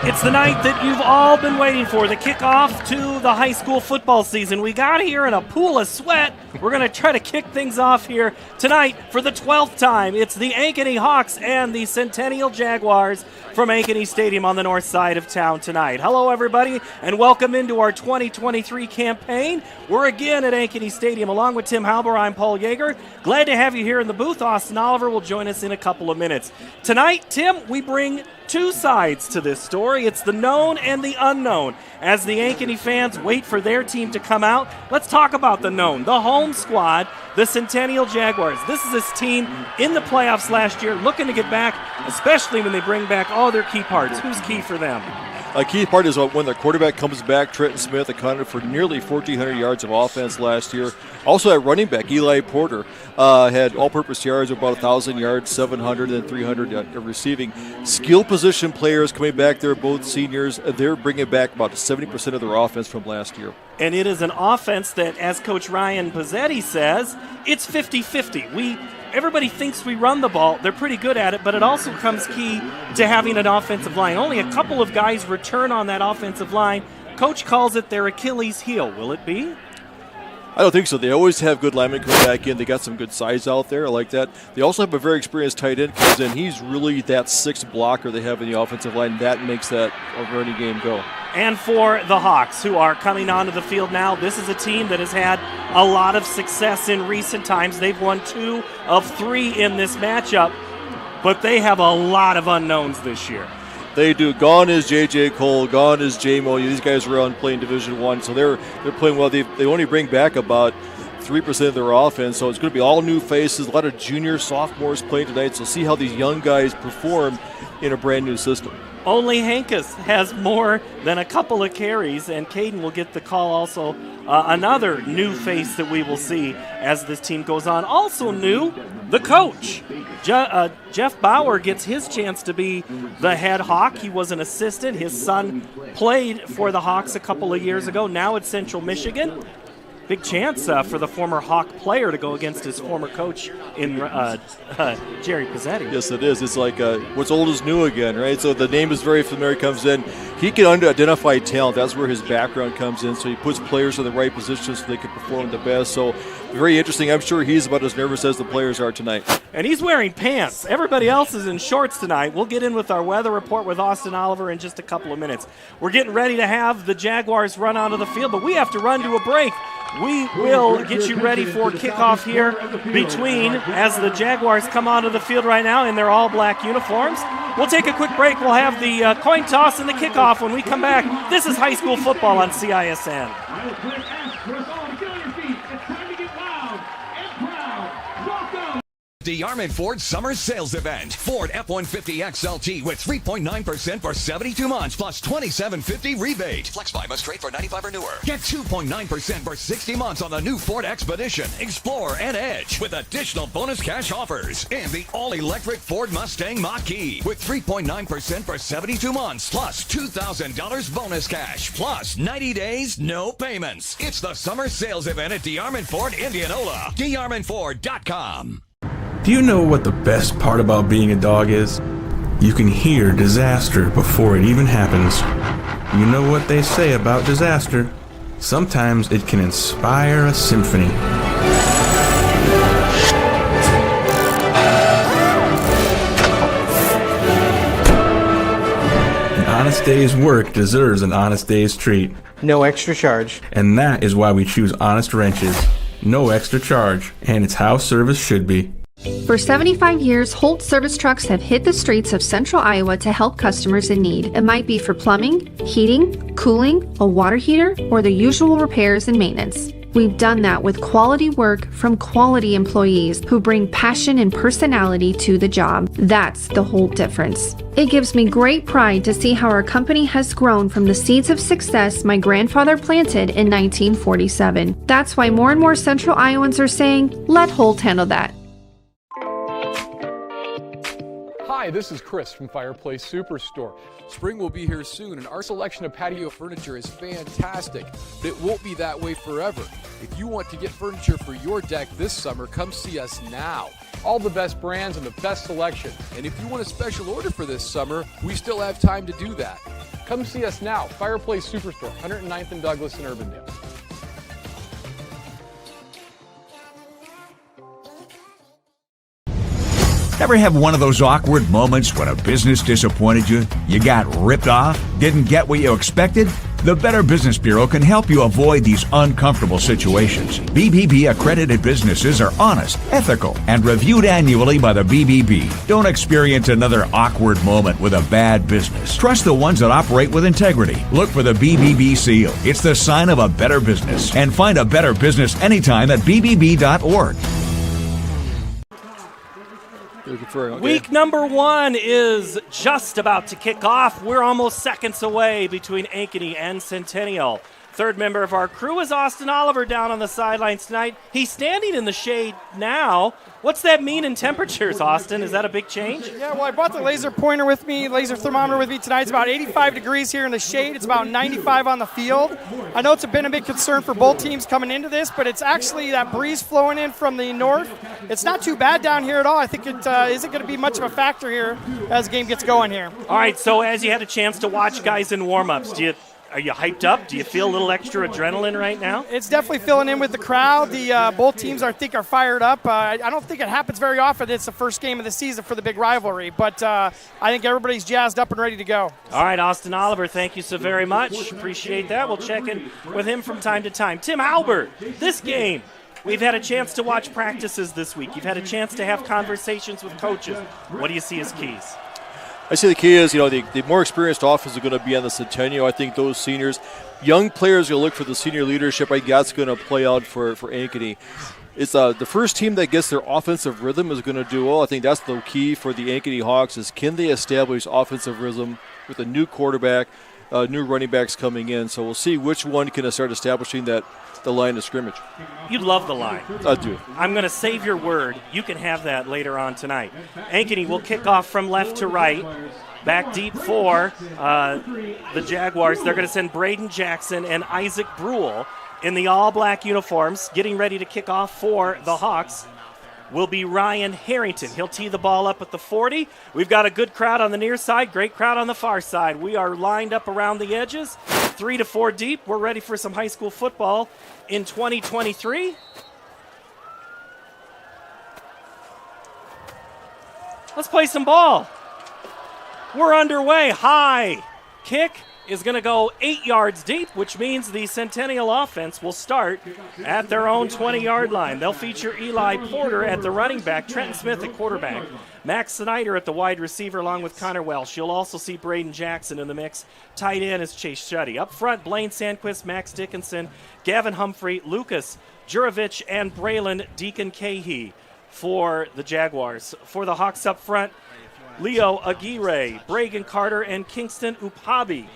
It's the night that you've all been waiting for, the kickoff to the high school football season. We got here in a pool of sweat. We're going to try to kick things off here tonight for the 12th time. It's the Ankeny Hawks and the Centennial Jaguars from Ankeny Stadium on the north side of town tonight. Hello, everybody, and welcome into our 2023 campaign. We're again at Ankeny Stadium. Along with Tim Halber, I'm Paul Yeager. Glad to have you here in the booth. Austin Oliver will join us in a couple of minutes. Tonight, Tim, we bring two sides to this story. It's the known and the unknown. As the Ankeny fans wait for their team to come out, let's talk about the known, the home squad, the Centennial Jaguars. This is this team in the playoffs last year, looking to get back, especially when they bring back all their key parts. Who's key for them? A key part is when their quarterback comes back. Trenton Smith accounted for nearly 1,400 yards of offense last year. Also at running back, Eli Porter had all-purpose yards of about 1,000 yards, 700 and 300 receiving. Skill position players coming back. They're both seniors. They're bringing back about 70% of their offense from last year. And it is an offense that, as Coach Ryan Pizzetti says, it's 50-50. Everybody thinks we run the ball. They're pretty good at it, but it also comes key to having an offensive line. Only a couple of guys return on that offensive line. Coach calls it their Achilles heel. Will it be? I don't think so. They always have good linemen coming back in. They got some good size out there. I like that. They also have a very experienced tight end comes in. He's really that sixth blocker they have in the offensive line. That makes that running game go. And for the Hawks, who are coming onto the field now, this is a team that has had a lot of success in recent times. They've won 2 of 3 in this matchup, but they have a lot of unknowns this year. They do. Gone is J.J. Cole. Gone is J-Mo. These guys are on playing Division I, so they're playing well. They only bring back about 53% of their offense. So it's going to be all new faces, a lot of junior, sophomores playing tonight. So see how these young guys perform in a brand new system. Only Hankus has more than a couple of carries, and Caden will get the call also. Another new face that we will see as this team goes on. Also new, the coach. Jeff Bauer gets his chance to be the head Hawk. He was an assistant. His son played for the Hawks a couple of years ago. Now at Central Michigan. Big chance for the former Hawk player to go against his former coach in Jerry Pizzetti. Yes, it is. It's like what's old is new again, right? So the name is very familiar, comes in. He can identify talent. That's where his background comes in. So he puts players in the right positions so they can perform the best. So very interesting. I'm sure he's about as nervous as the players are tonight. And he's wearing pants. Everybody else is in shorts tonight. We'll get in with our weather report with Austin Oliver in just a couple of minutes. We're getting ready to have the Jaguars run onto the field, but we have to run to a break. We will get you ready for kickoff here between as the Jaguars come onto the field right now in their all-black uniforms. We'll take a quick break. We'll have the coin toss and the kickoff when we come back. This is high school football on CISN. The Armin Ford Summer Sales Event. Ford F-150 XLT with 3.9% for 72 months plus $2,750 rebate. Flex buy must trade for 95 or newer. Get 2.9% for 60 months on the new Ford Expedition, Explorer, and Edge with additional bonus cash offers. And the all-electric Ford Mustang Mach-E with 3.9% for 72 months plus $2,000 bonus cash plus 90 days, no payments. It's the Summer Sales Event at DeArmond Ford Indianola. DeArmondFord.com. Do you know what the best part about being a dog is? You can hear disaster before it even happens. You know what they say about disaster. Sometimes it can inspire a symphony. An honest day's work deserves an honest day's treat. No extra charge. And that is why we choose Honest Wrenches. No extra charge. And it's how service should be. For 75 years, Holt service trucks have hit the streets of central Iowa to help customers in need. It might be for plumbing, heating, cooling, a water heater, or the usual repairs and maintenance. We've done that with quality work from quality employees who bring passion and personality to the job. That's the Holt difference. It gives me great pride to see how our company has grown from the seeds of success my grandfather planted in 1947. That's why more and more central Iowans are saying, let Holt handle that. Hi, this is Chris from Fireplace Superstore. Spring will be here soon, and our selection of patio furniture is fantastic, but it won't be that way forever. If you want to get furniture for your deck this summer, come see us now. All the best brands and the best selection. And if you want a special order for this summer, we still have time to do that. Come see us now, Fireplace Superstore, 109th and Douglas in Urbandale. Ever have one of those awkward moments when a business disappointed you? You got ripped off? Didn't get what you expected? The Better Business Bureau can help you avoid these uncomfortable situations. BBB accredited businesses are honest, ethical, and reviewed annually by the BBB. Don't experience another awkward moment with a bad business. Trust the ones that operate with integrity. Look for the BBB seal. It's the sign of a better business. And find a better business anytime at bbb.org. Week number 1 is just about to kick off. We're almost seconds away between Ankeny and Centennial. Third member of our crew is Austin Oliver down on the sidelines tonight. He's standing in the shade now. What's that mean in temperatures, Austin? Is that a big change? Yeah, well, I brought the laser pointer with me, laser thermometer with me tonight. It's about 85 degrees here in the shade. It's about 95 on the field. I know it's been a big concern for both teams coming into this, but it's actually that breeze flowing in from the north. It's not too bad down here at all. I think it isn't going to be much of a factor here as the game gets going here. All right, so as you had a chance to watch guys in warm-ups, are you hyped up? Do you feel a little extra adrenaline right now? It's definitely filling in with the crowd. Both teams I think are fired up. I don't think it happens very often. It's the first game of the season for the big rivalry, but I think everybody's jazzed up and ready to go. All right, Austin Oliver, thank you so very much. Appreciate that. We'll check in with him from time to time. Tim Albert, this game, we've had a chance to watch practices this week. You've had a chance to have conversations with coaches. What do you see as keys? I say the key is, the more experienced offense is going to be on the Centennial. I think those seniors, young players, will look for the senior leadership. I think that's going to play out for Ankeny. It's the first team that gets their offensive rhythm is going to do well. I think that's the key for the Ankeny Hawks is can they establish offensive rhythm with a new quarterback, new running backs coming in. So we'll see which one can start establishing the line of scrimmage. You love the line. I do. I'm going to save your word. You can have that later on tonight. Ankeny will kick off from left to right. Back deep for the Jaguars. They're going to send Braden Jackson and Isaac Brule in the all-black uniforms. Getting ready to kick off for the Hawks will be Ryan Harrington. He'll tee the ball up at the 40. We've got a good crowd on the near side, great crowd on the far side. We are lined up around the edges, 3 to 4 deep. We're ready for some high school football in 2023. Let's play some ball. We're underway. High kick is going to go 8 yards deep, which means the Centennial offense will start at their own 20-yard line. They'll feature Eli Porter at the running back, Trenton Smith at quarterback, Max Snyder at the wide receiver along with Connor Welsh. You'll also see Braden Jackson in the mix. Tight end is Chase Shuddy. Up front, Blaine Sandquist, Max Dickinson, Gavin Humphrey, Lucas Jurovich, and Braylon Deacon Cahey for the Jaguars. For the Hawks up front, Leo Aguirre, Bragan Carter, and Kingston Upabi.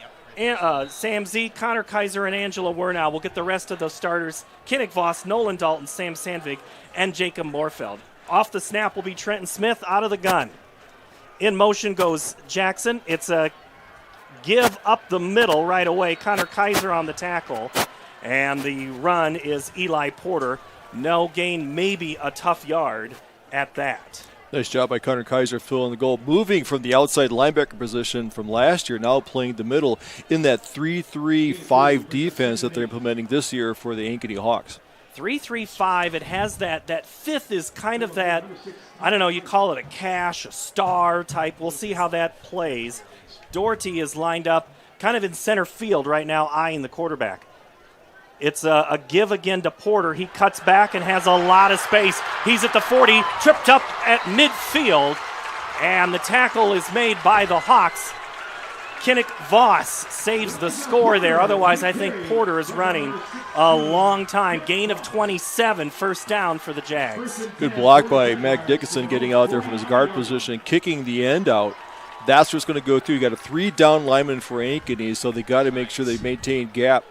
Sam Z, Connor Kaiser, and Angela Wernow will get the rest of those starters. Kinnick Voss, Nolan Dalton, Sam Sandvig, and Jacob Moorfeld. Off the snap will be Trenton Smith out of the gun. In motion goes Jackson. It's a give up the middle right away. Connor Kaiser on the tackle. And the run is Eli Porter. No gain, maybe a tough yard at that. Nice job by Connor Kaiser filling the goal. Moving from the outside linebacker position from last year, now playing the middle in that 3-3-5 defense that they're implementing this year for the Ankeny Hawks. 3-3-5, it has that fifth is kind of that, I don't know, you call it a cash, a star type. We'll see how that plays. Doherty is lined up kind of in center field right now, eyeing the quarterback. It's a give again to Porter. He cuts back and has a lot of space. He's at the 40, tripped up at midfield, and the tackle is made by the Hawks. Kinnick Voss saves the score there. Otherwise, I think Porter is running a long time. Gain of 27, first down for the Jags. Good block by Mac Dickinson getting out there from his guard position, kicking the end out. That's what's going to go through. You got a 3-down lineman for Ankeny, so they got to make sure they maintain gap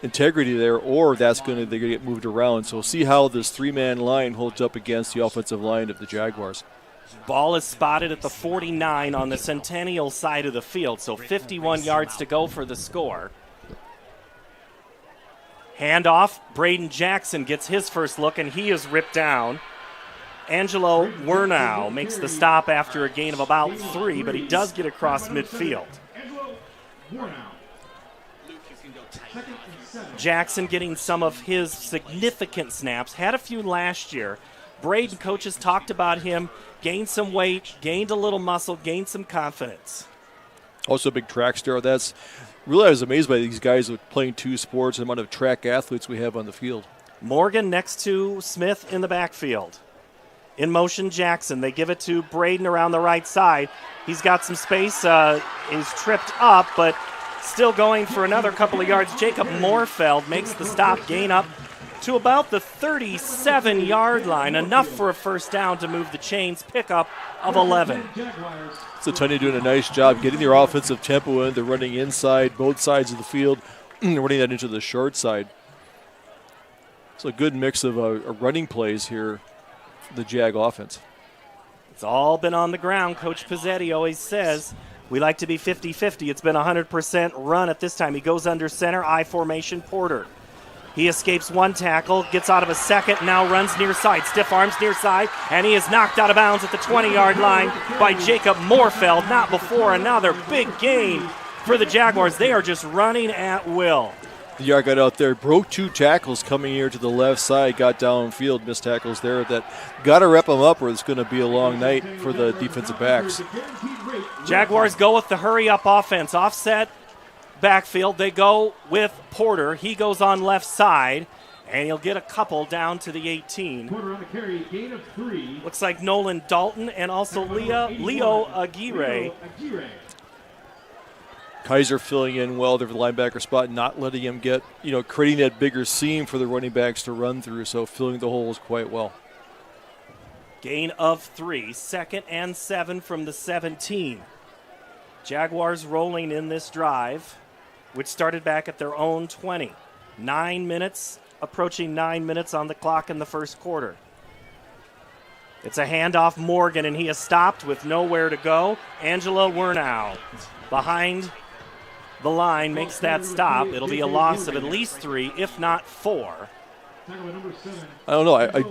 integrity there, or they're going to get moved around. So we'll see how this 3-man line holds up against the offensive line of the Jaguars. Ball is spotted at the 49 on the Centennial side of the field, so 51 yards to go for the score. Handoff, Braden Jackson gets his first look, and he is ripped down. Angelo Wernow makes the stop after a gain of about 3, but he does get across midfield. Jackson getting some of his significant snaps. Had a few last year. Braden coaches talked about him. Gained some weight, gained a little muscle, gained some confidence. Also a big track star. That's really, I was amazed by these guys playing 2 sports and the amount of track athletes we have on the field. Morgan next to Smith in the backfield. In motion, Jackson. They give it to Braden around the right side. He's got some space. He's tripped up, but still going for another couple of yards. Jacob Moorfeld makes the stop, gain up to about the 37-yard line, enough for a first down to move the chains. Pickup of 11. Centennial doing a nice job getting their offensive tempo in. They're running inside both sides of the field, running that into the short side. It's a good mix of running plays here for the Jag offense. It's all been on the ground. Coach Pizzetti always says we like to be 50-50. It's been 100% run at this time. He goes under center, I formation, Porter. He escapes one tackle, gets out of a second, now runs near side. Stiff arms near side, and he is knocked out of bounds at the 20-yard line by Jacob Moorfeld. Not before another big gain for the Jaguars. They are just running at will. The yard got out there, broke 2 tackles coming here to the left side, got downfield, missed tackles there. That got to wrap them up, or it's going to be a long night for the defensive backs. Jaguars go with the hurry-up offense. Offset backfield, they go with Porter. He goes on left side, And he'll get a couple down to the 18. Quarter on the carry, gain of 3. Looks like Nolan Dalton and also Leo Aguirre. Kaiser filling in well there for the linebacker spot, not letting him get, creating that bigger seam for the running backs to run through, so filling the holes quite well. Gain of 3, 2nd and 7 from the 17. Jaguars rolling in this drive, which started back at their own 20. 9 minutes, approaching 9 minutes on the clock in the first quarter. It's a handoff Morgan, and he is stopped with nowhere to go. Angela Wernow behind the line makes that stop. It'll be a loss of at least 3, if not 4. I don't know. I'm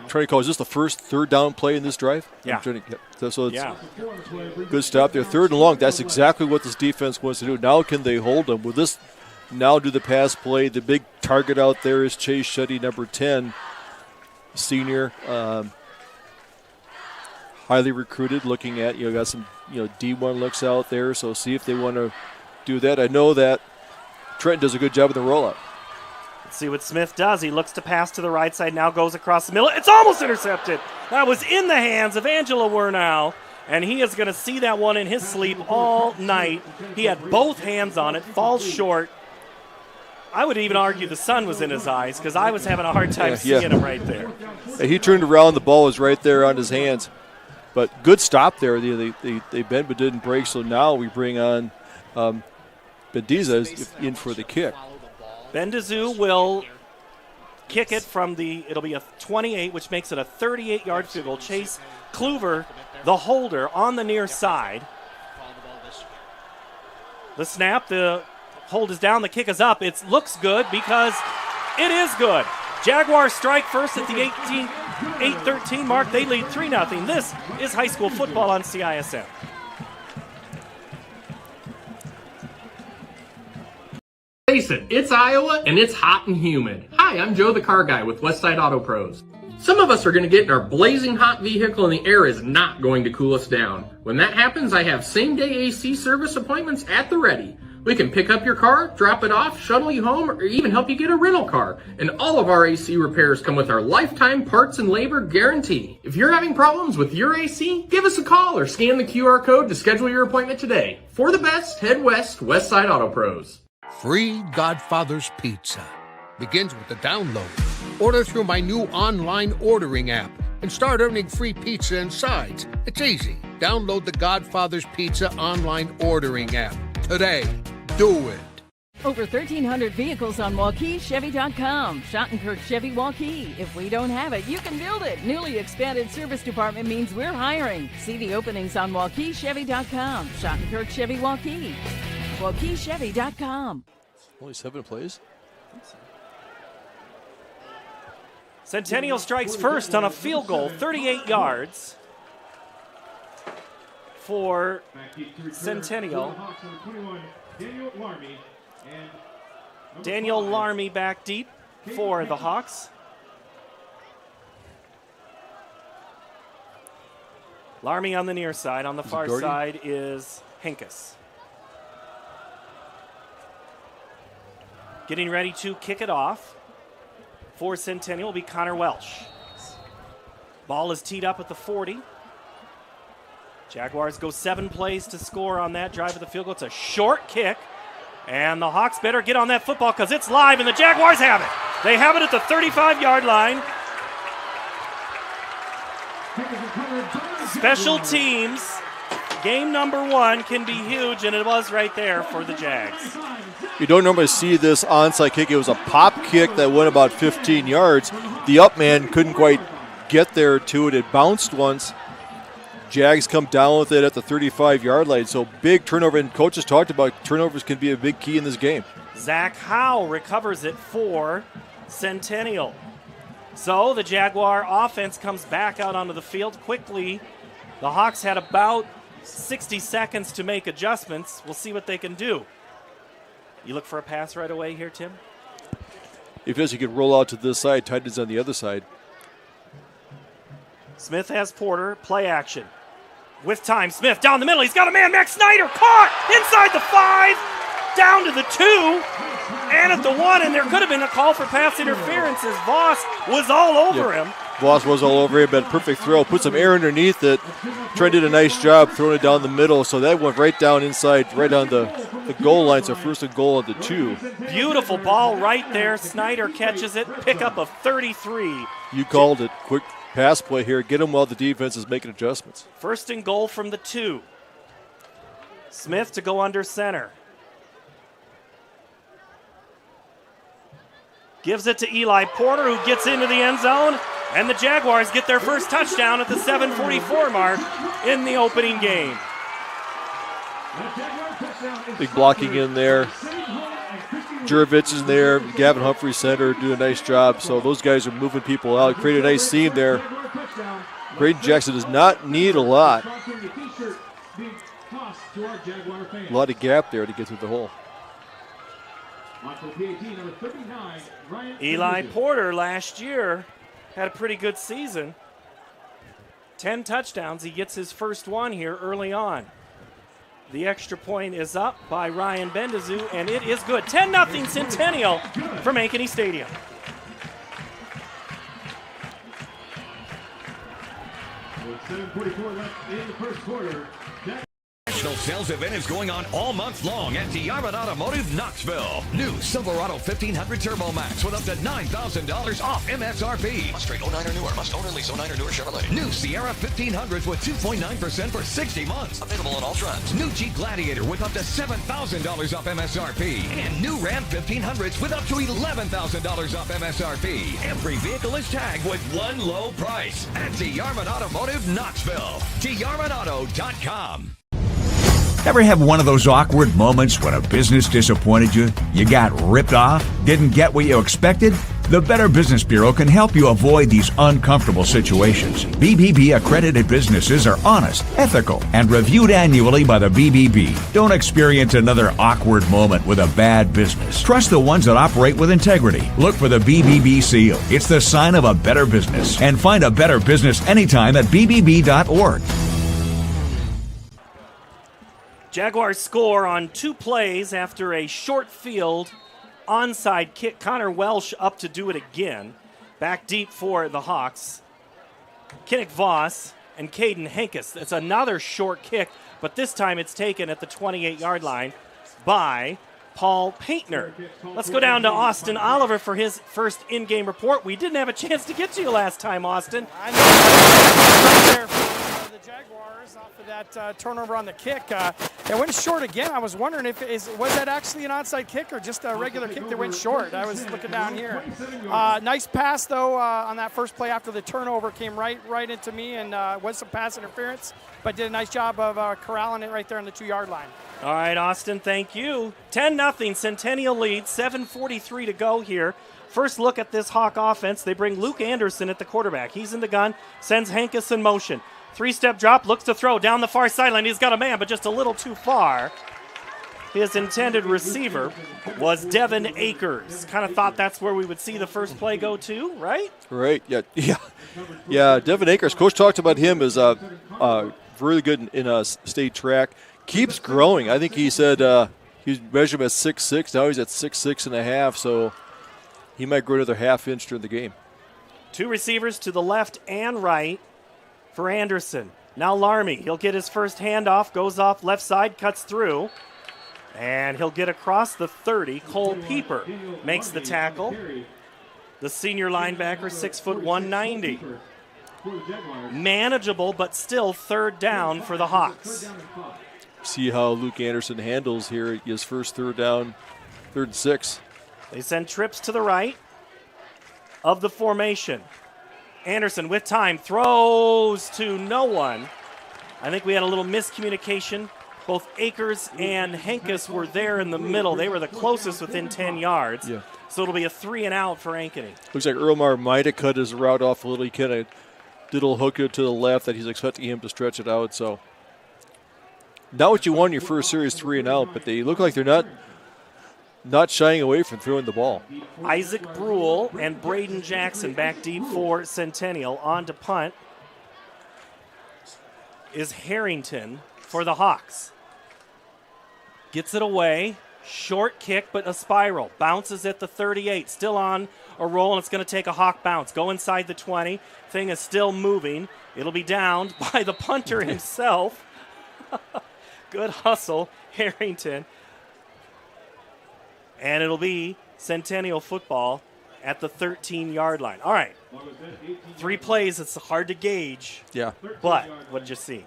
trying to call. Is this the first third down play in this drive? Yeah. So it's good stop there. 3rd and long. That's exactly what this defense wants to do. Now can they hold them? With this, now do the pass play. The big target out there is Chase Shetty, number 10, senior. Highly recruited, looking at, got some, D1 looks out there. So see if they want to do that. I know that Trenton does a good job of the rollout. Let's see what Smith does. He looks to pass to the right side, now goes across the middle. It's almost intercepted. That was in the hands of Angela Wernow, and he is going to see that one in his sleep all night. He had both hands on it, falls short. I would even argue the sun was in his eyes because I was having a hard time seeing him right there. Yeah, he turned around, the ball was right there on his hands. But good stop there. They bent but didn't break, so now we bring on Bendiza in for the kick. Bendizu will kick it from it'll be a 28, which makes it a 38-yard field goal. Chase Kluver, the holder, on the near side. The snap, the hold is down, the kick is up. It looks good because it is good. Jaguars strike first at the 8-13 mark. They lead 3-0. This is high school football on CISM. Face it, it's Iowa and it's hot and humid. Hi, I'm Joe the Car Guy with Westside Auto Pros. Some of us are going to get in our blazing hot vehicle and the air is not going to cool us down. When that happens, I have same-day AC service appointments at the ready. We can pick up your car, drop it off, shuttle you home, or even help you get a rental car. And all of our AC repairs come with our lifetime parts and labor guarantee. If you're having problems with your AC, give us a call or scan the QR code to schedule your appointment today. For the best, head west, Westside Auto Pros. Free Godfather's Pizza begins with the download. Order through my new online ordering app and start earning free pizza and sides. It's easy. Download the Godfather's Pizza online ordering app today. Do it. Over 1,300 vehicles on WauKeeChevy.com. Schottenkirk Chevy Waukee. If we don't have it, you can build it. Newly expanded service department means we're hiring. See the openings on WauKeeChevy.com. Schottenkirk Chevy Waukee. WauKeeChevy.com. Only 7 plays? Centennial strikes first on a field goal, 38 yards for Centennial. Daniel Larmy back deep for the Hawks. Larmy on the near side. On the far side is Henkus. Getting ready to kick it off for Centennial will be Connor Welsh. Ball is teed up at the 40. Jaguars go 7 plays to score on that drive of the field goal. It's a short kick, and the Hawks better get on that football because it's live, and the Jaguars have it. They have it at the 35-yard line. Special teams, game number 1 can be huge, and it was right there for the Jags. You don't normally see this onside kick. It was a pop kick that went about 15 yards. The up man couldn't quite get there to it. It bounced once. Jags come down with it at the 35-yard line. So big turnover, and coaches talked about turnovers can be a big key in this game. Zach Howe recovers it for Centennial. So the Jaguar offense comes back out onto the field quickly. The Hawks had about 60 seconds to make adjustments. We'll see what they can do. You look for a pass right away here, Tim? If he could roll out to this side, tight ends on the other side. Smith has Porter, play action. With time, Smith down the middle, he's got a man, Max Snyder, caught inside the 5. down to the 2, and at the 1, and there could have been a call for pass interference as Voss was all over him. Voss was all over him, but perfect throw. Put some air underneath it. Trent did a nice job throwing it down the middle, so that went right down inside, right on the goal line, so first and goal at the 2. Beautiful ball right there. Snyder catches it, pick up of 33. You called it. Quick pass play here. Get him while the defense is making adjustments. First and goal from the 2. Smith to go under center. Gives it to Eli Porter, who gets into the end zone, and the Jaguars get their first touchdown at the 7:44 mark in the opening game. Big blocking in there. Juravich is there. Gavin Humphrey center doing a nice job. So those guys are moving people out. Create a nice seam there. Braden Jackson does not need a lot. A lot of gap there to get through the hole. Eli Porter last year had a pretty good season. 10 touchdowns. He gets his first one here early on. The extra point is up by Ryan Bendazoo, and it is good. 10-0 Centennial from Ankeny Stadium. With 7:44 left in the first quarter. National sales event is going on all month long at Diarmid Automotive Knoxville. New Silverado 1500 Turbo Max with up to $9,000 off MSRP. Must trade 09 or newer. Must own or lease 09 or newer Chevrolet. New Sierra 1500s with 2.9% for 60 months. Available on all trends. New Jeep Gladiator with up to $7,000 off MSRP. And new Ram 1500s with up to $11,000 off MSRP. Every vehicle is tagged with one low price at Diarmid Automotive Knoxville. DiarmidAuto.com. Ever have one of those awkward moments when a business disappointed you? You got ripped off? Didn't get what you expected? The Better Business Bureau can help you avoid these uncomfortable situations. BBB accredited businesses are honest, ethical, and reviewed annually by the BBB. Don't experience another awkward moment with a bad business. Trust the ones that operate with integrity. Look for the BBB seal. It's the sign of a better business. And find a better business anytime at bbb.org. Jaguars score on 2 plays after a short field onside kick. Connor Welsh up to do it again. Back deep for the Hawks. Kinnick Voss and Caden Hankus. That's another short kick, but this time it's taken at the 28-yard line by Paul Paintner. Let's go down to Austin Oliver for his first in-game report. We didn't have a chance to get to you last time, Austin. I know right there for the Jaguars off of that turnover on the kick. It went short again. I was wondering was that actually an onside kick or just a regular kick that went short? I was looking down here. Nice pass though on that first play after the turnover came right into me and was some pass interference, but did a nice job of corralling it right there on the 2-yard line. All right, Austin, thank you. 10-0 Centennial lead, 7:43 to go here. First look at this Hawk offense. They bring Luke Anderson at the quarterback. He's in the gun, sends Hankus in motion. 3-step drop, looks to throw down the far sideline. He's got a man, but just a little too far. His intended receiver was Devin Akers. Kind of thought that's where we would see the first play go to, right? Right, yeah. Devin Akers, coach talked about him as really good in state track. Keeps growing. I think he said he measured him at 6'6". Now he's at 6'6.5", so he might grow another half inch during the game. 2 receivers to the left and right for Anderson. Now Larmy, he'll get his first handoff, goes off left side, cuts through, and he'll get across the 30. Cole Pieper makes the tackle. The senior linebacker, 6'1", 190. Manageable, but still third down for the Hawks. See how Luke Anderson handles here his first third down, 3rd and 6. They send trips to the right of the formation. Anderson with time throws to no one. I think we had a little miscommunication. Both Akers and Hankus were there in the middle. They were the closest within 10 yards. Yeah. So it'll be a 3-and-out for Ankeny. Looks like Erlmar might have cut his route off a little. He kind of did a little hook it to the left that he's expecting him to stretch it out. So not what you want in your first series, 3-and-out, but they look like they're not shying away from throwing the ball. Isaac Brule and Braden Jackson back deep for Centennial. On to punt is Harrington for the Hawks. Gets it away. Short kick, but a spiral. Bounces at the 38. Still on a roll, and it's going to take a Hawk bounce. Go inside the 20. Thing is still moving. It'll be downed by the punter himself. Good hustle, Harrington. And it'll be Centennial football at the 13-yard line. All right. 3 plays, it's hard to gauge. Yeah. But what did you see?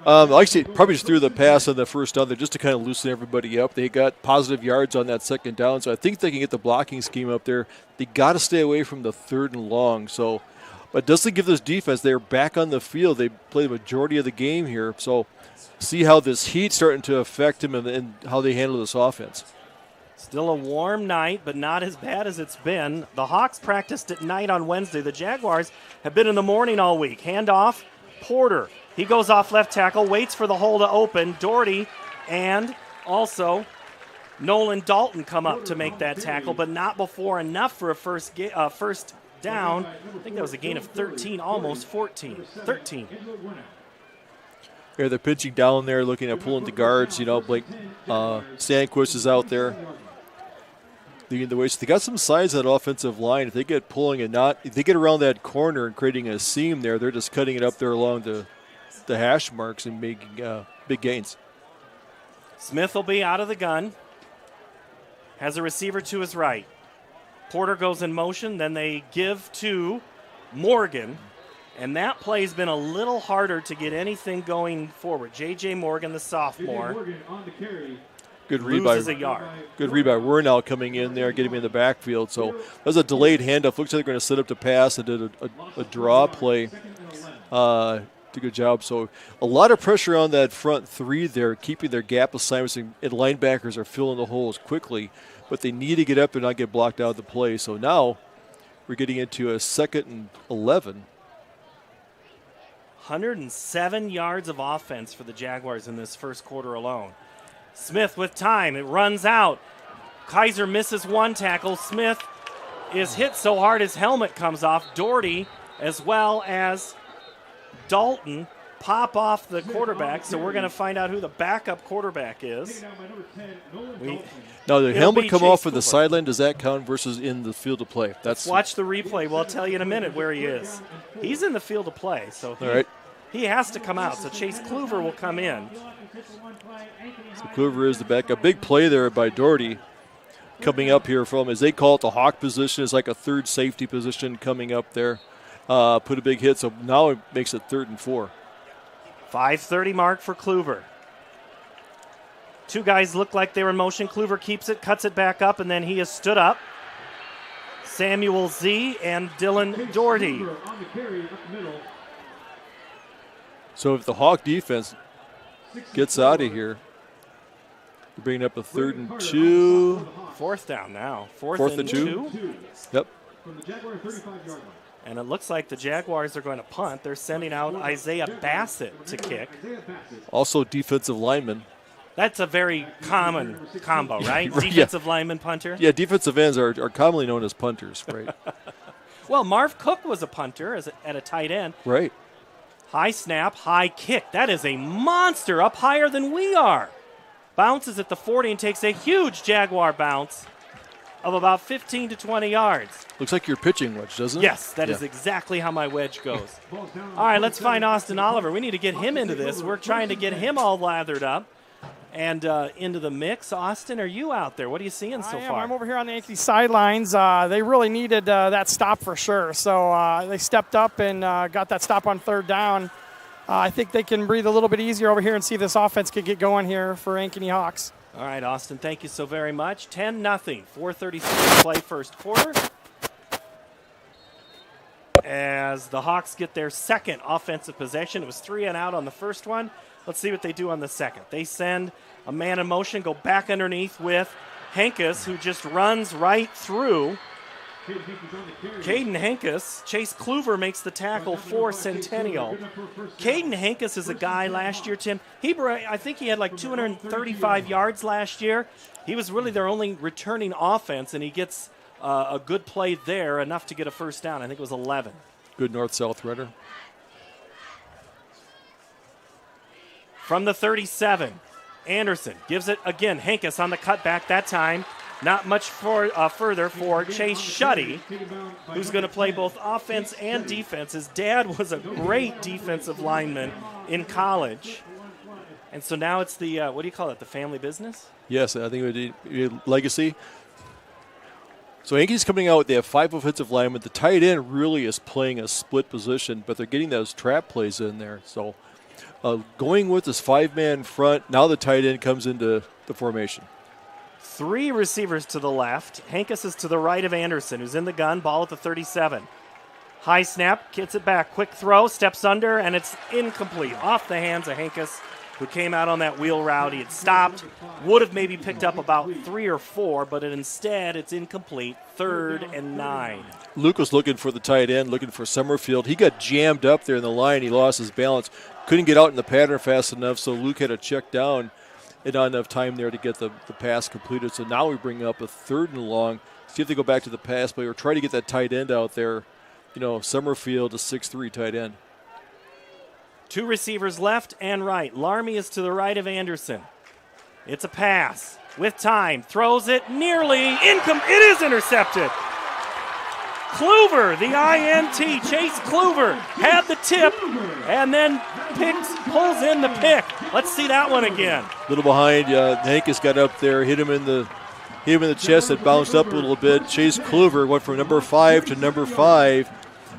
I see probably just threw the pass on the first down there just to kind of loosen everybody up. They got positive yards on that second down, so I think they can get the blocking scheme up there. They got to stay away from the 3rd and long. So, but it doesn't give this defense. They're back on the field. They play the majority of the game here. So see how this heat's starting to affect them and how they handle this offense. Still a warm night, but not as bad as it's been. The Hawks practiced at night on Wednesday. The Jaguars have been in the morning all week. Handoff, Porter. He goes off left tackle, waits for the hole to open. Doherty and also Nolan Dalton come up to make that tackle, but not before enough for a first down. I think that was a gain of 13, almost 14. 13. Yeah, they're pitching down there, looking at pulling the guards. Blake Sandquist is out there. Leading the way. So they got some size on that offensive line. If they get pulling and if they get around that corner and creating a seam there, they're just cutting it up there along the hash marks and making big gains. Smith will be out of the gun. Has a receiver to his right. Porter goes in motion. Then they give to Morgan. And that play's been a little harder to get anything going forward. J.J. Morgan, the sophomore. Good read by Wernow coming in there, getting him in the backfield. So that was a delayed handoff. Looks like they're going to set up to pass and did a draw play. Did a good job. So a lot of pressure on that front 3 there, keeping their gap assignments, and linebackers are filling the holes quickly. But they need to get up and not get blocked out of the play. So now we're getting into a 2nd and 11. 107 yards of offense for the Jaguars in this first quarter alone. Smith with time. It runs out. Kaiser misses one tackle. Smith is hit so hard his helmet comes off. Doherty as well as Dalton pop off the quarterback, so we're going to find out who the backup quarterback is. Now, the helmet come off for the sideline. Does that count versus in the field of play? Watch the replay. We'll tell you in a minute where he is. He's in the field of play, so all right. He has to come out. So Chase Kluver will come in. So Kluver is the backup. Big play there by Doherty coming up here from, as they call it, the Hawk position. It's like a 3rd safety position coming up there. Put a big hit, so now it makes it 3rd and 4. 5:30 mark for Kluver. 2 guys look like they were in motion. Kluver keeps it, cuts it back up, and then he has stood up. Samuel Z and Dylan Doherty. So if the Hawk defense gets out of here, they're bringing up a 3rd and 2. 4th down now. 4th and 2. Yep. From the Jaguar 35-yard line. And it looks like the Jaguars are going to punt. They're sending out Isaiah Bassett to kick. Also defensive lineman. That's a very common combo, right? Defensive lineman, punter? Yeah, defensive ends are commonly known as punters, right? Well, Marv Cook was a punter at a tight end. Right. High snap, high kick. That is a monster up higher than we are. Bounces at the 40 and takes a huge Jaguar bounce of about 15 to 20 yards. Looks like your pitching wedge, doesn't it? Yes, that is exactly how my wedge goes. All right, let's find Austin Oliver. We need to get him into this. We're trying to get him all lathered up and into the mix. Austin, are you out there? What are you seeing so far? I'm over here on the Ankeny sidelines. They really needed that stop for sure. So they stepped up and got that stop on 3rd down. I think they can breathe a little bit easier over here and see if this offense could get going here for Ankeny Hawks. All right, Austin, thank you so very much. 10-0, 4:36 to play first quarter. As the Hawks get their 2nd offensive possession. It was 3 and out on the first one. Let's see what they do on the 2nd. They send a man in motion, go back underneath with Hankus, who just runs right through. Caden Hankus. Chase Kluver makes the tackle for Centennial. Caden Hankus is a guy last year, Tim. I think he had like 235 yards last year. He was really their only returning offense, and he gets a good play there, enough to get a first down. I think it was 11. Good north-south runner. From the 37, Anderson gives it again. Hankus on the cutback that time. Not much further for Chase Shuddy, who's going to play both offense and defense. His dad was a great defensive lineman in college. And so now it's the, what do you call it, the family business? Yes, I think it would be legacy. So Ankeny's coming out, they have 5 offensive linemen. The tight end really is playing a split position, but they're getting those trap plays in there. So going with this 5-man front, now the tight end comes into the formation. 3 receivers to the left. Hankus is to the right of Anderson, who's in the gun, ball at the 37. High snap, gets it back. Quick throw, steps under, and it's incomplete. Off the hands of Hankus, who came out on that wheel route. He had stopped, would have maybe picked up about 3 or 4, but instead it's incomplete. 3rd and 9. Luke was looking for the tight end, looking for Summerfield. He got jammed up there in the line. He lost his balance. Couldn't get out in the pattern fast enough, so Luke had to check down. And not enough time there to get the pass completed. So now we bring up a 3rd and long. See if they go back to the pass play or try to get that tight end out there. You know, Summerfield, a 6'3" tight end. 2 receivers left and right. Larmy is to the right of Anderson. It's a pass with time. Throws it nearly. It is intercepted. Kluver, the INT, Chase Kluver, had the tip and then pulls in the pick. Let's see that one again. A little behind. Hankus got up there, hit him in the chest. It bounced up a little bit. Chase Kluver went from number 5 to number 5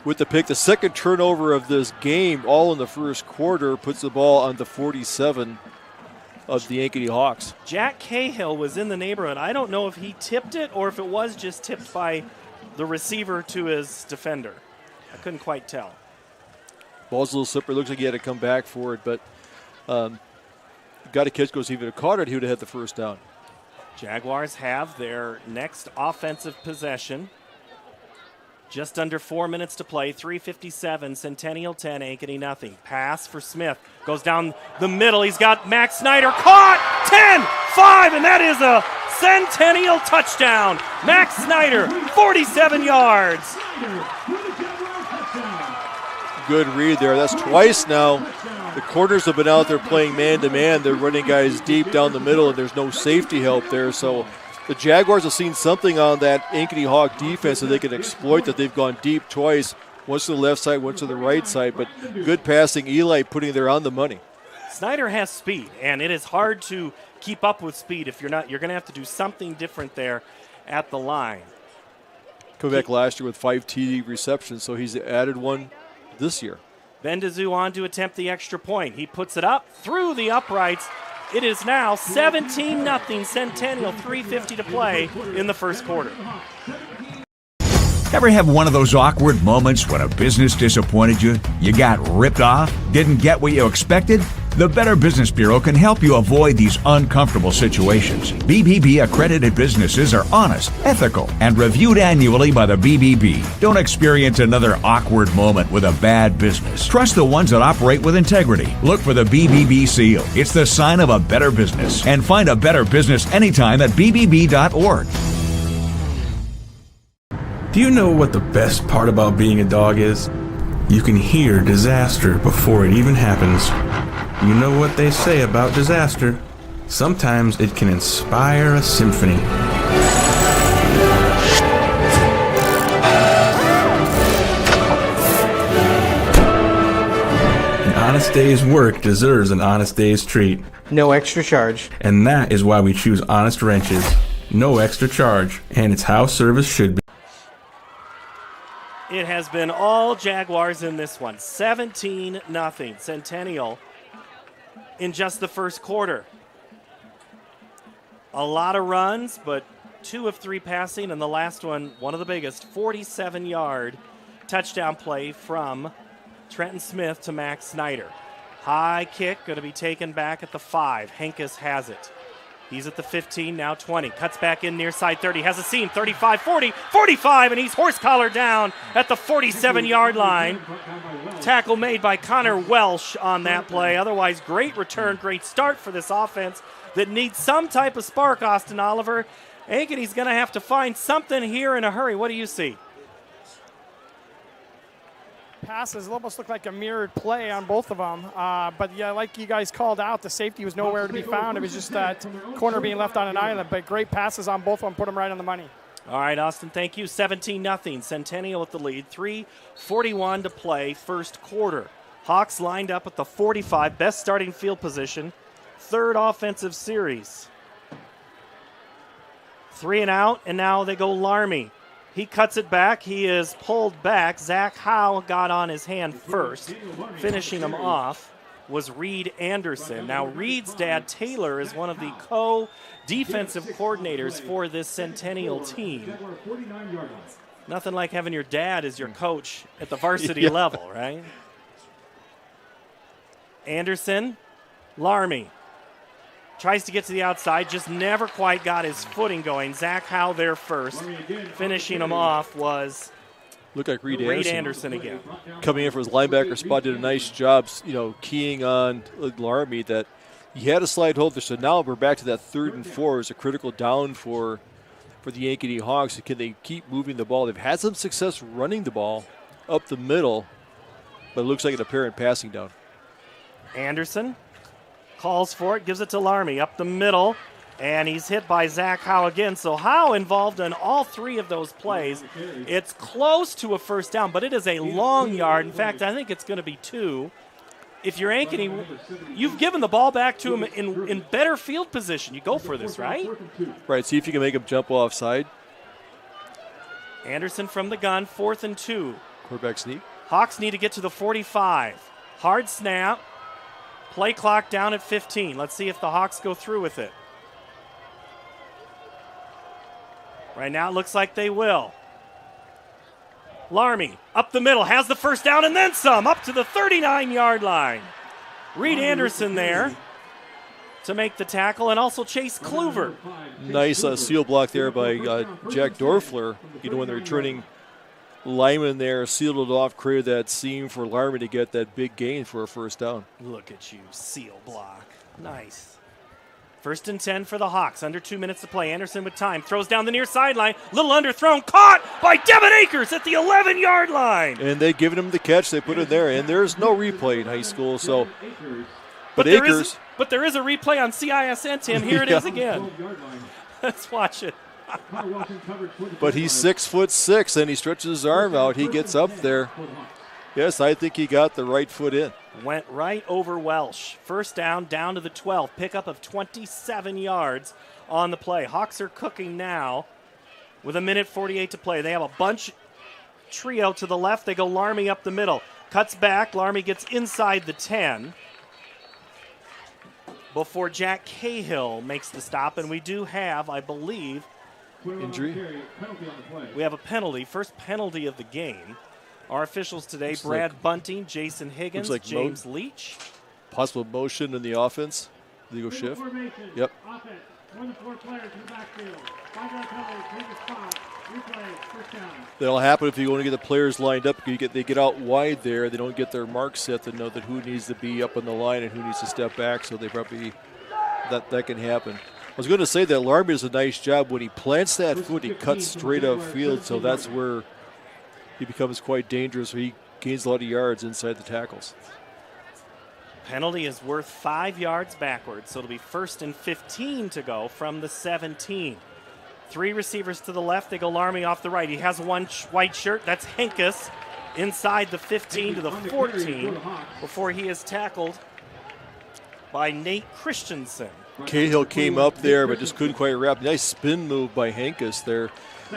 with the pick. The second turnover of this game, all in the first quarter, puts the ball on the 47 of the Ankeny Hawks. Jack Cahill was in the neighborhood. I don't know if he tipped it or if it was just tipped by the receiver to his defender. I couldn't quite tell. Ball's a little slippery. Looks like he had to come back for it, but got a catch, goes if he would have caught it, he would have had the first down. Jaguars have their next offensive possession. Just under 4 minutes to play, 3:57, Centennial 10, Ankeny nothing. Pass for Smith, goes down the middle. He's got Max Snyder caught, 10-5, and that is a Centennial touchdown. Max Snyder, 47 yards. Good read there. That's twice now. The corners have been out there playing man-to-man. They're running guys deep down the middle, and there's no safety help there. So the Jaguars have seen something on that Ankeny Hawk defense that they can exploit, that they've gone deep twice, once to the left side, once to the right side. But good passing. Eli putting there on the money. Snyder has speed, and it is hard to keep up with speed. If you're not, you're going to have to do something different there at the line. Coming back last year with 5 TD receptions, so he's added one this year. Bendizu on to attempt the extra point. He puts it up through the uprights. It is now 17-0 Centennial, 3:50 to play in the first quarter. Ever have one of those awkward moments when a business disappointed you? You got ripped off? Didn't get what you expected? The Better Business Bureau can help you avoid these uncomfortable situations. BBB accredited businesses are honest, ethical, and reviewed annually by the BBB. Don't experience another awkward moment with a bad business. Trust the ones that operate with integrity. Look for the BBB seal. It's the sign of a better business. And find a better business anytime at bbb.org. Do you know what the best part about being a dog is? You can hear disaster before it even happens. You know what they say about disaster. Sometimes it can inspire a symphony. An honest day's work deserves an honest day's treat. No extra charge. And that is why we choose Honest Wrenches. No extra charge. And it's how service should be. It has been all Jaguars in this one. 17-0 Centennial in just the first quarter. A lot of runs, but 2 of 3 passing, and the last one of the biggest, 47-yard touchdown play from Trenton Smith to Max Snyder. High kick, going to be taken back at the 5. Hankus has it. He's at the 15, now 20. Cuts back in near side 30. Has a seam, 35, 40, 45, and he's horse-collar down at the 47-yard line. Tackle made by Connor Welsh on that play. Otherwise, great return, great start for this offense that needs some type of spark, Austin Oliver. Ankeny's going to have to find something here in a hurry. What do you see? passes. It almost looked like a mirrored play on both of them. But yeah, like you guys called out, the safety was nowhere to be found. It was just that corner being left on an island. But great passes on both of them, put them right on the money. All right, Austin, thank you. 17-0. Centennial with the lead. 3:41 to play, first quarter. Hawks lined up at the 45, best starting field position, third offensive series. 3 and out, and now they go Larmy. He cuts it back. He is pulled back. Zach Howe got on his hand first. Finishing him off was Reed Anderson. Now, Reed's dad, Taylor, is one of the co-defensive coordinators for this Centennial team. Nothing like having your dad as your coach at the varsity level, right? Anderson, Larmy. Tries to get to the outside, just never quite got his footing going. Zach Howe there first. Finishing him off was looked like Reed Anderson again. Coming in for his linebacker spot, did a nice job, keying on Larmy that he had a slide hold there. So now we're back to that 3rd and 4 is a critical down for the Ankeny Hawks. Can they keep moving the ball? They've had some success running the ball up the middle, but it looks like an apparent passing down. Anderson calls for it, gives it to Larmy up the middle, and he's hit by Zach Howe again. So Howe involved in all 3 of those plays. It's close to a first down, but it is a long yard. In fact, I think it's going to be 2. If you're Ankeny, you've given the ball back to him in better field position. You go for this, right? Right, see if you can make him jump offside. Anderson from the gun, 4th and 2. Quarterback sneak. Hawks need to get to the 45. Hard snap. Play clock down at 15. Let's see if the Hawks go through with it. Right now it looks like they will. Larmy up the middle, has the first down and then some, up to the 39-yard line. Reed Anderson there to make the tackle, and also Chase Kluver. Nice seal block there by Jack Dorfler. When the returning lineman there sealed it off, created that seam for Larmy to get that big gain for a first down. Look at you, seal block. Nice. 1st and 10 for the Hawks. Under 2 minutes to play. Anderson with time. Throws down the near sideline. Little underthrown. Caught by Devin Akers at the 11-yard line. And they've given him the catch. They put it there. And there's no replay in high school. So, but there is a replay on CISN, Tim. Here it is again. Let's watch it. But he's 6'6", and he stretches his arm out. He gets up there. Yes, I think he got the right foot in. Went right over Welsh. First down to the 12. Pickup of 27 yards on the play. Hawks are cooking now with 1:48 to play. They have a bunch trio to the left. They go Larmy up the middle. Cuts back. Larmy gets inside the 10 before Jack Cahill makes the stop. And we do have, I believe, injury. We have a penalty. First penalty of the game. Our officials today, looks Brad Bunting, Jason Higgins, like James Leach. Possible motion in the offense. Legal shift. Yep. Offense. 1 to 4 players in the backfield. 5-yard penalty, take a spot. Replay, first down. That'll happen if you want to get the players lined up. They get out wide there. They don't get their mark set to know that who needs to be up on the line and who needs to step back. So they probably that can happen. I was going to say that Larmy does a nice job when he plants that foot. He cuts straight upfield. So that's where he becomes quite dangerous. He gains a lot of yards inside the tackles. Penalty is worth 5 yards backwards, so it'll be 1st and 15 to go from the 17. 3 receivers to the left. They go Larmy off the right. He has one white shirt. That's Henkus inside the 15 to the 14 before he is tackled by Nate Christensen. Cahill came up there but just couldn't quite wrap. Nice spin move by Henkus there.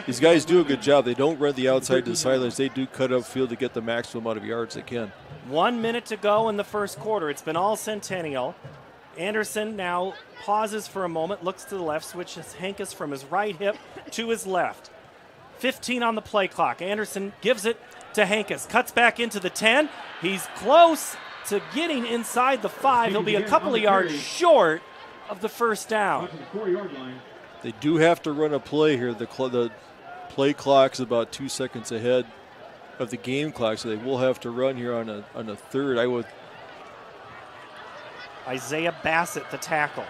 These guys do a good job. They don't run the outside to the sidelines. They do cut upfield to get the maximum amount of yards they can. 1 minute to go in the first quarter. It's been all Centennial. Anderson now pauses for a moment, looks to the left, switches Henkus from his right hip to his left. 15 on the play clock. Anderson gives it to Henkus. Cuts back into the 10. He's close to getting inside the 5. He'll be a couple of yards short of the first down. They do have to run a play here. The play clock's about 2 seconds ahead of the game clock, so they will have to run here on a third. Isaiah Bassett, the tackle.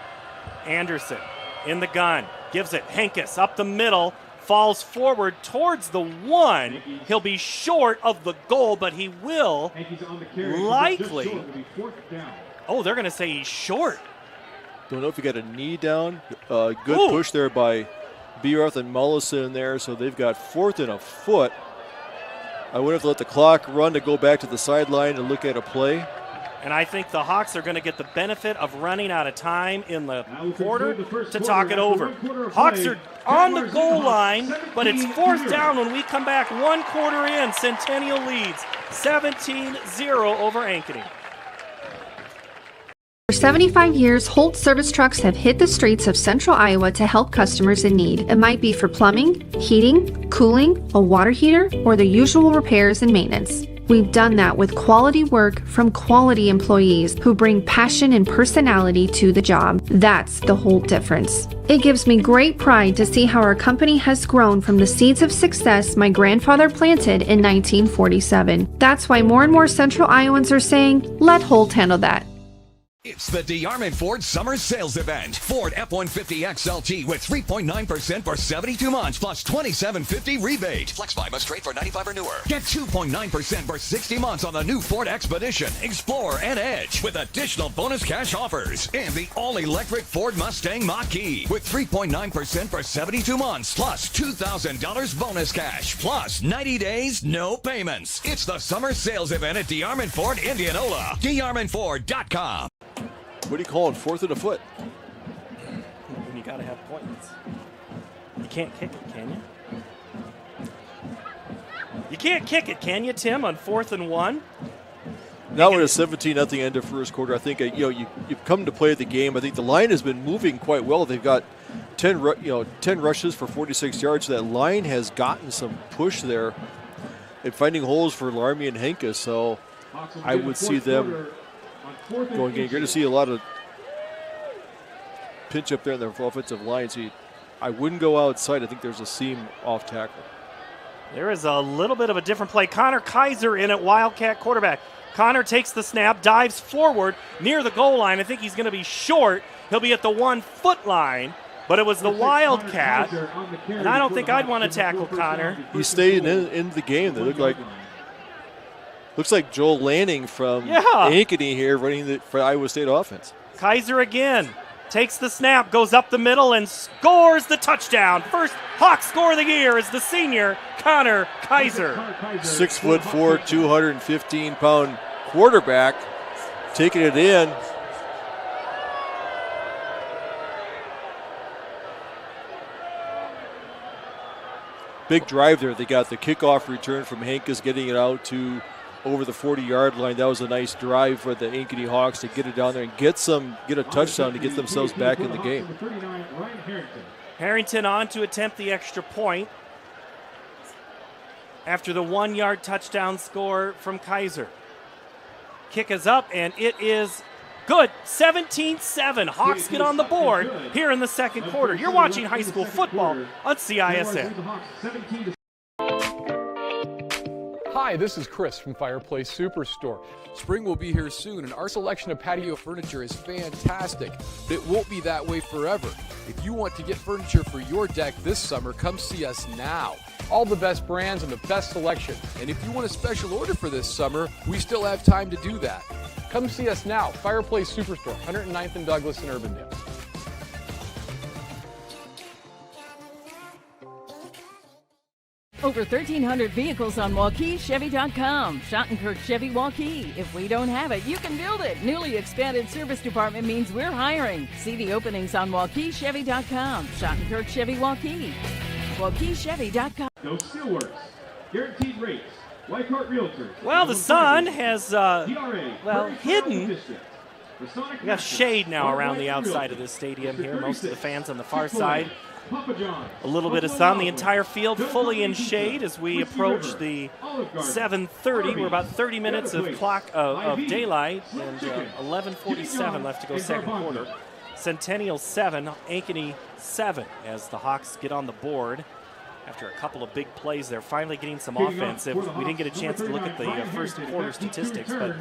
Anderson in the gun, gives it. Henkus up the middle, falls forward towards the 1. He'll be short of the goal, but he will likely. Oh, they're going to say he's short. Don't know if he got a knee down. Good push there by Bierth and Mullison there, so they've got 4th and a foot. I would have let the clock run to go back to the sideline and look at a play. And I think the Hawks are going to get the benefit of running out of time in the quarter to talk it over. Hawks are on the goal line, but it's 4th down when we come back 1 quarter in. Centennial leads 17-0 over Ankeny. For 75 years, Holt service trucks have hit the streets of central Iowa to help customers in need. It might be for plumbing, heating, cooling, a water heater, or the usual repairs and maintenance. We've done that with quality work from quality employees who bring passion and personality to the job. That's the Holt difference. It gives me great pride to see how our company has grown from the seeds of success my grandfather planted in 1947. That's why more and more Central Iowans are saying, let Holt handle that. It's the DeArmond Ford Summer Sales Event. Ford F-150 XLT with 3.9% for 72 months plus $2,750 rebate. FlexBuy must trade for 95 or newer. Get 2.9% for 60 months on the new Ford Expedition, Explorer, and Edge with additional bonus cash offers. And the all-electric Ford Mustang Mach-E with 3.9% for 72 months plus $2,000 bonus cash plus 90 days, no payments. It's the Summer Sales Event at DeArmond Ford Indianola. DeArmondFord.com. What do you call it? 4th and a foot. When you got to have points. You can't kick it, can you? You can't kick it, can you, Tim, on 4th and 1? Now we're at a 17-0 end of first quarter. I think you've come to play the game. I think the line has been moving quite well. They've got 10 rushes for 46 yards. That line has gotten some push there and finding holes for Larmy and Henke. So I would see them going again. You're going to see a lot of pinch up there in the offensive line. So I wouldn't go outside. I think there's a seam off tackle. There is a little bit of a different play. Connor Kaiser in at Wildcat quarterback. Connor takes the snap, dives forward near the goal line. I think he's going to be short. He'll be at the 1 foot line, but it was the Wildcat. And I don't think I'd want to tackle Connor. He stayed in the game. They looks like Joel Lanning from Ankeny here running for Iowa State offense. Kaiser again takes the snap, goes up the middle, and scores the touchdown. First Hawk score of the year is the senior Connor Kaiser. 6'4", 215-pound quarterback taking it in. Big drive there. They got the kickoff return from Hankes, getting it out to over the 40-yard line. That was a nice drive for the Ankeny Hawks to get it down there and get a touchdown to get themselves back in the game. Harrington on to attempt the extra point after the 1-yard touchdown score from Kaiser. Kick is up, and it is good. 17-7. Hawks get on the board here in the second quarter. You're watching high school football on CISN. Hi, this is Chris from Fireplace Superstore. Spring will be here soon, and our selection of patio furniture is fantastic, but it won't be that way forever. If you want to get furniture for your deck this summer, come see us now. All the best brands and the best selection. And if you want a special order for this summer, we still have time to do that. Come see us now, Fireplace Superstore, 109th and Douglas in Urbandale. Over 1,300 vehicles on WaukeeChevy.com. Schottenkirk Chevy Waukee. If we don't have it, you can build it. Newly expanded service department means we're hiring. See the openings on WaukeeChevy.com. Schottenkirk Chevy Waukee. WaukeeChevy.com. No Steelworks. Guaranteed rates. Whitehart Realtors. Well, the sun has, hidden. We got shade now around the outside of this stadium here. Most of the fans on the far side. A little bit of sun. The entire field fully in shade as we approach the 7:30. We're about 30 minutes of daylight and 11:47 left to go second quarter. Centennial 7, Ankeny 7 as the Hawks get on the board. After a couple of big plays, they're finally getting some offensive. We didn't get a chance to look at the first quarter statistics, but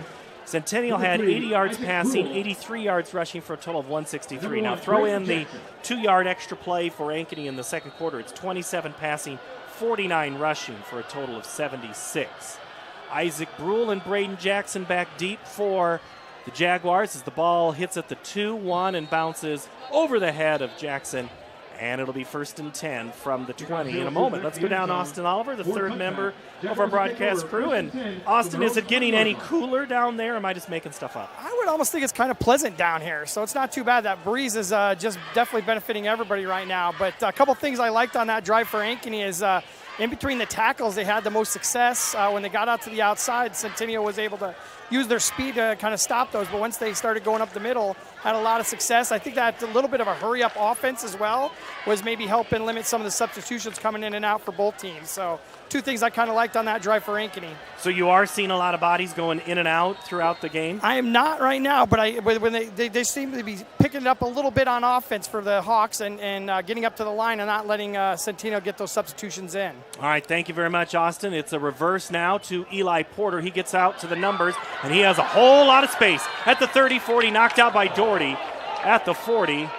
Centennial had 80 yards passing, 83 yards rushing for a total of 163. Now throw in the 2-yard extra play for Ankeny in the second quarter. It's 27 passing, 49 rushing for a total of 76. Isaac Brule and Braden Jackson back deep for the Jaguars as the ball hits at the 2-1 and bounces over the head of Jackson. And it'll be 1st and 10 from the 20 in a moment. Let's go down to Austin Oliver, the third member of our broadcast crew. And Austin, is it getting any cooler down there, or am I just making stuff up? I would almost think it's kind of pleasant down here, so it's not too bad. That breeze is just definitely benefiting everybody right now. But a couple things I liked on that drive for Ankeny is in between the tackles, they had the most success. When they got out to the outside, Centennial was able to use their speed to kind of stop those. But once they started going up the middle, had a lot of success. I think that a little bit of a hurry-up offense as well was maybe helping limit some of the substitutions coming in and out for both teams. So two things I kind of liked on that drive for Ankeny. So you are seeing a lot of bodies going in and out throughout the game? I am not right now, but when they seem to be picking it up a little bit on offense for the Hawks and getting up to the line and not letting Centennial get those substitutions in. All right, thank you very much, Austin. It's a reverse now to Eli Porter. He gets out to the numbers, and he has a whole lot of space at the 30-40, knocked out by Doherty at the 40.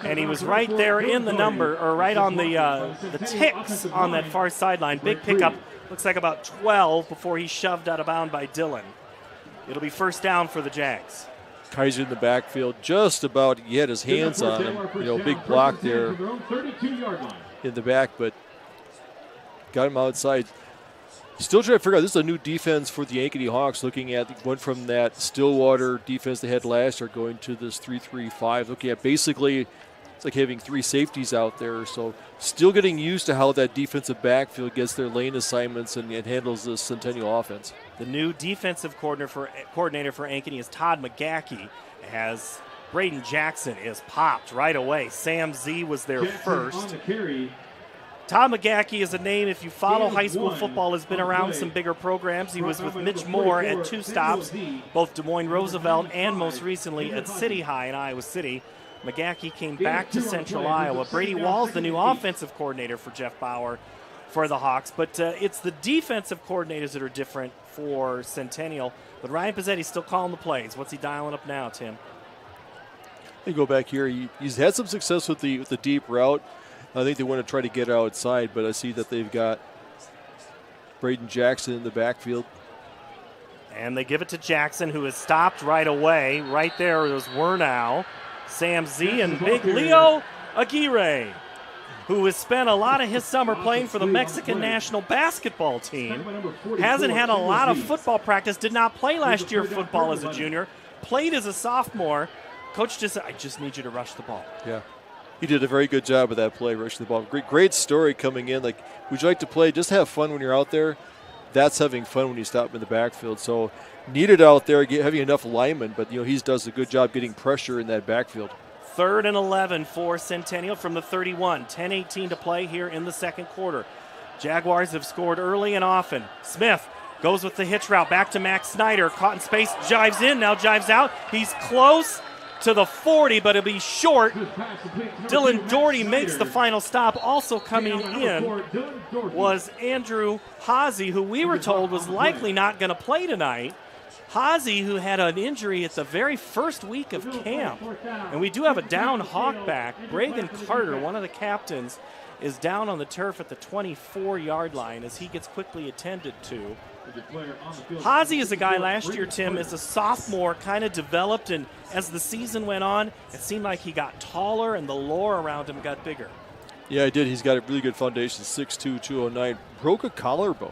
And he was right there in the number, or right on the ticks on that far sideline. Big pickup, looks like about 12 before he's shoved out of bounds by Dillon. It'll be 1st down for the Jags. Kaiser in the backfield, just about, he had his hands on him. Big block there in the back, but got him outside. Still trying to figure out, this is a new defense for the Ankeny Hawks, looking at, went from that Stillwater defense they had last year going to this 3-3-5. Looking at basically, it's like having 3 safeties out there. So still getting used to how that defensive backfield gets their lane assignments and handles the Centennial offense. The new defensive coordinator for Ankeny is Todd McGackey, as Braden Jackson is popped right away. Sam Z was there first. Todd McGackey is a name, if you follow high school football, has been around some bigger programs. He was with Mitch Moore at 2 stops, both Des Moines Roosevelt and most recently at City High in Iowa City. McGackey came back to Central Iowa. Brady Wall's the new offensive coordinator for Jeff Bauer for the Hawks. But it's the defensive coordinators that are different for Centennial. But Ryan Pizzetti's still calling the plays. What's he dialing up now, Tim? They go back here. He's had some success with the deep route. I think they want to try to get outside, but I see that they've got Braden Jackson in the backfield. And they give it to Jackson, who is stopped right away. Right there was Wernow, Sam Z, and big Leo Aguirre, who has spent a lot of his summer playing for the Mexican national basketball team. Hasn't had a lot of football practice, did not play last year football as a junior, played as a sophomore. Coach just said, I just need you to rush the ball. Yeah. He did a very good job of that play, rushing the ball. Great story coming in. Like, would you like to play? Just have fun when you're out there. That's having fun when you stop in the backfield. So needed out there, having enough linemen, but he does a good job getting pressure in that backfield. 3rd and 11 for Centennial from the 31. 10-18 to play here in the second quarter. Jaguars have scored early and often. Smith goes with the hitch route back to Max Snyder. Caught in space, jives in, now jives out. He's close to the 40, but it'll be short. Dylan Doherty makes the final stop. Also coming in was Andrew Haase, who we were told was likely not going to play tonight. Haase, who had an injury at the very first week of camp. And we do have a down Hawk back. Braden Carter, one of the captains, is down on the turf at the 24-yard line as he gets quickly attended to. Haase is a guy last year, Tim, as a sophomore, kind of developed, and as the season went on, it seemed like he got taller and the lore around him got bigger. Yeah, he did. He's got a really good foundation, 6'2", 209. Broke a collarbone.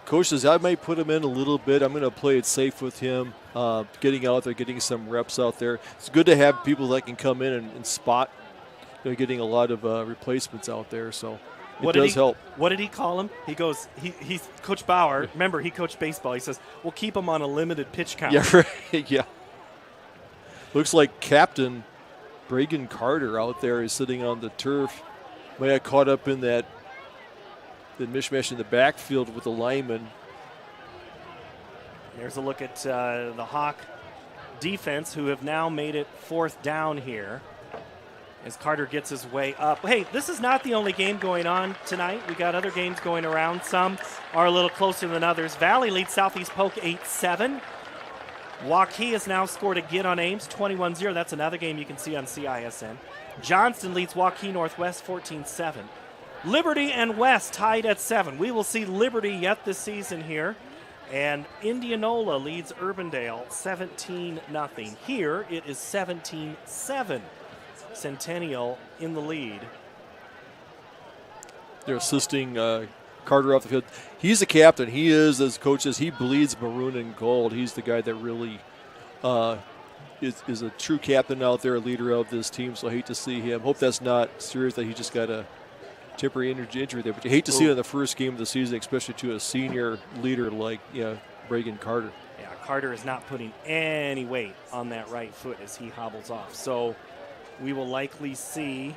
Coach says, I might put him in a little bit. I'm going to play it safe with him, getting out there, getting some reps out there. It's good to have people that can come in and spot, getting a lot of replacements out there, so it does help. What did he call him? He goes, he's Coach Bauer. Remember, he coached baseball. He says, we'll keep him on a limited pitch count. Yeah, right. Yeah. Looks like Captain Braden Carter out there is sitting on the turf. May have caught up in that mishmash in the backfield with the lineman. There's a look at the Hawk defense, who have now made it 4th down here. as Carter gets his way up. Hey, this is not the only game going on tonight. We got other games going around. Some are a little closer than others. Valley leads Southeast Polk 8-7. Waukee has now scored again on Ames, 21-0. That's another game you can see on CISN. Johnston leads Waukee Northwest 14-7. Liberty and West tied at 7. We will see Liberty yet this season here. And Indianola leads Urbandale 17-0. Here it is 17-7. Centennial in the lead. They're assisting Carter off the field. He's the captain. He is, as coach says, he bleeds maroon and gold. He's the guy that really is a true captain out there, a leader of this team. So I hate to see him. Hope that's not serious, that he just got a temporary injury there. But you hate to see it in the first game of the season, especially to a senior leader like Reagan Carter. Yeah, Carter is not putting any weight on that right foot as he hobbles off. So we will likely see,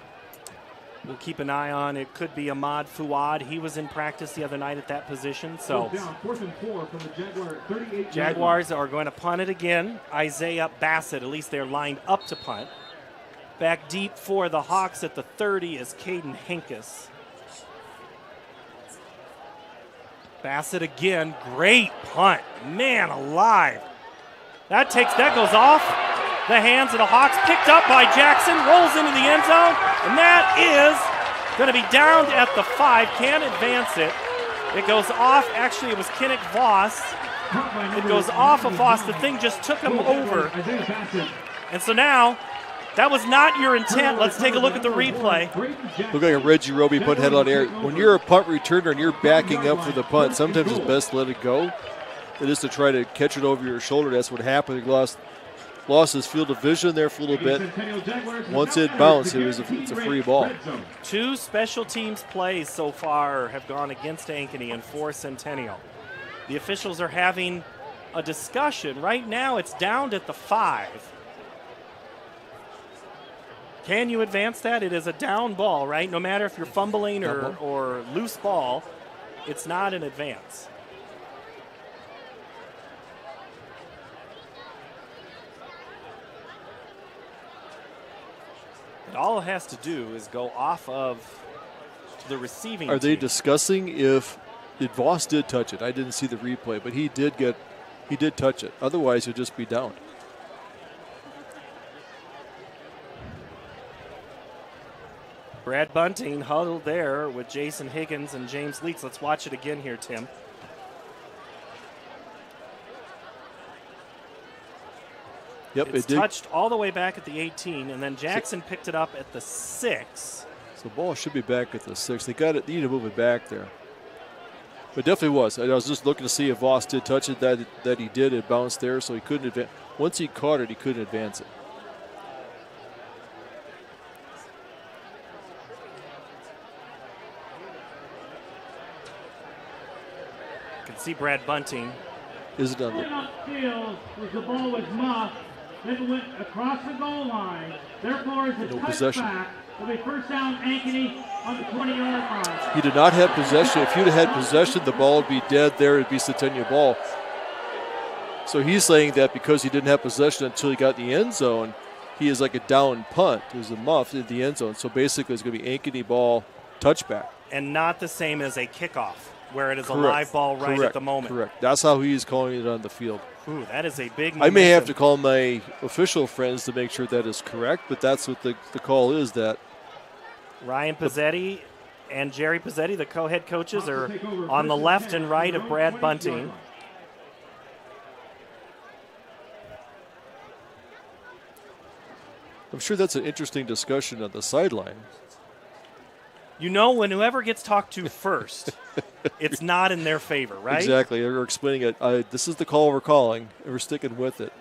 we'll keep an eye on, it could be Ahmad Fuad. He was in practice the other night at that position. So down, 4th and 4 from the Jaguar 38. Jaguars are going to punt it again. Isaiah Bassett, at least they're lined up to punt. Back deep for the Hawks at the 30 is Caden Henkes. Bassett again, great punt. Man alive. That goes off the hands of the Hawks, picked up by Jackson, rolls into the end zone, and that is going to be downed at the 5. Can't advance it. It goes off. Actually, it was Kinnick Voss. It goes off of Voss. The thing just took him over. And so now, that was not your intent. Let's take a look at the replay. Look like a Reggie Roby punt head on air. When you're a punt returner and you're backing up for the punt, sometimes it's best to let it go. It is to try to catch it over your shoulder. That's what happened. He lost his field of vision there for a little bit. Once it bounced, it's a free ball. 2 special teams plays so far have gone against Ankeny and for Centennial. The officials are having a discussion. Right now it's down at the 5. Can you advance that? It is a down ball, right? No matter if you're fumbling or loose ball, it's not an advance. All it has to do is go off of the receiving Are they team. discussing if Voss did touch it? I didn't see the replay, but he did touch it. Otherwise, he'll just be down. Brad Bunting huddled there with Jason Higgins and James Leitz. Let's watch it again here, Tim. Yep, it's it did. Touched all the way back at the 18, and then Jackson picked it up at the 6. So the ball should be back at the 6. They need to move it back there. But definitely was. I was just looking to see if Voss did touch it. That he did. It bounced there, so he couldn't advance. Once he caught it, he couldn't advance it. You can see Brad Bunting. Is it on Going upfield was the ball was muffed, then went across the goal line. Therefore, it's a touchback. It'll be first down, Ankeny on the 20-yard line. He did not have possession. If you'd have had possession, the ball would be dead there. It'd be Centennial ball. So he's saying that because he didn't have possession until he got in the end zone, he is like a down punt. It was a muff in the end zone. So basically, it's going to be Ankeny ball touchback. And not the same as a kickoff, where it is a live ball right at the moment. Correct. That's how he's calling it on the field. Ooh, that is a big momentum. I may have to call my official friends to make sure that is correct, but that's what the call is. That Ryan Pizzetti and Jerry Pizzetti, the co-head coaches, are on the left and right of Brad Bunting. I'm sure that's an interesting discussion on the sideline. You know, when whoever gets talked to first, it's not in their favor, right? Exactly. They're explaining it. This is the call we're calling, and we're sticking with it.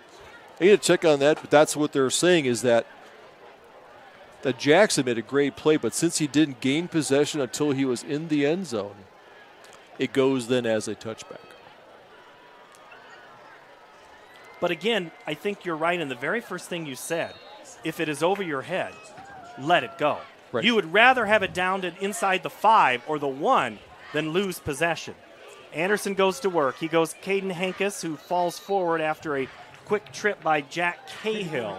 I need to check on that, but that's what they're saying is that Jackson made a great play, but since he didn't gain possession until he was in the end zone, it goes then as a touchback. But again, I think you're right in the very first thing you said. If it is over your head, let it go. Right. You would rather have it downed inside the 5 or the 1 than lose possession. Anderson goes to work. He goes Caden Henkes, who falls forward after a quick trip by Jack Cahill.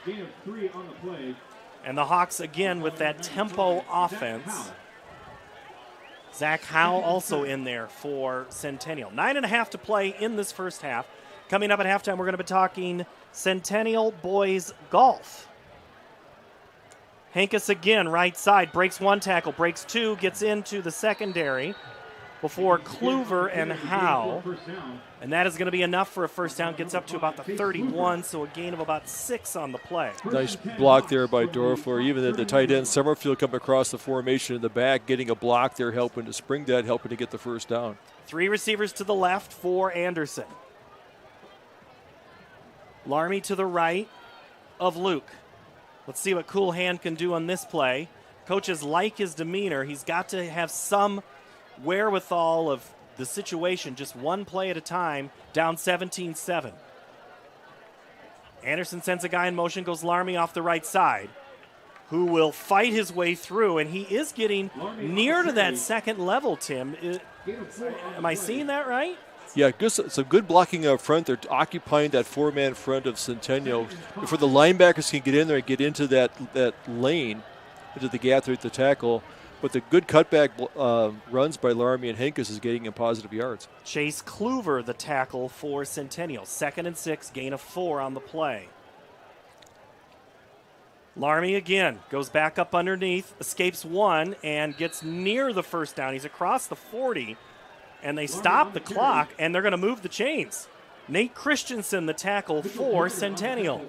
Gain of 3 on the play. And the Hawks again with that tempo offense. Zach Howe also in there for Centennial. 9.5 to play in this first half. Coming up at halftime, we're going to be talking Centennial boys golf. Hankus again, right side, breaks one tackle, breaks two, gets into the secondary before Kluver and Howe. And that is going to be enough for a first down. Gets up to about the 31, so a gain of about 6 on the play. Nice block there by Dorfler. Even the tight end, Summerfield, coming across the formation in the back, getting a block there, helping to spring that, helping to get the first down. 3 receivers to the left for Anderson. Larmy to the right of Luke. Let's see what Cool Hand can do on this play. Coaches like his demeanor. He's got to have some wherewithal of the situation, just one play at a time, down 17-7. Anderson sends a guy in motion, goes Larmy off the right side, who will fight his way through, and he is getting near to that second level, Tim. Am I seeing that right? Yeah, some good blocking up front. They're occupying that 4-man front of Centennial. Before the linebackers can get in there and get into that lane, into the gap there at the tackle. But the good cutback runs by Larmy and Hankus is getting him positive yards. Chase Kluver, the tackle for Centennial. 2nd and 6, gain of 4 on the play. Larmy again goes back up underneath, escapes one, and gets near the first down. He's across the 40, and they stop the clock, and they're going to move the chains. Nate Christensen, the tackle for Centennial.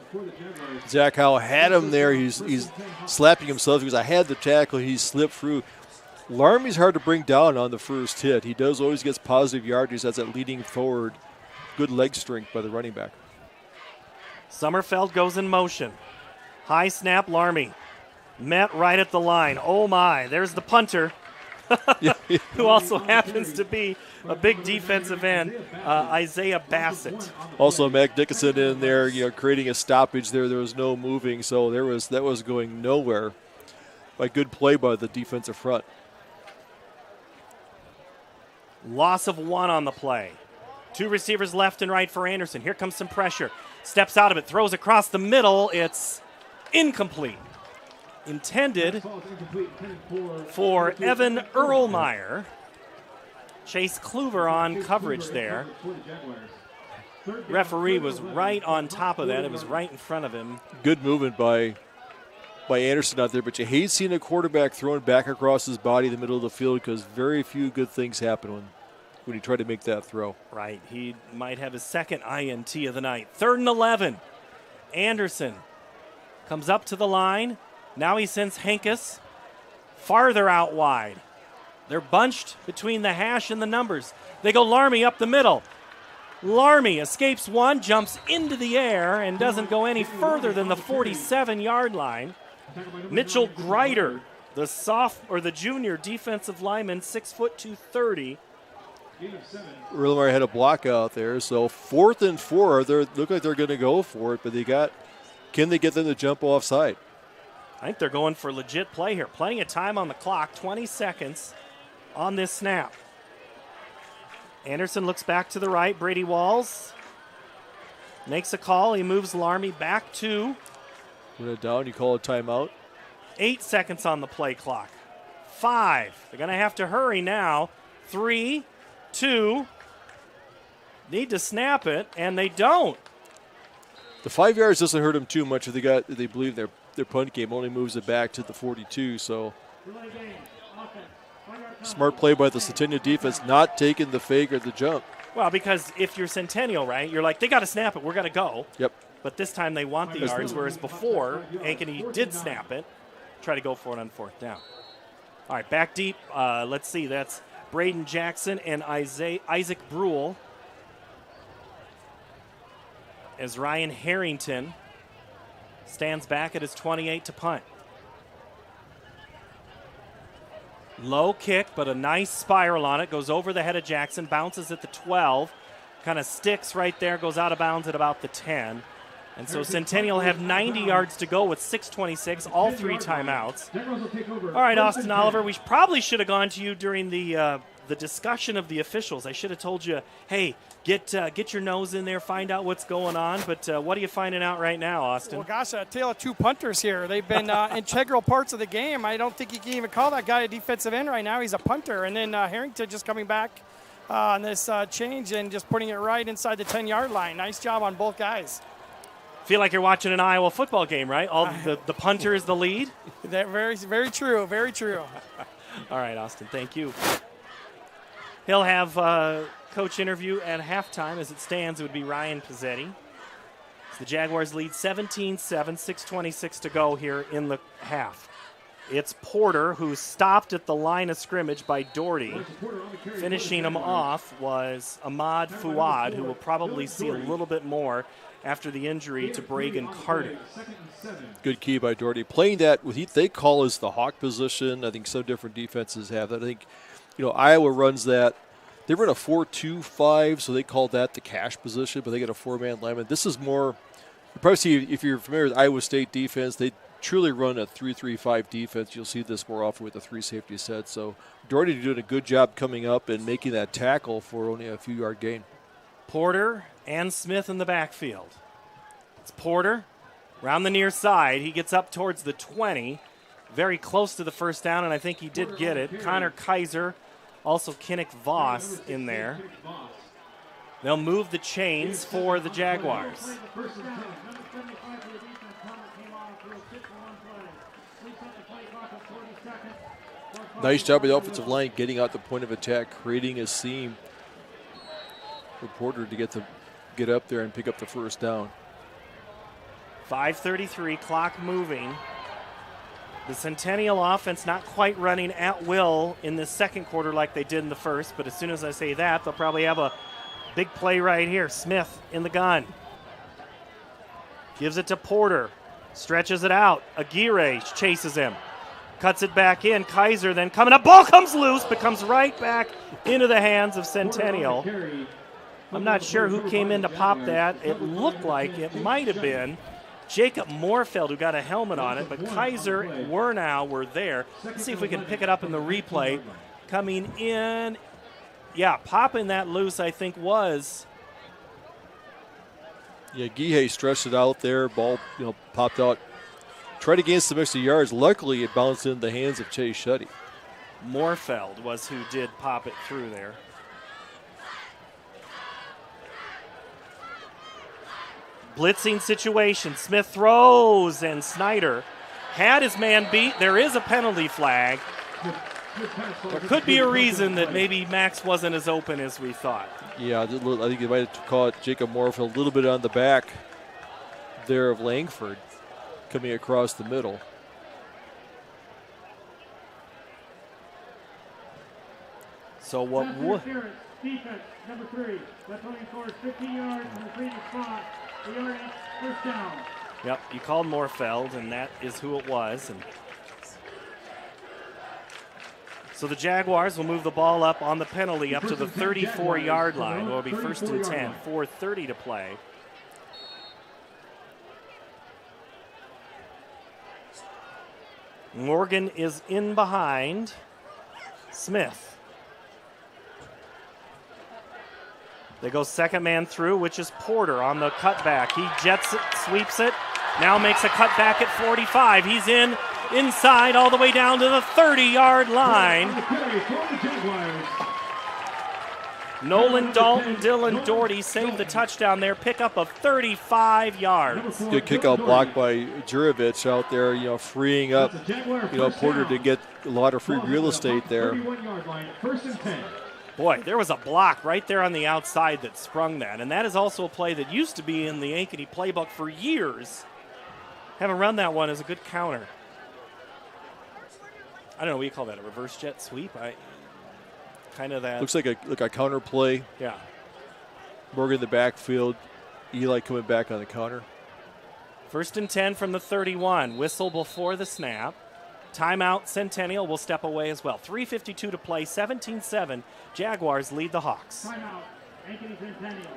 Zach Howe had him there. He's slapping himself because I had the tackle. He slipped through. Larmy's hard to bring down on the first hit. He does always get positive yardage. That's that leading forward. Good leg strength by the running back. Sommerfeld goes in motion. High snap, Larmy. Met right at the line. Oh, my. There's the punter, who also happens to be a big defensive end, Isaiah Bassett. Also, Mac Dickinson in there, creating a stoppage there. There was no moving, so that was going nowhere. By good play by the defensive front. Loss of 1 on the play. 2 receivers left and right for Anderson. Here comes some pressure. Steps out of it, throws across the middle. It's incomplete. Intended for Evan Erlmeyer. Chase Kluver on coverage there. Referee was right on top of that. It was right in front of him. Good movement by Anderson out there, but you hate seeing a quarterback throwing back across his body in the middle of the field because very few good things happen when you try to make that throw. Right. He might have his second INT of the night. 3rd and 11. Anderson comes up to the line. Now he sends Hankus farther out wide. They're bunched between the hash and the numbers. They go Larmy up the middle. Larmy escapes one, jumps into the air, and doesn't go any further than the 47-yard line. Mitchell Greider, the junior defensive lineman, 6 foot 230. Erlmeyer had a block out there, so 4th and 4. They look like they're going to go for it, but can they get them to jump offside? I think they're going for legit play here. Plenty of time on the clock, 20 seconds on this snap. Anderson looks back to the right. Brady Walls makes a call. He moves Larmy back to. When it down, you call a timeout. 8 seconds on the play clock. 5. They're going to have to hurry now. 3, 2. Need to snap it, and they don't. The 5 yards doesn't hurt them too much if they believe their punt game only moves it back to the 42. So smart play by the Centennial defense, not taking the fake or the jump. Well, because if you're Centennial, right, you're like, they got to snap it. We're going to go. Yep. But this time they want the yards, whereas before, Ankeny did snap it, try to go for it on 4th down. All right, back deep. Let's see. That's Braden Jackson and Isaac Brule. As Ryan Harrington stands back at his 28 to punt. Low kick, but a nice spiral on it. Goes over the head of Jackson, bounces at the 12, kind of sticks right there, goes out of bounds at about the 10. And so Centennial have 90 yards to go with 6:26, all 3 timeouts. All right, Austin Oliver, we probably should have gone to you during the the discussion of the officials. I should have told you, hey, get your nose in there, find out what's going on. But what are you finding out right now, Austin? Well, gosh, a tale of two punters here. They've been integral parts of the game. I don't think you can even call that guy a defensive end right now. He's a punter. And then Harrington just coming back on this change and just putting it right inside the 10-yard line. Nice job on both guys. Feel like you're watching an Iowa football game, right? The punter is the lead? Very, very true. Very true. All right, Austin, thank you. He'll have a coach interview at halftime. As it stands, it would be Ryan Pizzetti. So the Jaguars lead 17-7, 6:26 to go here in the half. It's Porter, who stopped at the line of scrimmage by Doherty. Finishing him off was Ahmad Fuad, who will probably see a little bit more after the injury to Bragan Carter. Good key by Doherty. Playing that, what they call is the hawk position. I think some different defenses have that. I think, Iowa runs that. They run a 4-2-5, so they call that the cash position, but they get a four-man lineman. This is more, you probably see, if you're familiar with Iowa State defense, they truly run a 3-3-5 defense. You'll see this more often with the three safety set. So Doherty doing a good job coming up and making that tackle for only a few-yard gain. Porter and Smith in the backfield. It's Porter around the near side. He gets up towards the 20, very close to the first down, and I think he did get it. Connor Kaiser, also Kinnick Voss in there. They'll move the chains for the Jaguars. Nice job by the offensive line getting out the point of attack, creating a seam for Porter to get up there and pick up the first down. 5:33, clock moving. The Centennial offense not quite running at will in the second quarter like they did in the first, but as soon as I say that, they'll probably have a big play right here. Smith in the gun. Gives it to Porter. Stretches it out. Aguirre chases him. Cuts it back in. Kaiser then coming up. Ball comes loose, but comes right back into the hands of Centennial. I'm not sure who came in to pop that. It looked like it might have been Jacob Moorfeld, who got a helmet on it, but Kaiser and Wernow were there. Let's see if we can pick it up in the replay. Coming in, popping that loose, I think, was. Yeah, Gihei stretched it out there. Ball, popped out. Tried to gain some extra yards. Luckily, it bounced in the hands of Chase Shetty. Moorfeld was who did pop it through there. Blitzing situation. Smith throws, and Snyder had his man beat. There is a penalty flag. There could be a reason that maybe Max wasn't as open as we thought. Yeah, I think they might have caught Jacob Moorfield a little bit on the back there of Langford coming across the middle. So what would... Defense, number 3. That's running for 50 yards from the previous spot. The yardage, first down. Yep, you called Moorfeld, and that is who it was. And so the Jaguars will move the ball up on the penalty up to the 34-yard line. It will be first and 10, 4:30 to play. Morgan is in behind Smith. They go second man through, which is Porter on the cutback. He jets it, sweeps it, now makes a cutback at 45. He's inside all the way down to the 30-yard line. Nolan Dalton, Dylan Doherty save the touchdown there, pick up of 35 yards. Good kick-out block by Juravich out there, freeing up, Porter to get a lot of free real estate there. First and 10. Boy, there was a block right there on the outside that sprung that, and that is also a play that used to be in the Ankeny playbook for years. Haven't run that one as a good counter. I don't know what you call that, a reverse jet sweep? Kind of that. Looks like a counter play. Yeah. Morgan in the backfield, Eli coming back on the counter. First and 10 from the 31. Whistle before the snap. Timeout, Centennial will step away as well. 3:52 to play, 17-7. Jaguars lead the Hawks. Timeout, Ankeny Centennial.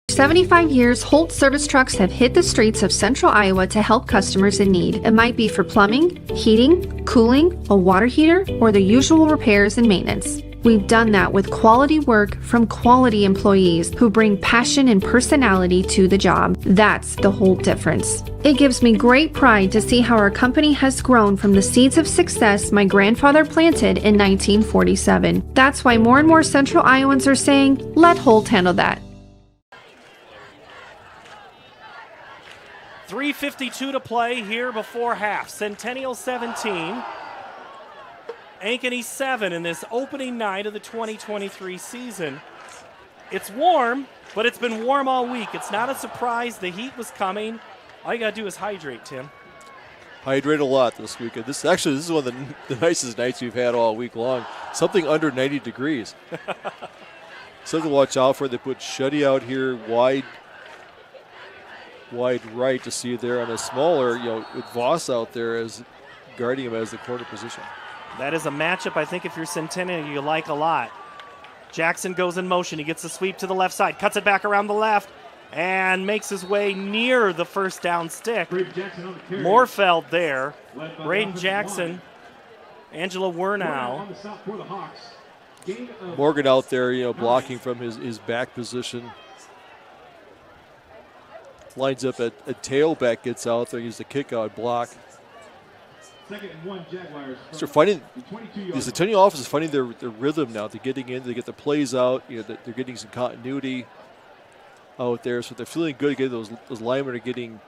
75 years, Holt service trucks have hit the streets of central Iowa to help customers in need. It might be for plumbing, heating, cooling, a water heater, or the usual repairs and maintenance. We've done that with quality work from quality employees who bring passion and personality to the job. That's the whole difference. It gives me great pride to see how our company has grown from the seeds of success my grandfather planted in 1947. That's why more and more Central Iowans are saying, let Holt handle that. 3:52 to play here before half. Centennial 17. Ankeny 7 in this opening night of the 2023 season. It's warm, but it's been warm all week. It's not a surprise the heat was coming. All you got to do is hydrate, Tim. Hydrate a lot this weekend. This is one of the nicest nights we've had all week long. Something under 90 degrees. Something to watch out for. They put Shuddy out here wide right to see there on a smaller, with Voss out there as guarding him as the corner position. That is a matchup I think if you're Centennial you like a lot. Jackson goes in motion. He gets the sweep to the left side, cuts it back around the left, and makes his way near the first down stick. Morfeld there. Braden Jackson, Angela Wernow. Morgan out there, blocking from his back position. Lines up at tailback, gets out there, uses the kick-out block. Second and 1, Jaguars. So finding the Centennial offense is finding their rhythm now. They're getting in, they get the plays out. They're getting some continuity out there, so they're feeling good. Again, those linemen are getting,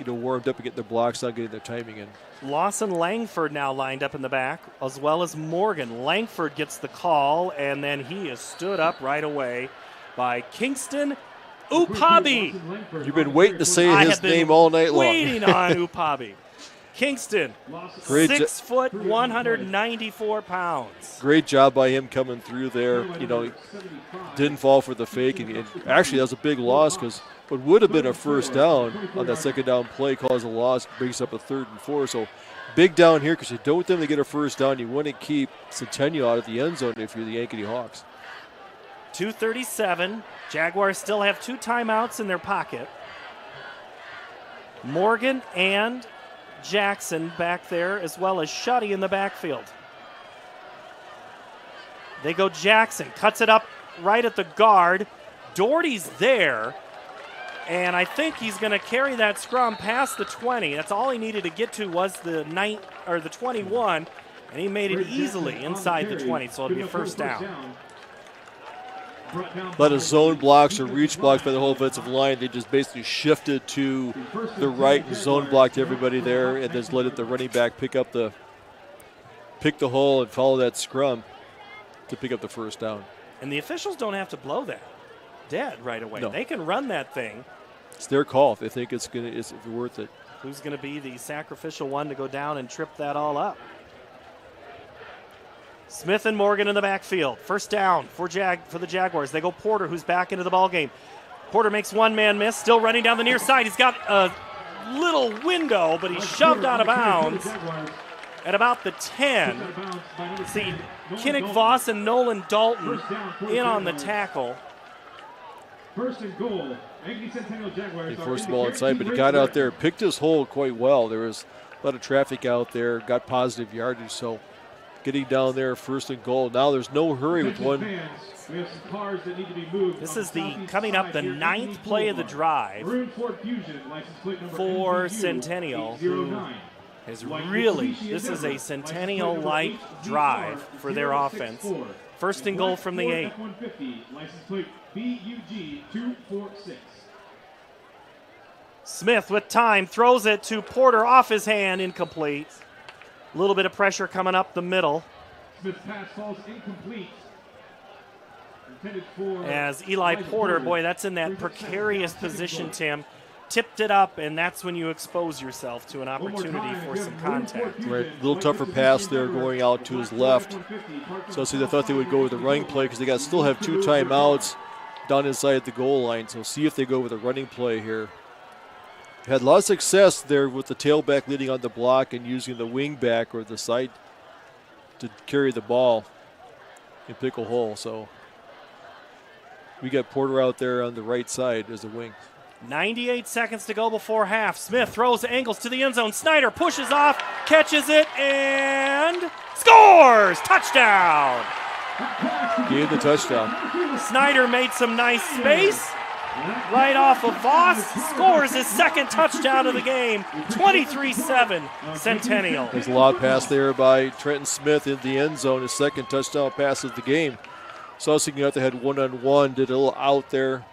warmed up and getting their blocks out, getting their timing in. Lawson Langford now lined up in the back, as well as Morgan. Langford gets the call, and then he is stood up right away by Kingston Upabi. You've been waiting to say his name all night long. Waiting on Upabi. Kingston, 6 foot, 194 pounds. Great job by him coming through there. Didn't fall for the fake. And actually, that was a big loss because what would have been a first down on that second down play caused a loss, brings up a 3rd and 4. So big down here because you don't want them to get a first down. You want to keep Centennial out of the end zone if you're the Ankeny Hawks. 2:37. Jaguars still have 2 timeouts in their pocket. Morgan and Jackson back there, as well as Shuddy in the backfield. They go Jackson, cuts it up right at the guard. Doherty's there, and I think he's going to carry that scrum past the 20. That's all he needed to get to was the 21, and he made it easily inside the 20, so it'll be first down. A lot of zone blocks or reach blocks by the whole offensive line. They just basically shifted to the right and zone blocked everybody there, and just let the running back pick the hole and follow that scrum to pick up the first down. And the officials don't have to blow that dead right away. No. They can run that thing. It's their call if they think it's worth it. Who's going to be the sacrificial one to go down and trip that all up? Smith and Morgan in the backfield. First down for the Jaguars. They go Porter, who's back into the ballgame. Porter makes one man miss, still running down the near side. He's got a little window, but he's shoved out of bounds at about the 10. See, Kinnick Voss and Nolan Dalton in on the tackle. First and goal. Centennial Jaguars. He forced the ball inside, but he got out there, picked his hole quite well. There was a lot of traffic out there, got positive yardage, so getting down there, first and goal. Now there's no hurry with one. This is coming up the 9th play of the drive for Centennial. This is a Centennial-like drive for their offense. First and goal from the 8. Smith with time, throws it to Porter, off his hand, incomplete. A little bit of pressure coming up the middle. Smith's pass falls incomplete. As Eli Porter, boy, that's in that precarious position, Tim. Tipped it up, and that's when you expose yourself to an opportunity for some contact. Right, a little tougher pass there going out to his left. So see, they thought they would go with the running play because they still have 2 timeouts down inside the goal line. So see if they go with a running play here. Had a lot of success there with the tailback leading on the block and using the wing back or the side to carry the ball and pick a hole. So we got Porter out there on the right side as a wing. 98 seconds to go before half. Smith throws angles to the end zone. Snyder pushes off, catches it, and scores! Touchdown! Gave the touchdown. Snyder made some nice space. Right off of Voss, scores his second touchdown of the game, 23-7, Centennial. There's a lot pass there by Trenton Smith in the end zone, his second touchdown pass of the game. Sussing out, they had one-on-one, did a little out there,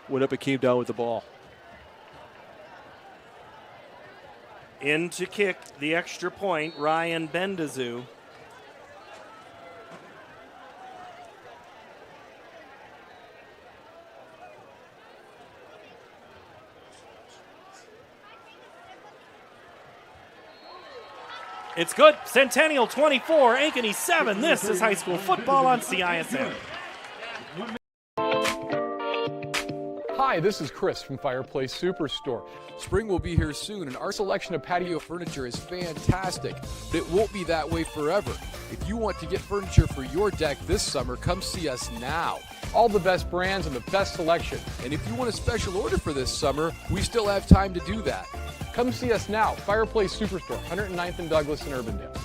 went up and came down with the ball. In to kick the extra point, Ryan Bendazoo. It's good. Centennial 24, Ankeny 7. This is high school football on CISM. Hi, this is Chris from Fireplace Superstore. Spring will be here soon, and our selection of patio furniture is fantastic, but it won't be that way forever. If you want to get furniture for your deck this summer, come see us now. All the best brands and the best selection. And if you want a special order for this summer, we still have time to do that. Come see us now, Fireplace Superstore, 109th and Douglas in Urbandale.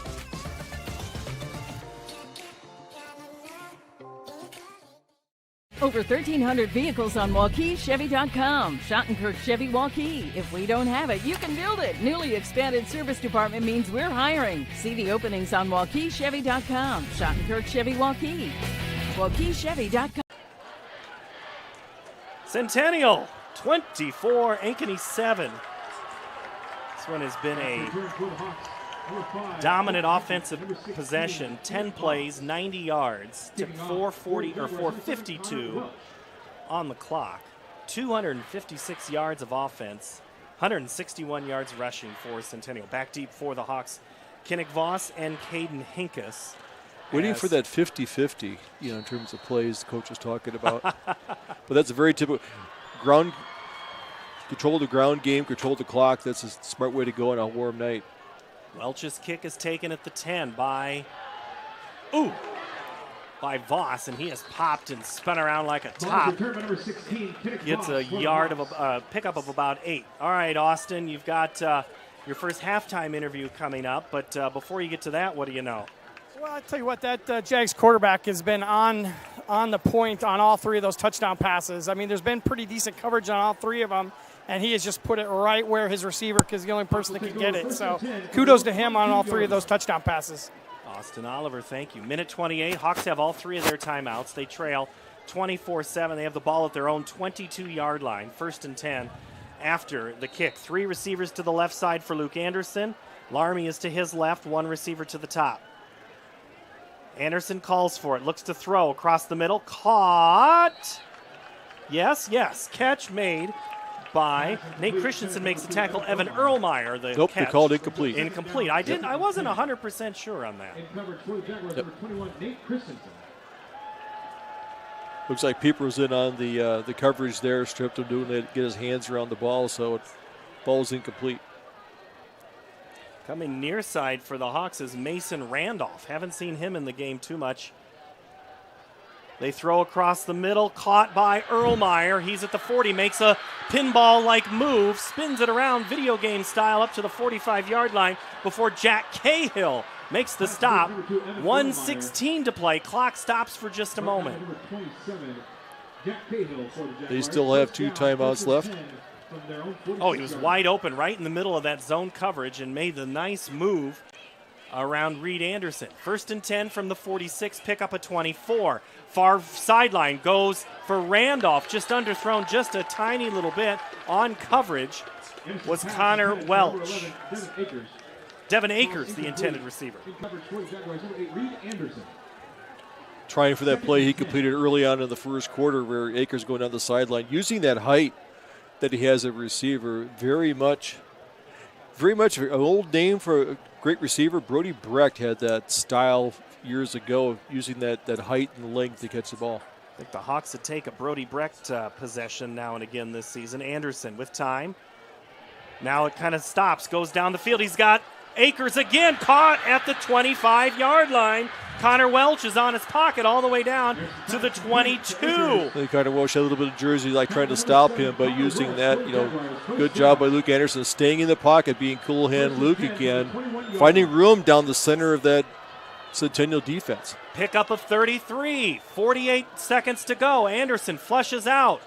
Over 1,300 vehicles on WaukeeChevy.com. Schottenkirk Chevy Waukee. If we don't have it, you can build it. Newly expanded service department means we're hiring. See the openings on WaukeeChevy.com. Schottenkirk Chevy Waukee. WaukeeChevy.com. Centennial 24, Ankeny 7. This one has been a dominant offensive possession. 10 plays, 90 yards, took 452 on the clock. 256 yards of offense, 161 yards rushing for Centennial. Back deep for the Hawks, Kinnick Voss and Caden Hinkus. Waiting for that 50-50, in terms of plays the coach was talking about. But that's a very typical ground. Control the ground game, control the clock. That's a smart way to go on a warm night. Welch's kick is taken at the 10 by Voss, and he has popped and spun around like a top. Gets a yard of a pickup of about 8. All right, Austin, you've got your first halftime interview coming up, but before you get to that, what do you know? Well, I tell you what, that Jags quarterback has been on the point on all three of those touchdown passes. I mean, there's been pretty decent coverage on all three of them, and he has just put it right where his receiver, because the only person that can get it. So kudos to him on all three of those touchdown passes. Austin Oliver, thank you. Minute 28, Hawks have all three of their timeouts. They trail 24-7. They have the ball at their own 22-yard line, 1st and 10 after the kick. 3 receivers to the left side for Luke Anderson. Larmy is to his left, 1 receiver to the top. Anderson calls for it, looks to throw across the middle, caught. Yes, catch made by Nate Christensen. Makes the tackle. Evan Erlmeyer, the Nope, catch. they called incomplete. Incomplete. I wasn't 100% sure on that. Looks like Pieper was in on the coverage there, stripped him, doing it, get his hands around the ball, so it ball's incomplete. Coming near side for the Hawks is Mason Randolph. Haven't seen him in the game too much. They throw across the middle, caught by Erlmeyer. He's at the 40, makes a pinball-like move, spins it around video game style up to the 45-yard line before Jack Cahill makes the stop. 1:16 to play. Clock stops for just a moment. They still have 2 timeouts left. Oh, he was wide open right in the middle of that zone coverage and made the nice move around Reed Anderson. 1st and 10 from the 46, pick up a 24. Far sideline goes for Randolph, just underthrown just a tiny little bit. On coverage was Connor Welch. Devin Akers, the intended receiver. Trying for that play he completed early on in the first quarter where Akers going down the sideline, using that height that he has a receiver. Very much an old name for a great receiver. Brody Brecht had that style years ago of using that height and length to catch the ball. I think the Hawks would take a Brody Brecht possession now and again this season. Anderson with time. Now it kind of stops, goes down the field. He's got Akers again, caught at the 25-yard line. Connor Welch is on his pocket all the way down to the 22. I think Connor Welch had a little bit of jersey, like trying to stop him, but using that, good job by Luke Anderson, staying in the pocket, being cool hand Luke again, finding room down the center of that Centennial defense. Pickup of 33, 48 seconds to go. Anderson flushes out,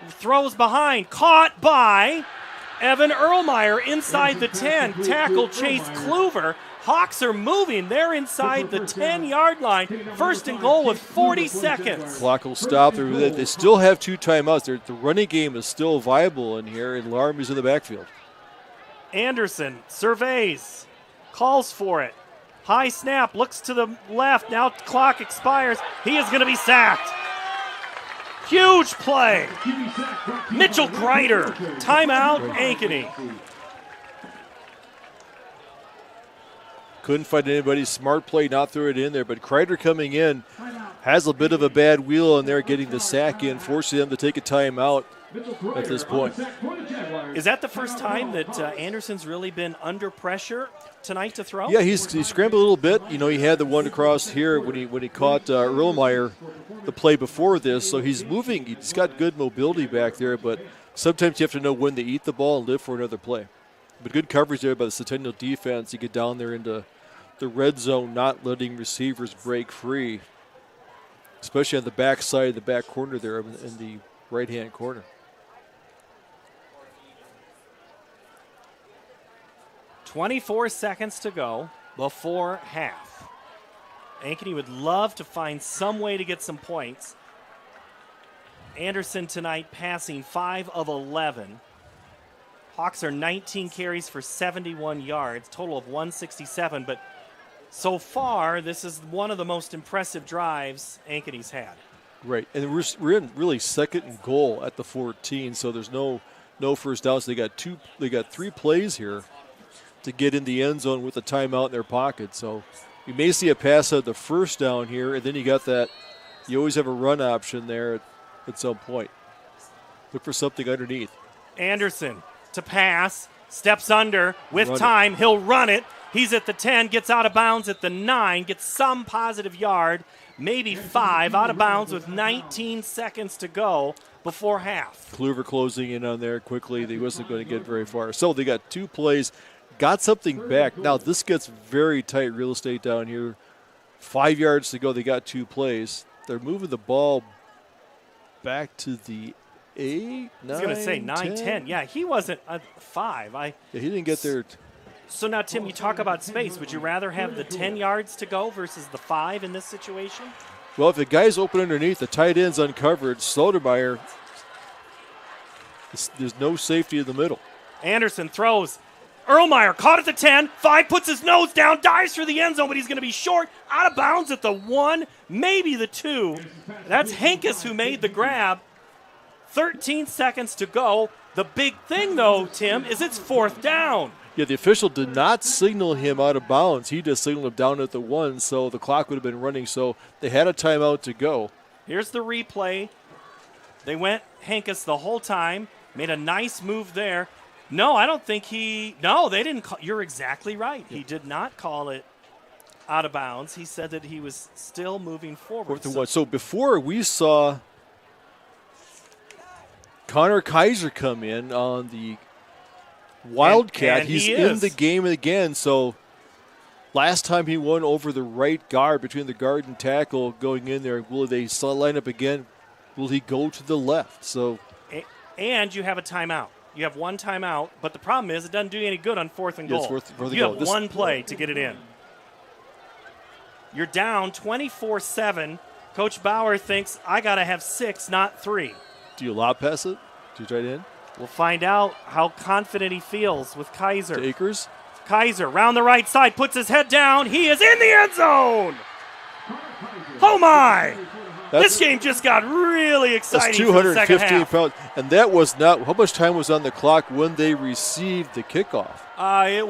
throws behind, caught by Evan Erlmeyer inside the 10. Tackle Chase Kluver. Hawks are moving. They're inside the 10-yard line. First and goal with 40 seconds. Clock will stop. They still have 2 timeouts. The running game is still viable in here, and Laramie's in the backfield. Anderson surveys, calls for it. High snap, looks to the left. Now clock expires. He is going to be sacked. Huge play. Mitchell Kreider. Timeout, Ankeny. Couldn't find anybody. Smart play, not throw it in there. But Kreider coming in has a bit of a bad wheel in there, getting the sack in, forcing them to take a timeout at this point. Is that the first time that Anderson's really been under pressure tonight to throw? Yeah, he scrambled a little bit. You know, he had the one across here when he caught Erlmeyer the play before this. So he's moving. He's got good mobility back there, but sometimes you have to know when to eat the ball and live for another play. But good coverage there by the Centennial defense. You get down there into the red zone, not letting receivers break free, especially on the back side, the back corner there in the right-hand corner. .24 seconds to go before half. Ankeny would love to find some way to get some points. Anderson tonight passing 5 of 11. Hawks are 19 carries for 71 yards, total of 167. But so far, this is one of the most impressive drives Ankeny's had. Right, and we're in really second and goal at the 14, so there's no first downs. They got 3 plays here to get in the end zone with a timeout in their pocket. So you may see a pass at the first down here, and then you got that. You always have a run option there at some point. Look for something underneath. Anderson to pass, steps under with time. He'll run it. He's at the 10, gets out of bounds at the 9, gets some positive yard, maybe 5, out of bounds with 19 seconds to go before half. Kluver closing in on there quickly. He wasn't going to get very far. So they got 2 plays. Got something back. Now this gets very tight real estate down here. 5 yards to go. They got 2 plays. They're moving the ball back to the 8, 9, I was going to say 9, 10. Yeah, he wasn't 5. Yeah, he didn't get there. So now, Tim, you talk about space. Would you rather have the 10 yards to go versus the 5 in this situation? Well, if the guy's open underneath, the tight end's uncovered. Sodermeyer, there's no safety in the middle. Anderson throws. Erlmeyer caught at the 10. 5 puts his nose down, dives for the end zone, but he's going to be short. Out of bounds at the 1, maybe the 2. That's Henkes who made the grab. 13 seconds to go. The big thing, though, Tim, is it's 4th down. Yeah, the official did not signal him out of bounds. He just signaled him down at the 1, so the clock would have been running. So they had a timeout to go. Here's the replay. They went Henkes the whole time, made a nice move there. No, I don't think no, they didn't call. You're exactly right. He did not call it out of bounds. He said that he was still moving forward. 4th and 1. So before we saw Connor Kaiser come in on the Wildcat. And he's in the game again. So last time he won over the right guard between the guard and tackle going in there. Will they line up again? Will he go to the left? So, and you have a timeout. You have 1 timeout, but the problem is it doesn't do you any good on 4th and goal. You have 1 play to get it in. You're down 24-7. Coach Bauer thinks I got to have 6, not 3. Do you lob pass it? Do you try it in? We'll find out how confident he feels with Kaiser. To Akers? Kaiser, round the right side, puts his head down. He is in the end zone. Oh, my. This game just got really exciting. That's 215 pounds. And that was not – how much time was on the clock when they received the kickoff? It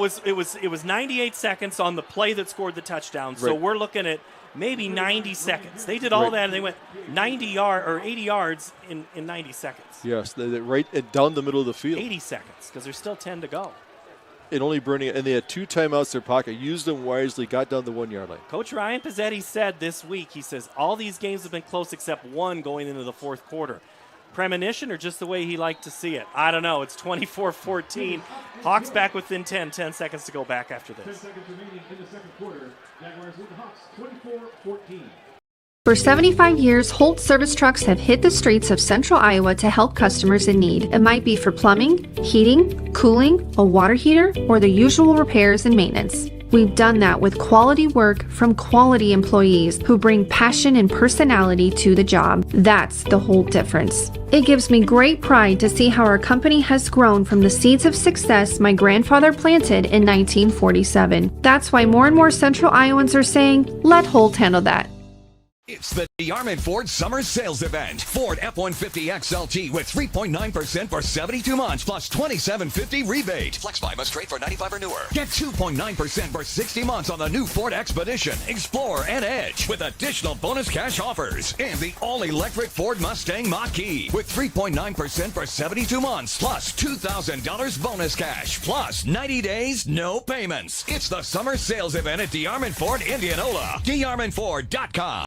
was 98 seconds on the play that scored the touchdown. So we're looking at maybe 90 seconds. They did all that, and they went 80 yards in 90 seconds. Yes, they right down the middle of the field. 80 seconds because there's still 10 to go. And only burning it, and they had 2 timeouts in their pocket. Used them wisely, got down the 1 yard line. Coach Ryan Pizzetti said this week, he says, all these games have been close except one going into the 4th quarter. premonition or just the way he liked to see it? I don't know. It's 24-14. Hawks back within 10. 10 seconds to go back after 10 this. seconds remaining in the second quarter. Jaguars lead the Hawks 24-14. For 75 years, Holt service trucks have hit the streets of central Iowa to help customers in need. It might be for plumbing, heating, cooling, a water heater, or the usual repairs and maintenance. We've done that with quality work from quality employees who bring passion and personality to the job. That's the Holt difference. It gives me great pride to see how our company has grown from the seeds of success my grandfather planted in 1947. That's why more and more central Iowans are saying, let Holt handle that. It's the DeArmond Ford Summer Sales Event. Ford F-150 XLT with 3.9% for 72 months plus $2,750 rebate. Flex buy must trade for 95 or newer. Get 2.9% for 60 months on the new Ford Expedition, Explorer, and Edge with additional bonus cash offers. And the all-electric Ford Mustang Mach-E with 3.9% for 72 months plus $2,000 bonus cash plus 90 days, no payments. It's the Summer Sales Event at DeArmond Ford Indianola. DeArmondFord.com.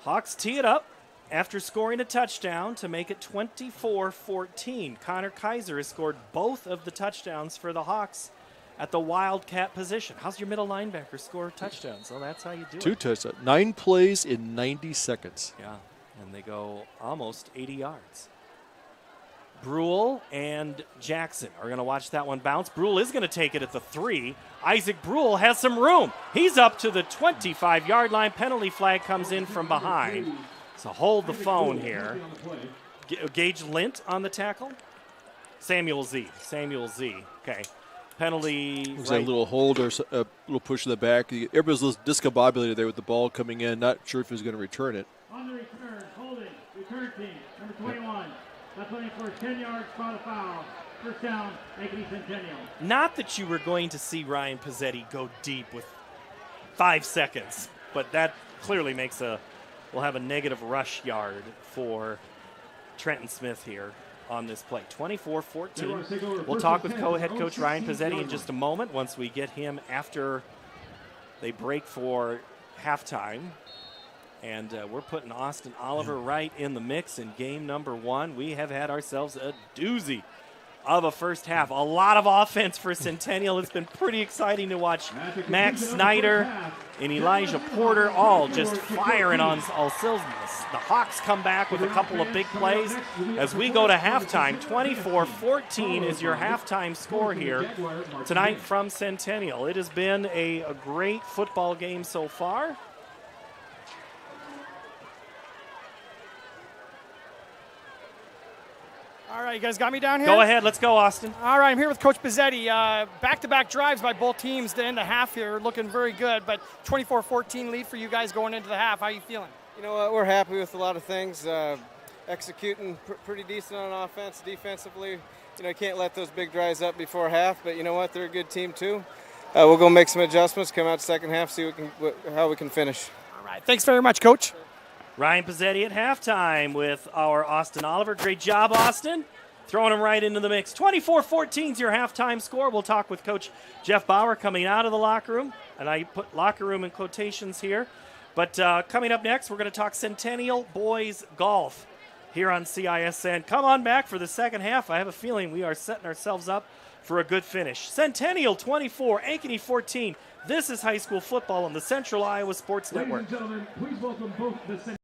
Hawks tee it up after scoring a touchdown to make it 24-14. Connor Kaiser has scored both of the touchdowns for the Hawks at the Wildcat position. How's your middle linebacker score touchdowns? Well, that's how you do it. 2 touchdowns. 9 plays in 90 seconds. Yeah, and they go almost 80 yards. Brule and Jackson are going to watch that one bounce. Brule is going to take it at the 3. Isaac Brule has some room. He's up to the 25-yard line. Penalty flag comes in from behind. So hold the phone here. Gage Lint on the tackle. Samuel Z. Okay. Penalty. Was that a little hold or a little push in the back? Everybody's a little discombobulated there with the ball coming in. Not sure if he was going to return it. On the return, holding, return team, number 21. That's only for 10 yards, spot a foul. First down, Ankeny Centennial. Not that you were going to see Ryan Pizzetti go deep with 5 seconds, but that clearly we'll have a negative rush yard for Trenton Smith here on this play. 24-14. We'll talk with co-head coach Ryan Pizzetti in just a moment once we get him after they break for halftime. And we're putting Austin Oliver right in the mix in game number 1. We have had ourselves a doozy of a first half. A lot of offense for Centennial. It's been pretty exciting to watch Max Snyder and Elijah Porter all just firing on all cylinders. The Hawks come back with a couple of big plays as we go to halftime. 24-14 is your halftime score here tonight from Centennial. It has been a great football game so far. All right, you guys got me down here? Go ahead. Let's go, Austin. All right, I'm here with Coach Pizzetti. Back-to-back drives by both teams to end the half here, looking very good, but 24-14 lead for you guys going into the half. How are you feeling? You know what, we're happy with a lot of things. Executing pretty decent on offense. Defensively, you know, you can't let those big drives up before half, but you know what, they're a good team too. We'll go make some adjustments, come out second half, see how we can finish. All right, thanks very much, Coach. Ryan Pizzetti at halftime with our Austin Oliver. Great job, Austin. Throwing him right into the mix. 24-14 is your halftime score. We'll talk with Coach Jeff Bauer coming out of the locker room. And I put locker room in quotations here. But coming up next, we're going to talk Centennial Boys Golf here on CISN. Come on back for the second half. I have a feeling we are setting ourselves up for a good finish. Centennial 24, Ankeny 14. This is high school football on the Central Iowa Sports Network. Ladies and gentlemen, please welcome both the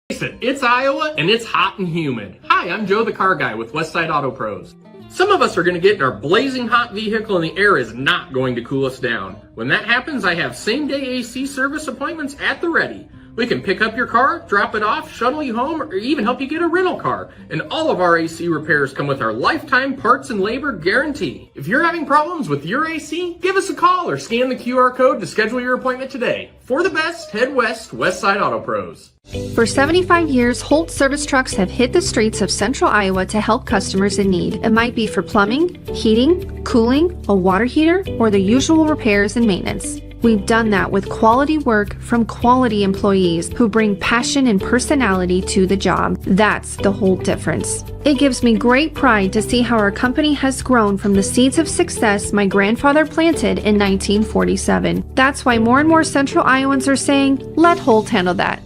Listen, it's Iowa and it's hot and humid. Hi, I'm Joe the Car Guy with Westside Auto Pros. Some of us are going to get in our blazing hot vehicle and the air is not going to cool us down. When that happens, I have same-day AC service appointments at the ready. We can pick up your car, drop it off, shuttle you home, or even help you get a rental car. And all of our AC repairs come with our lifetime parts and labor guarantee. If you're having problems with your AC, give us a call or scan the QR code to schedule your appointment today. For the best, head west, Westside Auto Pros. For 75 years, Holt service trucks have hit the streets of central Iowa to help customers in need. It might be for plumbing, heating, cooling, a water heater, or the usual repairs and maintenance. We've done that with quality work from quality employees who bring passion and personality to the job. That's the Holt difference. It gives me great pride to see how our company has grown from the seeds of success my grandfather planted in 1947. That's why more and more central Iowans are saying, let Holt handle that.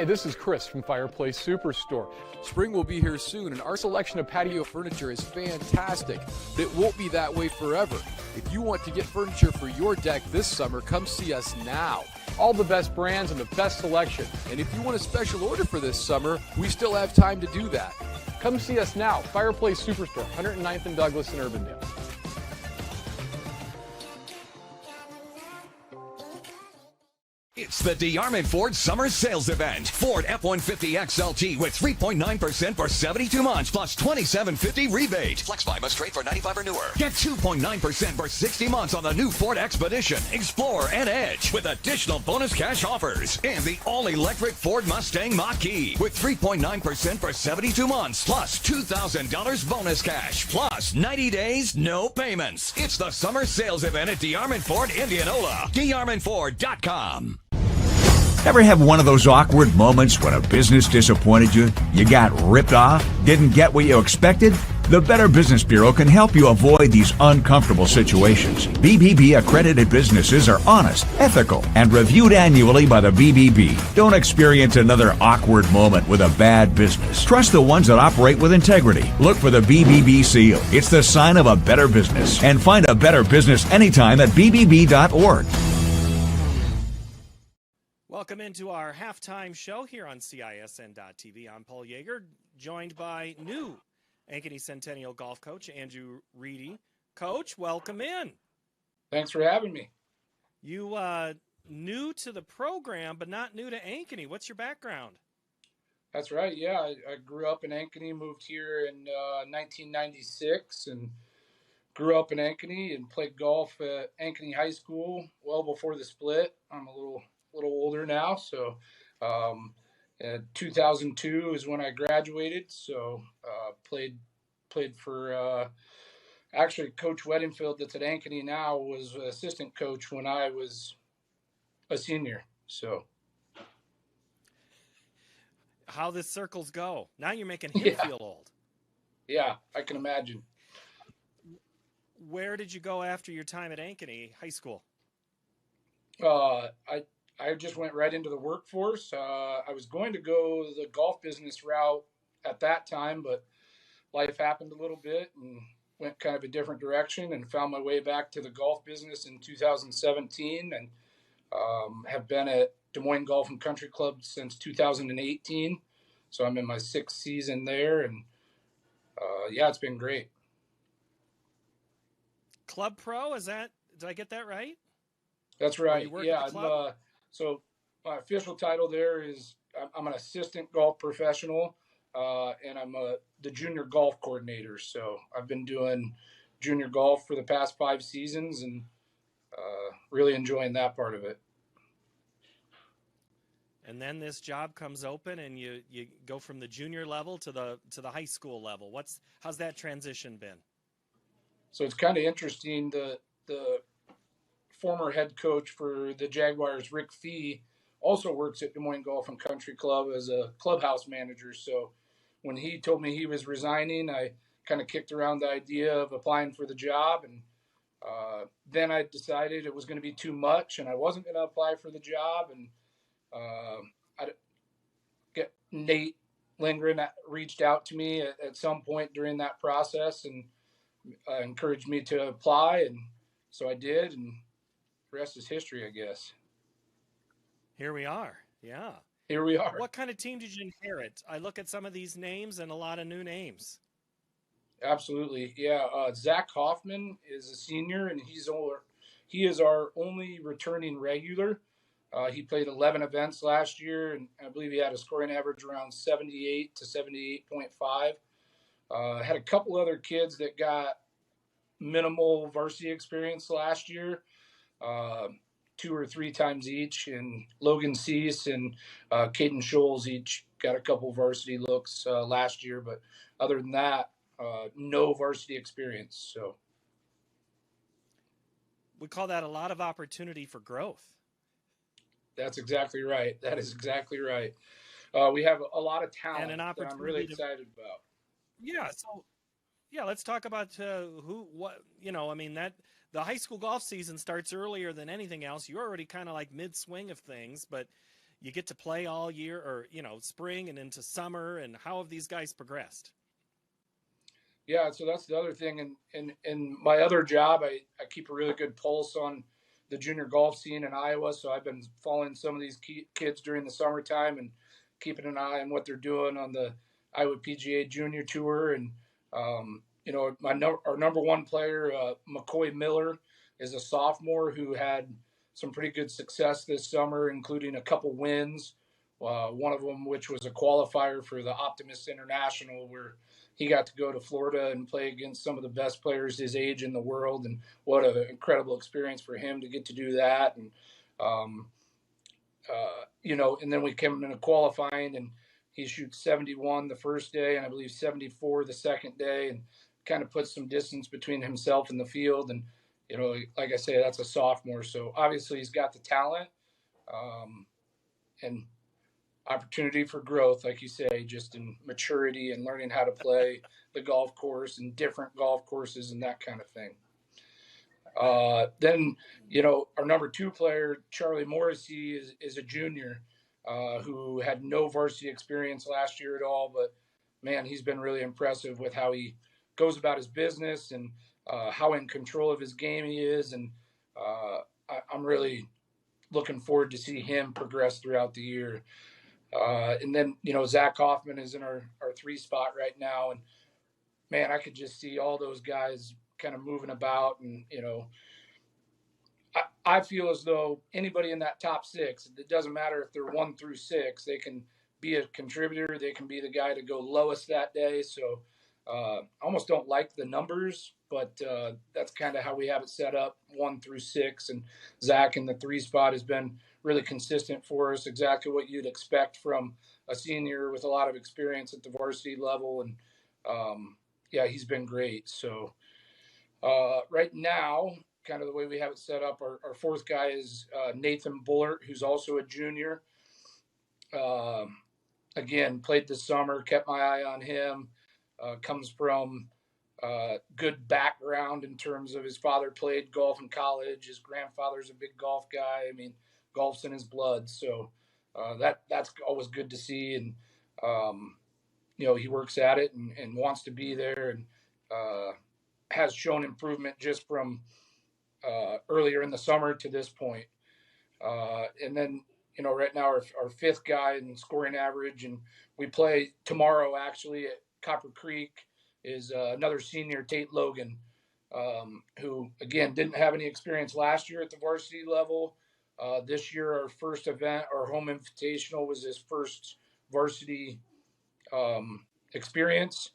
Hi, this is Chris from Fireplace Superstore. Spring will be here soon, and our selection of patio furniture is fantastic, but it won't be that way forever. If you want to get furniture for your deck this summer, come see us now. All the best brands and the best selection. And if you want a special order for this summer, we still have time to do that. Come see us now, Fireplace Superstore, 109th and Douglas in Urbandale. It's the DeArmond Ford Summer Sales Event. Ford F-150 XLT with 3.9% for 72 months plus $2,750 rebate. Flex buy must trade for 95 or newer. Get 2.9% for 60 months on the new Ford Expedition, Explorer, and Edge with additional bonus cash offers. And the all-electric Ford Mustang Mach-E with 3.9% for 72 months plus $2,000 bonus cash plus 90 days, no payments. It's the Summer Sales Event at DeArmond Ford Indianola. DeArmondFord.com. Ever have one of those awkward moments when a business disappointed you? You got ripped off? Didn't get what you expected? The Better Business Bureau can help you avoid these uncomfortable situations. BBB accredited businesses are honest, ethical, and reviewed annually by the BBB. Don't experience another awkward moment with a bad business. Trust the ones that operate with integrity. Look for the BBB seal. It's the sign of a better business. And find a better business anytime at bbb.org. Welcome into our halftime show here on CISN.TV. I'm Paul Yeager, joined by new Ankeny Centennial golf coach Andrew Reedy. Coach, welcome in. Thanks for having me. You new to the program, but not new to Ankeny. What's your background? That's right. Yeah, I grew up in Ankeny, moved here in 1996, and grew up in Ankeny and played golf at Ankeny High School well before the split. I'm a little older now, so 2002 is when I graduated. So played for actually Coach Weddingfield, that's at Ankeny now, was assistant coach when I was a senior. So how the circles go. Now you're making him feel old. Yeah, I can imagine. Where did you go after your time at Ankeny High School? I just went right into the workforce. I was going to go the golf business route at that time, but life happened a little bit and went kind of a different direction, and found my way back to the golf business in 2017, and have been at Des Moines Golf and Country Club since 2018. So I'm in my 6th season there, and it's been great. Club Pro, did I get that right? That's right. Yeah. So my official title there is I'm an assistant golf professional, and I'm the junior golf coordinator. So I've been doing junior golf for the past 5 seasons, and really enjoying that part of it. And then this job comes open, and you go from the junior level to the high school level. How's that transition been? So it's kind of interesting. The former head coach for the Jaguars, Rick Fee, also works at Des Moines Golf and Country Club as a clubhouse manager. So when he told me he was resigning, I kind of kicked around the idea of applying for the job. And then I decided it was going to be too much, and I wasn't going to apply for the job. And Nate Lindgren reached out to me at some point during that process and encouraged me to apply. And so I did, and the rest is history, I guess. Here we are. Yeah. Here we are. What kind of team did you inherit? I look at some of these names and a lot of new names. Absolutely. Yeah. Zach Hoffman is a senior, and he is our only returning regular. He played 11 events last year, and I believe he had a scoring average around 78 to 78.5. Had a couple other kids that got minimal varsity experience last year, 2 or 3 times each, and Logan Cease and Caden Scholes each got a couple varsity looks last year, but other than that, no varsity experience. So we call that a lot of opportunity for growth. That's exactly right. That is exactly right. We have a lot of talent and an opportunity that I'm really excited about. Yeah. So, let's talk about the high school golf season starts earlier than anything else. You're already kind of like mid-swing of things, but you get to play all year, or spring and into summer, and how have these guys progressed? Yeah, so that's the other thing. In my other job, I keep a really good pulse on the junior golf scene in Iowa. So I've been following some of these kids during the summertime and keeping an eye on what they're doing on the Iowa PGA Junior Tour. And our number one player, McCoy Miller, is a sophomore who had some pretty good success this summer, including a couple wins. One of them, which was a qualifier for the Optimist International, where he got to go to Florida and play against some of the best players his age in the world. And what an incredible experience for him to get to do that. And, and then we came into qualifying, and he shoots 71 the first day, and I believe 74 the second day, and kind of puts some distance between himself and the field. And, like I say, that's a sophomore. So obviously he's got the talent and opportunity for growth, like you say, just in maturity and learning how to play the golf course and different golf courses and that kind of thing. Then, our number two player, Charlie Morrissey, is a junior who had no varsity experience last year at all. But, man, he's been really impressive with how he goes about his business and how in control of his game he is. And I'm really looking forward to see him progress throughout the year. And then, Zach Hoffman is in our 3 spot right now. And, man, I could just see all those guys kind of moving about. And, I feel as though anybody in that top 6, it doesn't matter if they're 1 through 6, they can be a contributor. They can be the guy to go lowest that day. So I almost don't like the numbers, but that's kind of how we have it set up, 1 through 6. And Zach in the 3 spot has been really consistent for us, exactly what you'd expect from a senior with a lot of experience at the varsity level. And he's been great. So right now, kind of the way we have it set up, our 4th guy is Nathan Bullard, who's also a junior. Again, played this summer, kept my eye on him. Comes from good background in terms of his father played golf in college. His grandfather's a big golf guy. I mean, golf's in his blood. So that's always good to see. And, he works at it and wants to be there, and has shown improvement just from earlier in the summer to this point. And then, right now our 5th guy in scoring average, and we play tomorrow actually at Copper Creek, is another senior, Tate Logan, who, again, didn't have any experience last year at the varsity level. This year, our first event, our home invitational, was his first varsity experience.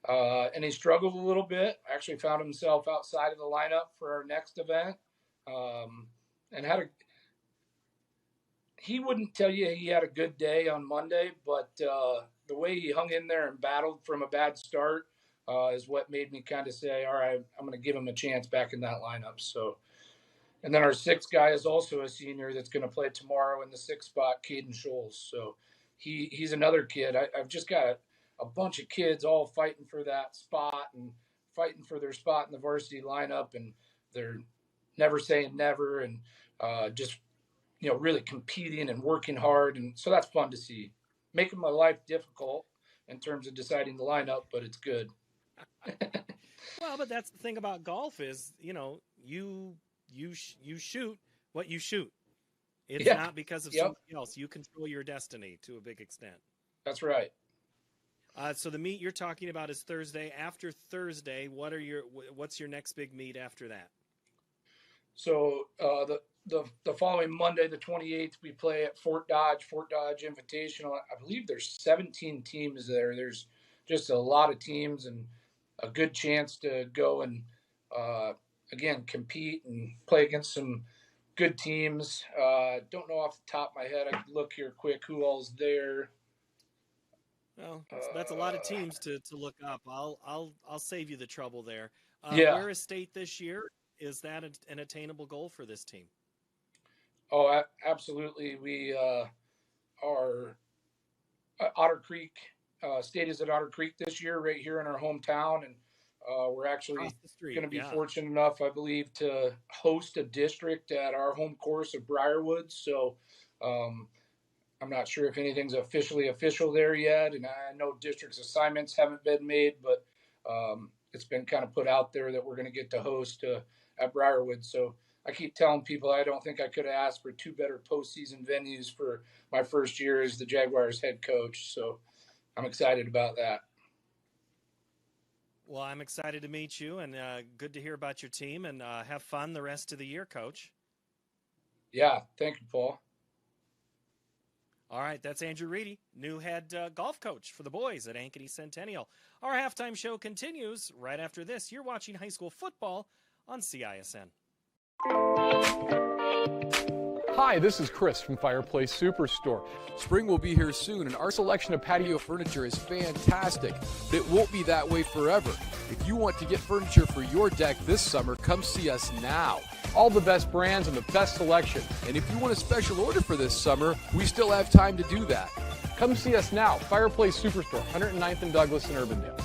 And he struggled a little bit, actually found himself outside of the lineup for our next event. And he wouldn't tell you he had a good day on Monday, but the way he hung in there and battled from a bad start is what made me kind of say, all right, I'm going to give him a chance back in that lineup. So, and then our 6th guy is also a senior that's going to play tomorrow in the 6th spot, Caden Scholes. So he's another kid. I've just got a bunch of kids all fighting for that spot and fighting for their spot in the varsity lineup, and they're never saying never, and just, really competing and working hard. And so that's fun to see. Making my life difficult in terms of deciding the lineup, but it's good. Well, but that's the thing about golf is, you shoot what you shoot. It's not because of somebody else. You control your destiny to a big extent. That's right. So the meet you're talking about is Thursday. After Thursday, what's your next big meet after that? So the following Monday, the 28th, we play at Fort Dodge Invitational. I believe there's 17 teams there. There's just a lot of teams and a good chance to go and, again, compete and play against some good teams. Don't know off the top of my head. I could look here quick who all's there. Well, that's a lot of teams to look up. I'll save you the trouble there. Yeah. Where is state this year? Is that an attainable goal for this team? Oh, absolutely. We are Otter Creek. State is at Otter Creek this year, right here in our hometown, and we're actually going to be fortunate enough, I believe, to host a district at our home course of Briarwood. So I'm not sure if anything's officially official there yet, and I know district's assignments haven't been made, but it's been kind of put out there that we're going to get to host at Briarwood. So I keep telling people I don't think I could have asked for two better postseason venues for my first year as the Jaguars head coach. So I'm excited about that. Well, I'm excited to meet you, and good to hear about your team, and have fun the rest of the year, Coach. Yeah, thank you, Paul. All right, that's Andrew Reedy, new head golf coach for the boys at Ankeny Centennial. Our halftime show continues right after this. You're watching high school football on CISN. Hi, this is Chris from Fireplace Superstore. Spring will be here soon, and our selection of patio furniture is fantastic, but it won't be that way forever. If you want to get furniture for your deck this summer, come see us now. All the best brands and the best selection. And if you want a special order for this summer, we still have time to do that. Come see us now. Fireplace Superstore, 109th and Douglas in Urbandale.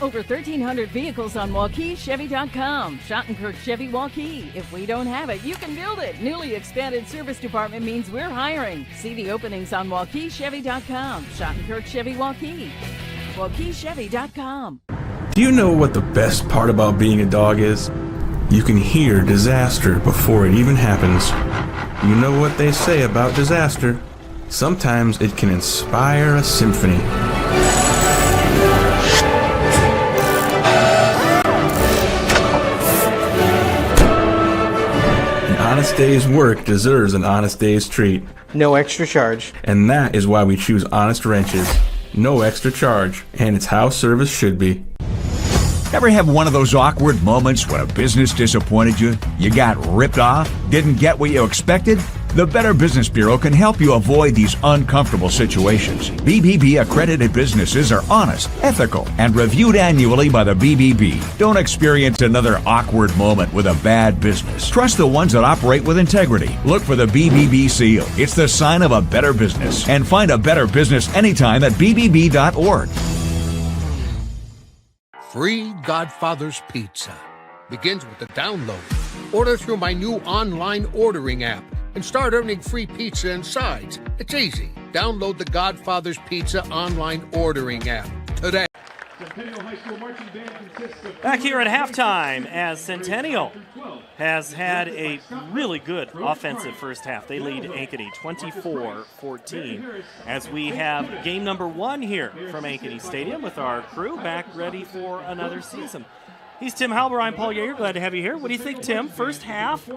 Over 1,300 vehicles on WaukeeChevy.com. Schottenkirk Chevy Waukee. If we don't have it, you can build it. Newly expanded service department means we're hiring. See the openings on WaukeeChevy.com. Schottenkirk Chevy Waukee. WaukeeChevy.com. Do you know what the best part about being a dog is? You can hear disaster before it even happens. You know what they say about disaster. Sometimes it can inspire a symphony. An honest day's work deserves an honest day's treat. No extra charge. And that is why we choose Honest Wrenches. No extra charge, and it's how service should be. Ever have one of those awkward moments when a business disappointed you? You got ripped off? Didn't get what you expected? The Better Business Bureau can help you avoid these uncomfortable situations. BBB accredited businesses are honest, ethical, and reviewed annually by the BBB. Don't experience another awkward moment with a bad business. Trust the ones that operate with integrity. Look for the BBB seal. It's the sign of a better business. And find a better business anytime at bbb.org. Free Godfather's Pizza begins with the download. Order through my new online ordering app and start earning free pizza and sides. It's easy. Download the Godfather's Pizza online ordering app today. Back here at halftime as Centennial has had a really good offensive first half. They lead Ankeny 24-14 as we have game number 1 here from Ankeny Stadium with our crew back ready for another season. He's Tim Halber. I'm Paul Yeager. Glad to have you here. What do you think, Tim? First half,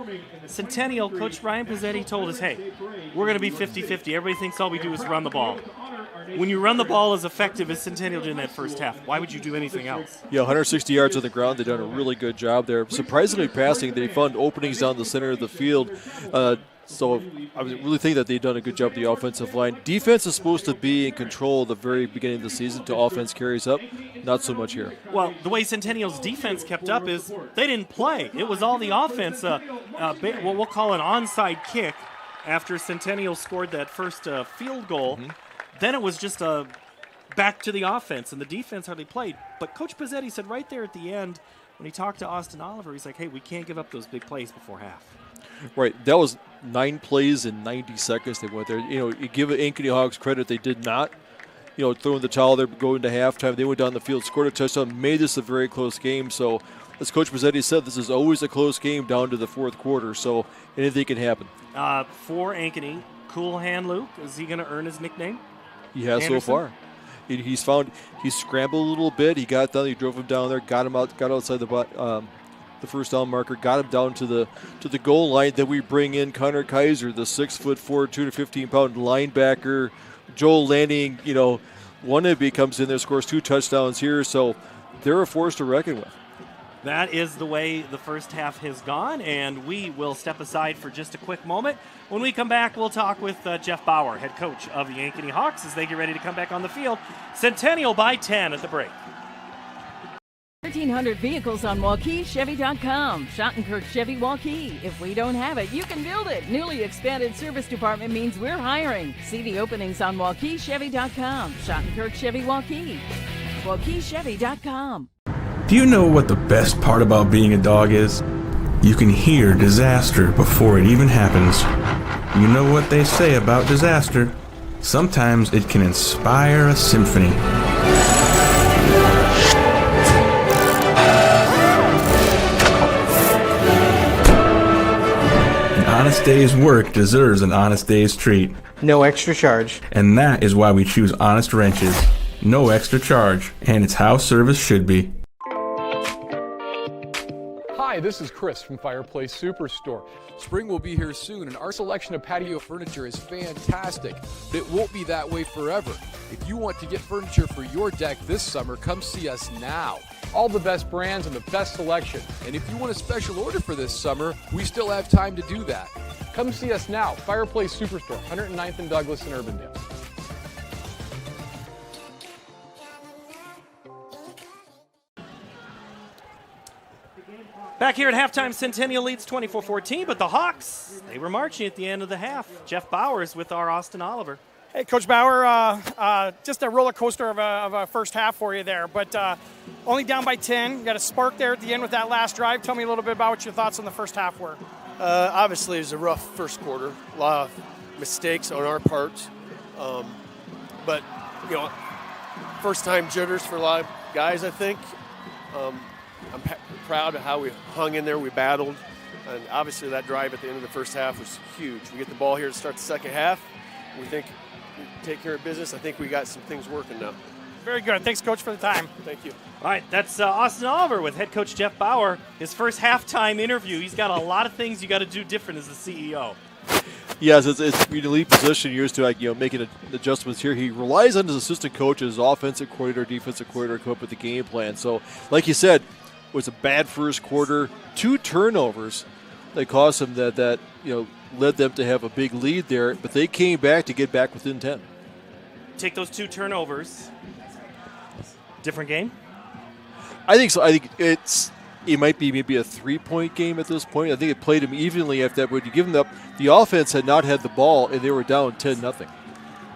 Centennial, Coach Brian Pizzetti told us, hey, we're going to be 50-50. Everybody thinks all we do is run the ball. When you run the ball as effective as Centennial did in that first half, why would you do anything else? Yeah, 160 yards on the ground. They've done a really good job there. Surprisingly passing, they found openings down the center of the field. So I really think that they've done a good job with the offensive line. Defense is supposed to be in control at the very beginning of the season till offense carries up. Not so much here. Well, the way Centennial's defense kept up is they didn't play. It was all the offense. What we'll call an onside kick after Centennial scored that first field goal. Mm-hmm. Then it was just back to the offense, and the defense hardly played. But Coach Pizzetti said right there at the end when he talked to Austin Oliver, he's like, hey, we can't give up those big plays before half. Right. That was 9 plays in 90 seconds they went there. You know, you give Ankeny Hawks credit, they did not, throw in the towel there, go into halftime. They went down the field, scored a touchdown, made this a very close game. So, as Coach Pizzetti said, this is always a close game down to the fourth quarter. So, anything can happen. For Ankeny, Cool Hand Luke, is he going to earn his nickname? He has Anderson? So far. He scrambled a little bit. He got down. He drove him down there. Got outside the first down marker. Got him down to the goal line. Then we bring in Connor Kaiser, the 6'4", 215-pound linebacker. Joel Lanning, wannabe comes in there, scores 2 touchdowns here. So they're a force to reckon with. That is the way the first half has gone, and we will step aside for just a quick moment. When we come back, we'll talk with Jeff Bauer, head coach of the Ankeny Hawks, as they get ready to come back on the field. Centennial by 10 at the break. 1,300 vehicles on WaukeeChevy.com. Schottenkirk Chevy Waukee. If we don't have it, you can build it. Newly expanded service department means we're hiring. See the openings on WaukeeChevy.com. Schottenkirk Chevy Waukee. WaukeeChevy.com. Do you know what the best part about being a dog is? You can hear disaster before it even happens. You know what they say about disaster. Sometimes it can inspire a symphony. An honest day's work deserves an honest day's treat. No extra charge. And that is why we choose Honest Wrenches. No extra charge, and it's how service should be. Hi, this is Chris from Fireplace Superstore. Spring will be here soon, and our selection of patio furniture is fantastic, but it won't be that way forever. If you want to get furniture for your deck this summer, come see us now. All the best brands and the best selection. And if you want a special order for this summer, we still have time to do that. Come see us now, Fireplace Superstore, 109th and Douglas in Urbandale. Back here at halftime, Centennial leads 24-14, but the Hawks, they were marching at the end of the half. Jeff Bowers with our Austin Oliver. Hey, Coach Bauer, just a roller coaster of a first half for you there, but only down by 10. You got a spark there at the end with that last drive. Tell me a little bit about what your thoughts on the first half were. Obviously, it was a rough first quarter. A lot of mistakes on our part. But, first-time jitters for a lot of guys, I think. I'm proud of how we hung in there. We battled. And obviously, that drive at the end of the first half was huge. We get the ball here to start the second half. We think we take care of business. I think we got some things working now. Very good. Thanks, Coach, for the time. Thank you. All right, that's Austin Oliver with head coach Jeff Bauer. His first halftime interview. He's got a lot of things you got to do different as a CEO. Yes, it's an elite position. You're used to making adjustments here. He relies on his assistant coaches, offensive coordinator, defensive coordinator, to come up with the game plan. So, like you said, it was a bad first quarter. 2 turnovers that cost him that led them to have a big lead there. But they came back to get back within 10. Take those 2 turnovers. Different game? I think so. I think it might be maybe a 3-point game at this point. I think it played him evenly after that. When you give them up, the offense had not had the ball, and they were down 10-0.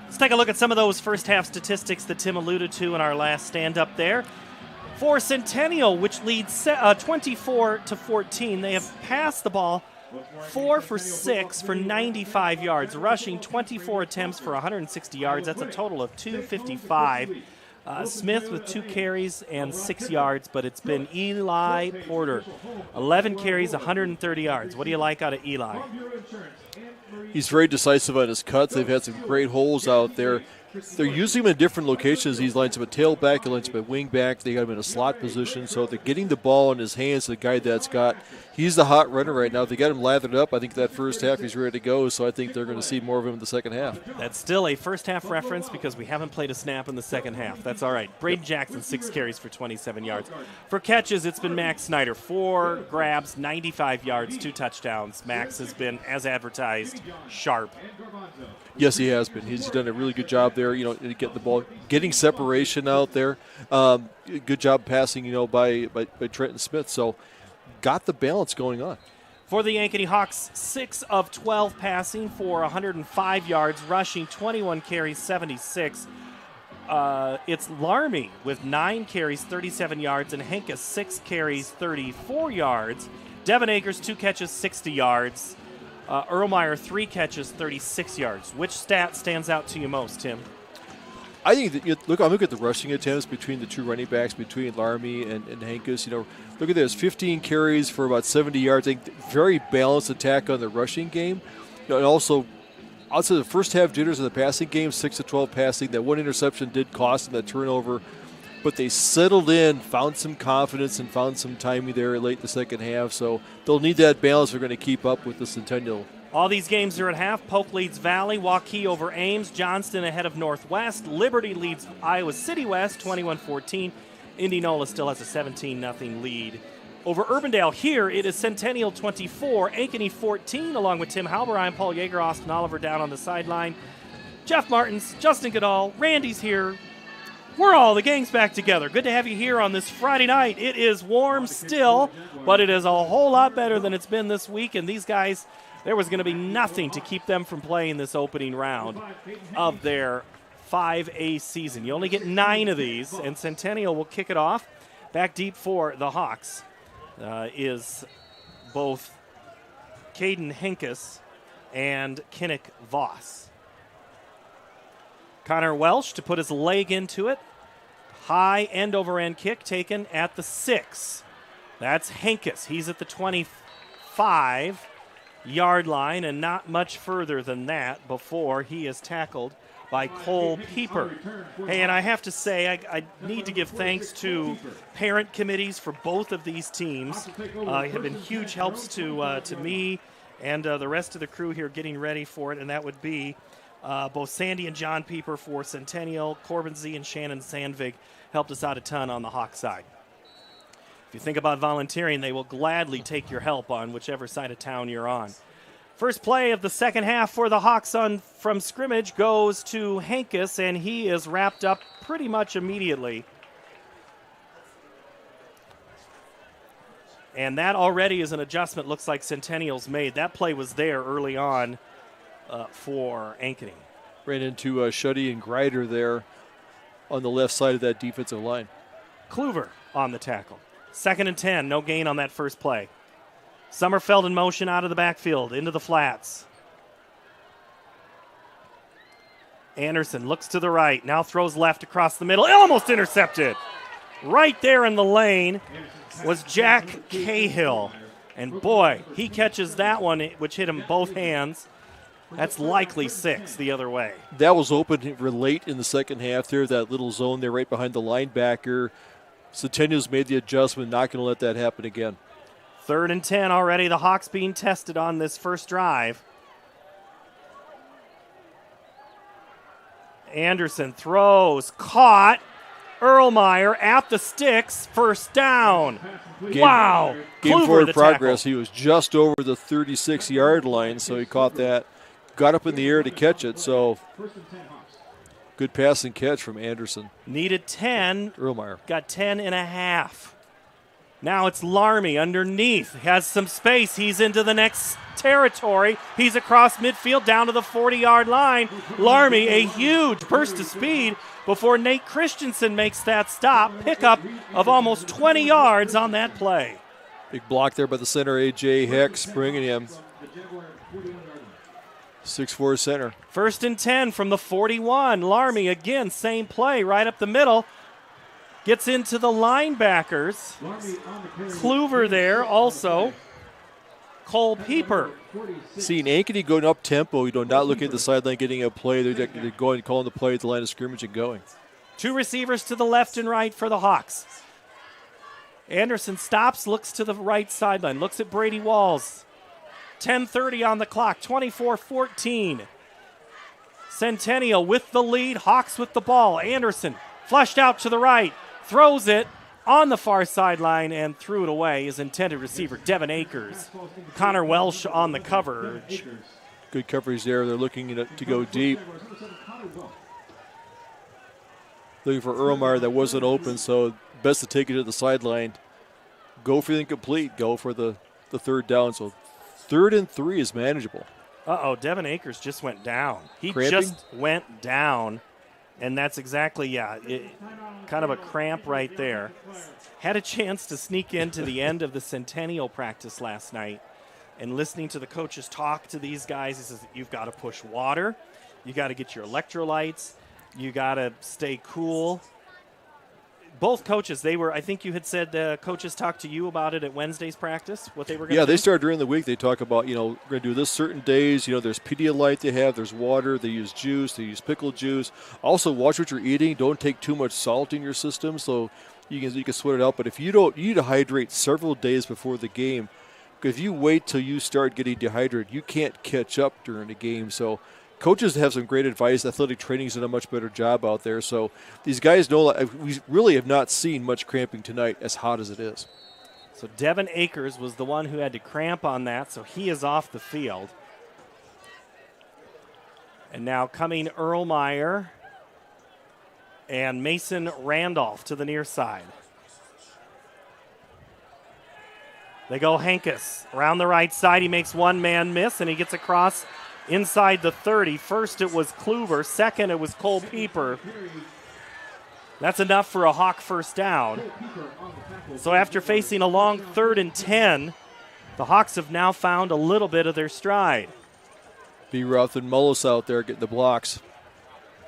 Let's take a look at some of those first half statistics that Tim alluded to in our last stand-up there. For Centennial, which leads 24-14, they have passed the ball 4 for 6 for 95 yards, rushing 24 attempts for 160 yards. That's a total of 255. Smith with 2 carries and 6 yards, but it's been Eli Porter. 11 carries, 130 yards. What do you like out of Eli? He's very decisive on his cuts. They've had some great holes out there. They're using him in different locations. He lines up a tailback, he lines up a wing back. They got him in a slot position, so they're getting the ball in his hands. The guy that's got, he's the hot runner right now. They got him lathered up. I think that first half he's ready to go, so I think they're going to see more of him in the second half. That's still a first half reference because we haven't played a snap in the second half. That's all right. Braden Jackson, 6 carries for 27 yards. For catches, it's been Max Snyder. 4 grabs, 95 yards, 2 touchdowns. Max has been, as advertised, sharp. Yes, he has been. He's done a really good job there, getting the ball, getting separation out there. Good job passing, by Trenton Smith. So got the balance going on. For the Ankeny Hawks, 6 of 12 passing for 105 yards, rushing 21 carries, 76. It's Larmy with 9 carries, 37 yards, and Henke 6 carries, 34 yards. Devin Akers, 2 catches, 60 yards. Erlmeyer, 3 catches, 36 yards. Which stat stands out to you most, Tim? I think that I'm looking at the rushing attempts between the 2 running backs, between Larmy and Hankes. Look at this: 15 carries for about 70 yards. I think very balanced attack on the rushing game, and also outside the first half jitters in the passing game, 6 of 12 passing. That 1 interception did cost them that turnover, but they settled in, found some confidence, and found some timing there late in the second half. So they'll need that balance if they're going to keep up with the Centennial. All these games are at half. Polk leads Valley, Waukee over Ames, Johnston ahead of Northwest, Liberty leads Iowa City West 21-14. Indianola still has a 17-0 lead. Over Urbandale here, it is Centennial 24, Ankeny 14, along with Tim Halber. I'm Paul Yeager, Austin Oliver down on the sideline. Jeff Martins, Justin Goodall, Randy's here. We're all, the gang's back together. Good to have you here on this Friday night. It is warm still, but it is a whole lot better than it's been this week. And these guys, there was going to be nothing to keep them from playing this opening round of their 5A season. You only get 9 of these, and Centennial will kick it off. Back deep for the Hawks is both Caden Henkes and Kinnick Voss. Connor Welsh to put his leg into it. High end-over-end kick taken at the 6. That's Henkes. He's at the 25-yard line and not much further than that before he is tackled by Cole Pieper. Hey, and I have to say, I need to give thanks to parent committees for both of these teams. Have been huge helps to me and the rest of the crew here getting ready for it, and that would be both Sandy and John Pieper for Centennial, Corbin Z and Shannon Sandvig helped us out a ton on the Hawk side. If you think about volunteering, they will gladly take your help on whichever side of town you're on. First play of the second half for the Hawks from scrimmage goes to Henkes, and he is wrapped up pretty much immediately. And that already is an adjustment looks like Centennial's made. That play was there early on for Ankeny. Ran into Shuddy and Greider there on the left side of that defensive line. Kluver on the tackle. 2nd and 10, no gain on that first play. Sommerfeld in motion out of the backfield, into the flats. Anderson looks to the right, now throws left across the middle, almost intercepted. Right there in the lane was Jack Cahill. And boy, he catches that one, which hit him both hands. That's likely 6 the other way. That was open late in the second half there, that little zone there right behind the linebacker. Centennial's made the adjustment, not going to let that happen again. 3rd and 10 already. The Hawks being tested on this first drive. Anderson throws, caught. Erlmeyer at the sticks, first down. Wow. Game forward progress. Tackle. He was just over the 36-yard line, so he caught that. Got up in the air to catch it, so good pass and catch from Anderson. Needed 10. Erlmeyer. Got 10 and a half. Now it's Larmy underneath. Has some space. He's into the next territory. He's across midfield down to the 40-yard line. Larmy, a huge burst of speed before Nate Christensen makes that stop. Pickup of almost 20 yards on that play. Big block there by the center, A.J. Hex, bringing him. 6'4" center. 1st and 10 from the 41. Larmy again, same play right up the middle. Gets into the linebackers. Kluver there also. Cole Pieper. Seeing Ankeny going up tempo, not looking at the sideline getting a play. They're going, calling the play at the line of scrimmage and going. 2 receivers to the left and right for the Hawks. Anderson stops, looks to the right sideline, looks at Brady Walls. 10:30 on the clock, 24-14. Centennial with the lead, Hawks with the ball. Anderson flushed out to the right, throws it on the far sideline and threw it away. His intended receiver, Devin Akers. Connor Welsh on the coverage. Good coverage there. They're looking to go deep. Looking for Erlmeyer that wasn't open, so best to take it to the sideline. Go for the incomplete. Go for the 3rd down. So 3rd and 3 is manageable. Uh-oh, Devin Akers just went down. He Cramping? just went down, and that's exactly, kind of a cramp right there. Had a chance to sneak into the end of the Centennial practice last night, and listening to the coaches talk to these guys, he says, you've got to push water, you got to get your electrolytes, you got to stay cool. Both coaches, I think you had said the coaches talked to you about it at Wednesday's practice, what they were going to do? Yeah, they started during the week. They talk about, we're going to do this certain days. There's Pedialyte they have, there's water, they use juice, they use pickle juice. Also, watch what you're eating. Don't take too much salt in your system so you can sweat it out. But if you need to hydrate several days before the game, because if you wait till you start getting dehydrated, you can't catch up during the game. So coaches have some great advice. Athletic training's done a much better job out there. So these guys know we really have not seen much cramping tonight, as hot as it is. So Devin Akers was the one who had to cramp on that, so he is off the field. And now coming Erlmeyer and Mason Randolph to the near side. They go Henkes around the right side. He makes one man miss, and he gets across inside the 30. First it was Kluver. Second it was Cole Pieper. That's enough for a Hawk first down. So after facing a long 3rd and 10, The Hawks have now found a little bit of their stride. B. Ruth and Mullis out there getting the blocks.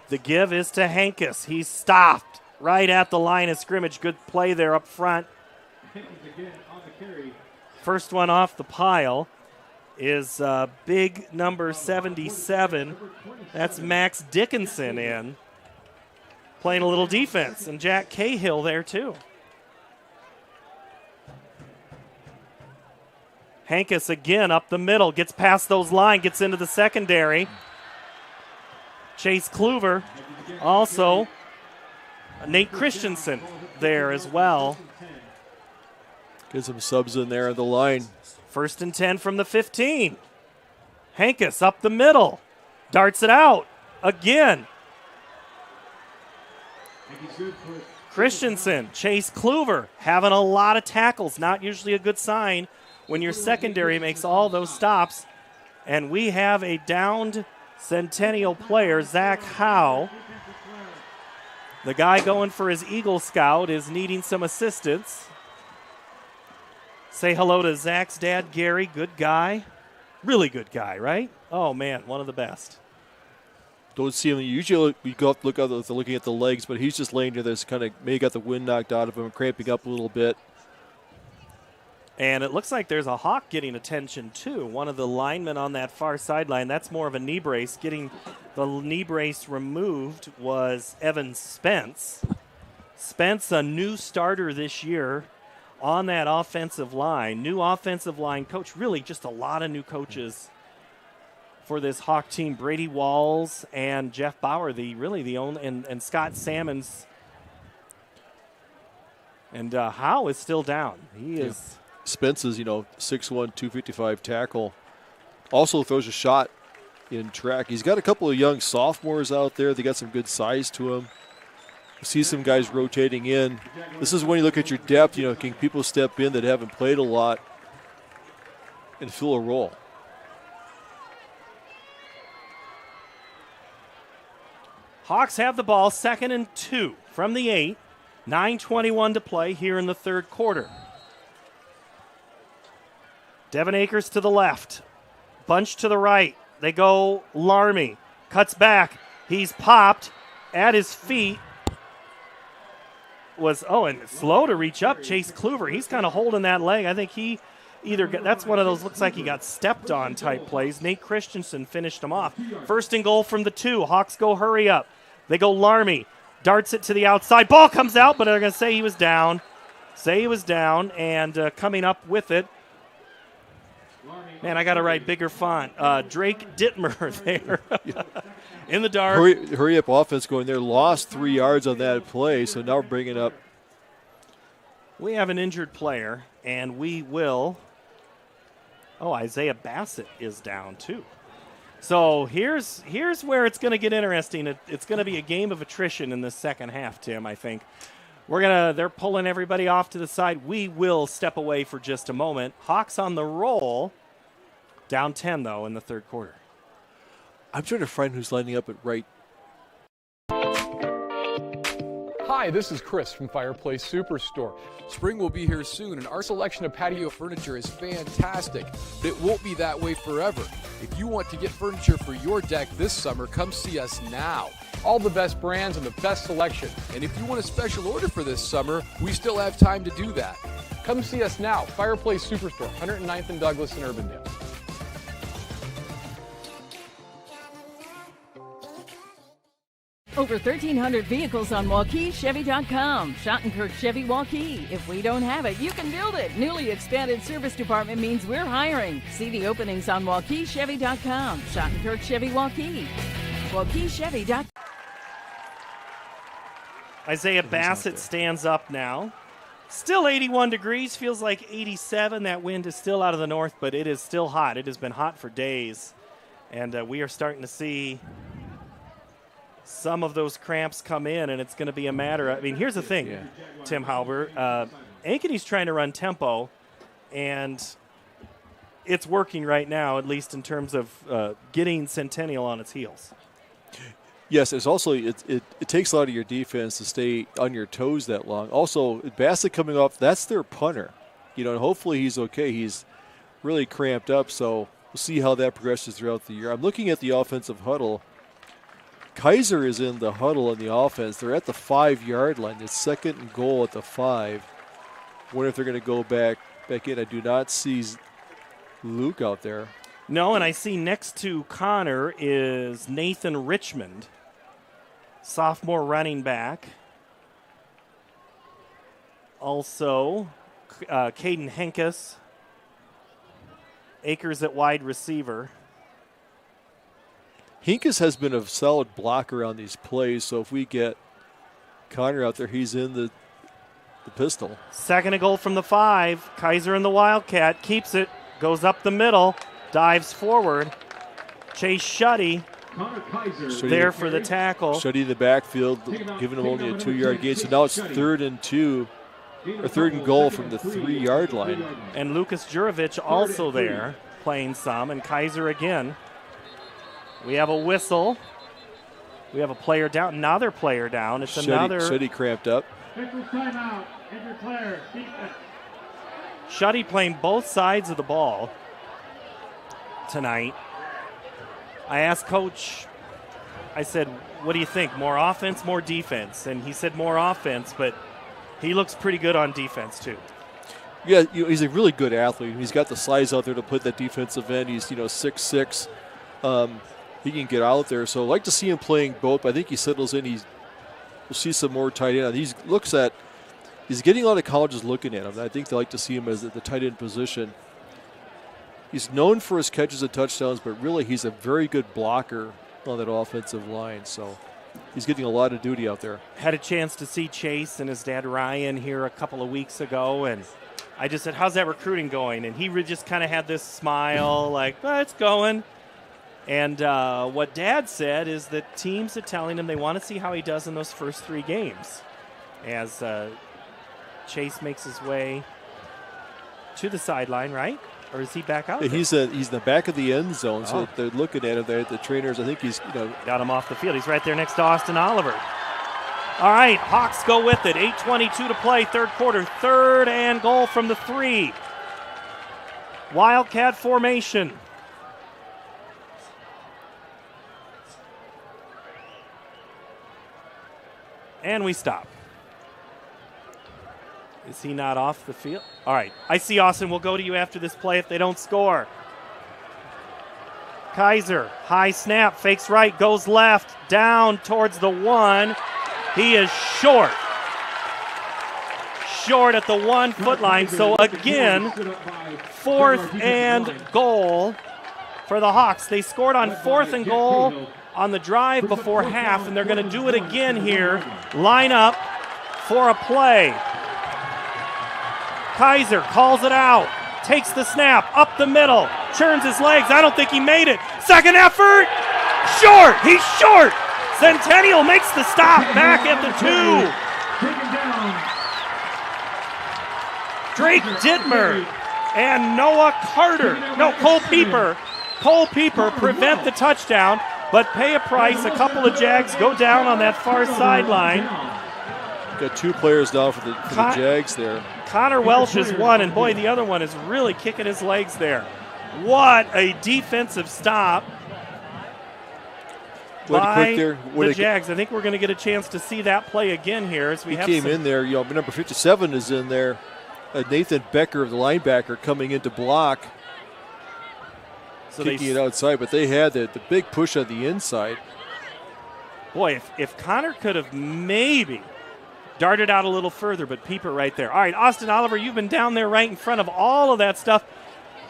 The give is to Hankus. He's stopped right at the line of scrimmage. Good play there up front. First one off the pile is big number 77. That's Max Dickinson in. Playing a little defense. And Jack Cahill there too. Hankus again up the middle. Gets past those lines. Gets into the secondary. Chase Kluver. Also Nate Christensen there as well. Get some subs in there on the line. 1st and 10 from the 15. Hankus up the middle. Darts it out. Again. Christensen, Chase Kluver having a lot of tackles. Not usually a good sign when your secondary makes all those stops. And we have a downed Centennial player, Zach Howe. The guy going for his Eagle Scout is needing some assistance. Say hello to Zach's dad, Gary. Good guy. Really good guy, right? Oh, man, one of the best. Don't see him. Usually we go up, looking at the legs, but he's just laying there. This kind of maybe got the wind knocked out of him, cramping up a little bit. And it looks like there's a Hawk getting attention, too. One of the linemen on that far sideline, that's more of a knee brace. Getting the knee brace removed was Evan Spence. Spence, a new starter this year on that offensive line. New offensive line coach. Really just a lot of new coaches for this Hawk team. Brady Walls and Jeff Bauer, the only, and Scott Salmons. And Howe is still down. He is... Spence is, 6'1", 255 tackle. Also throws a shot in track. He's got a couple of young sophomores out there. They got some good size to him. You see some guys rotating in. This is when you look at your depth. Can people step in that haven't played a lot and fill a role? Hawks have the ball, 2nd and 2 from the 8. 9:21 to play here in the third quarter. Devin Akers to the left. Bunch to the right. They go Larmy. Cuts back. He's popped at his feet. And slow to reach up. Chase Kluver. He's kind of holding that leg. I think he that's one of those looks like he got stepped on type plays. Nate Christensen finished him off. 1st and goal from the 2. Hawks go hurry up. They go Larmy. Darts it to the outside. Ball comes out, but they're going to say he was down. And coming up with it. Man, I got to write bigger font. Drake Dittmer there in the dark. Hurry up offense going there. Lost 3 yards on that play, so now we're bringing up. We have an injured player, and we will. Isaiah Bassett is down too. So here's where it's going to get interesting. It's going to be a game of attrition in the second half, Tim, I think. They're pulling everybody off to the side. We will step away for just a moment. Hawks on the roll. Down 10, though, in the third quarter. I'm trying to find who's lining up at right. Hi, this is Chris from Fireplace Superstore. Spring will be here soon, and our selection of patio furniture is fantastic, but it won't be that way forever. If you want to get furniture for your deck this summer, come see us now. All the best brands and the best selection. And if you want a special order for this summer, we still have time to do that. Come see us now. Fireplace Superstore, 109th and Douglas in Urbandale. Over 1,300 vehicles on WaukeeChevy.com. Schottenkirk Chevy Waukee. If we don't have it, you can build it. Newly expanded service department means we're hiring. See the openings on WaukeeChevy.com. Schottenkirk Chevy Waukee. WaukeeChevy.com. Isaiah Bassett stands up now. Still 81 degrees. Feels like 87. That wind is still out of the north, but it is still hot. It has been hot for days. And we are starting to see some of those cramps come in, and it's going to be a matter of, here's the thing, Tim Halber. Ankeny's trying to run tempo, and it's working right now, at least in terms of getting Centennial on its heels. Yes, it's also it takes a lot of your defense to stay on your toes that long. Also, Bassett coming off, that's their punter. And hopefully he's okay. He's really cramped up, so we'll see how that progresses throughout the year. I'm looking at the offensive huddle. Kaiser is in the huddle in the offense. They're at the 5-yard line. It's 2nd and goal at the 5. Wonder if they're going to go back in. I do not see Luke out there. No, and I see next to Connor is Nathan Richmond, sophomore running back. Also, Caden Henkus, Akers at wide receiver. Henkus has been a solid blocker on these plays, so if we get Connor out there, he's in the pistol. 2nd and goal from the 5. Kaiser in the Wildcat keeps it, goes up the middle, dives forward. Chase Shuddy there for the tackle. Shuddy in the backfield, giving him only a 2-yard gain. So now it's 3rd and 2, or 3rd and goal from the 3-yard line. And Lucas Jurovich also there playing some, and Kaiser again. We have a whistle. We have a player down, another player down. It's another. Shuddy cramped up. Shuddy playing both sides of the ball tonight. I asked Coach, I said, what do you think? More offense, more defense? And he said more offense, but he looks pretty good on defense too. Yeah, he's a really good athlete. He's got the size out there to put that defensive end. He's 6'6". He can get out there. So I'd like to see him playing both. I think he settles in. We'll see some more tight end. He's getting a lot of colleges looking at him. I think they like to see him as the tight end position. He's known for his catches and touchdowns, but really he's a very good blocker on that offensive line. So he's getting a lot of duty out there. Had a chance to see Chase and his dad Ryan here a couple of weeks ago, and I just said, how's that recruiting going? And he just kind of had this smile like, it's going. And what Dad said is that teams are telling him they want to see how he does in those first 3 games. As Chase makes his way to the sideline, right? Or is he back out? He's in the back of the end zone, so they're looking at him there. The trainers, I think he's got him off the field. He's right there next to Austin Oliver. All right, Hawks go with it. 8:22 to play, 3rd quarter. 3rd and goal from the 3. Wildcat formation. And we stop. Is he not off the field? All right. I see Austin. We'll go to you after this play if they don't score. Kaiser, high snap, fakes right, goes left, down towards the 1. He is short. Short at the 1-foot line. So again, 4th and goal for the Hawks. They scored on 4th and goal on the drive before half, and they're going to do it again here. Line up for a play. Kaiser calls it out, takes the snap, up the middle, churns his legs. I don't think he made it. 2nd effort, short. He's short. Centennial makes the stop back at the 2. Drake Dittmer and Cole Pieper. Cole Pieper prevent the touchdown, but pay a price. A couple of Jags go down on that far sideline. Got 2 players down for the Jags there. Connor Welsh is one, and boy, the other one is really kicking his legs there. What a defensive stop by the Jags. I think we're going to get a chance to see that play again here as we came in there. Number 57 is in there. Nathan Becker, the linebacker, coming in to block. So kicking it outside, but they had the big push on the inside. Boy, if Connor could have maybe darted out a little further, but Pieper right there. All right, Austin Oliver, you've been down there right in front of all of that stuff.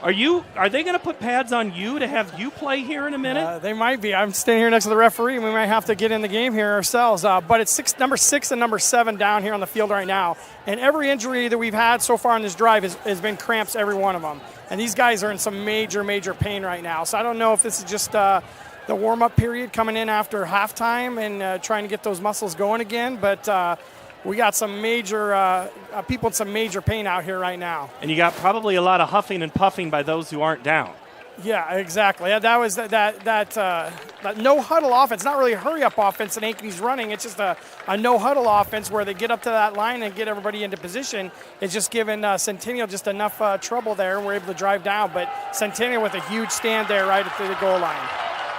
Are they going to put pads on you to have you play here in a minute? They might be. I'm standing here next to the referee, and we might have to get in the game here ourselves. But it's number 6 and number 7 down here on the field right now. And every injury that we've had so far in this drive has been cramps, every one of them. And these guys are in some major, major pain right now. So I don't know if this is just the warm-up period coming in after halftime and trying to get those muscles going again. But we got some major people in some major pain out here right now. And you got probably a lot of huffing and puffing by those who aren't down. Yeah, exactly. That was that no huddle offense. Not really a hurry up offense that Ankeny's running. It's just a no huddle offense where they get up to that line and get everybody into position. It's just giving Centennial just enough trouble there. We're able to drive down, but Centennial with a huge stand there right at the goal line.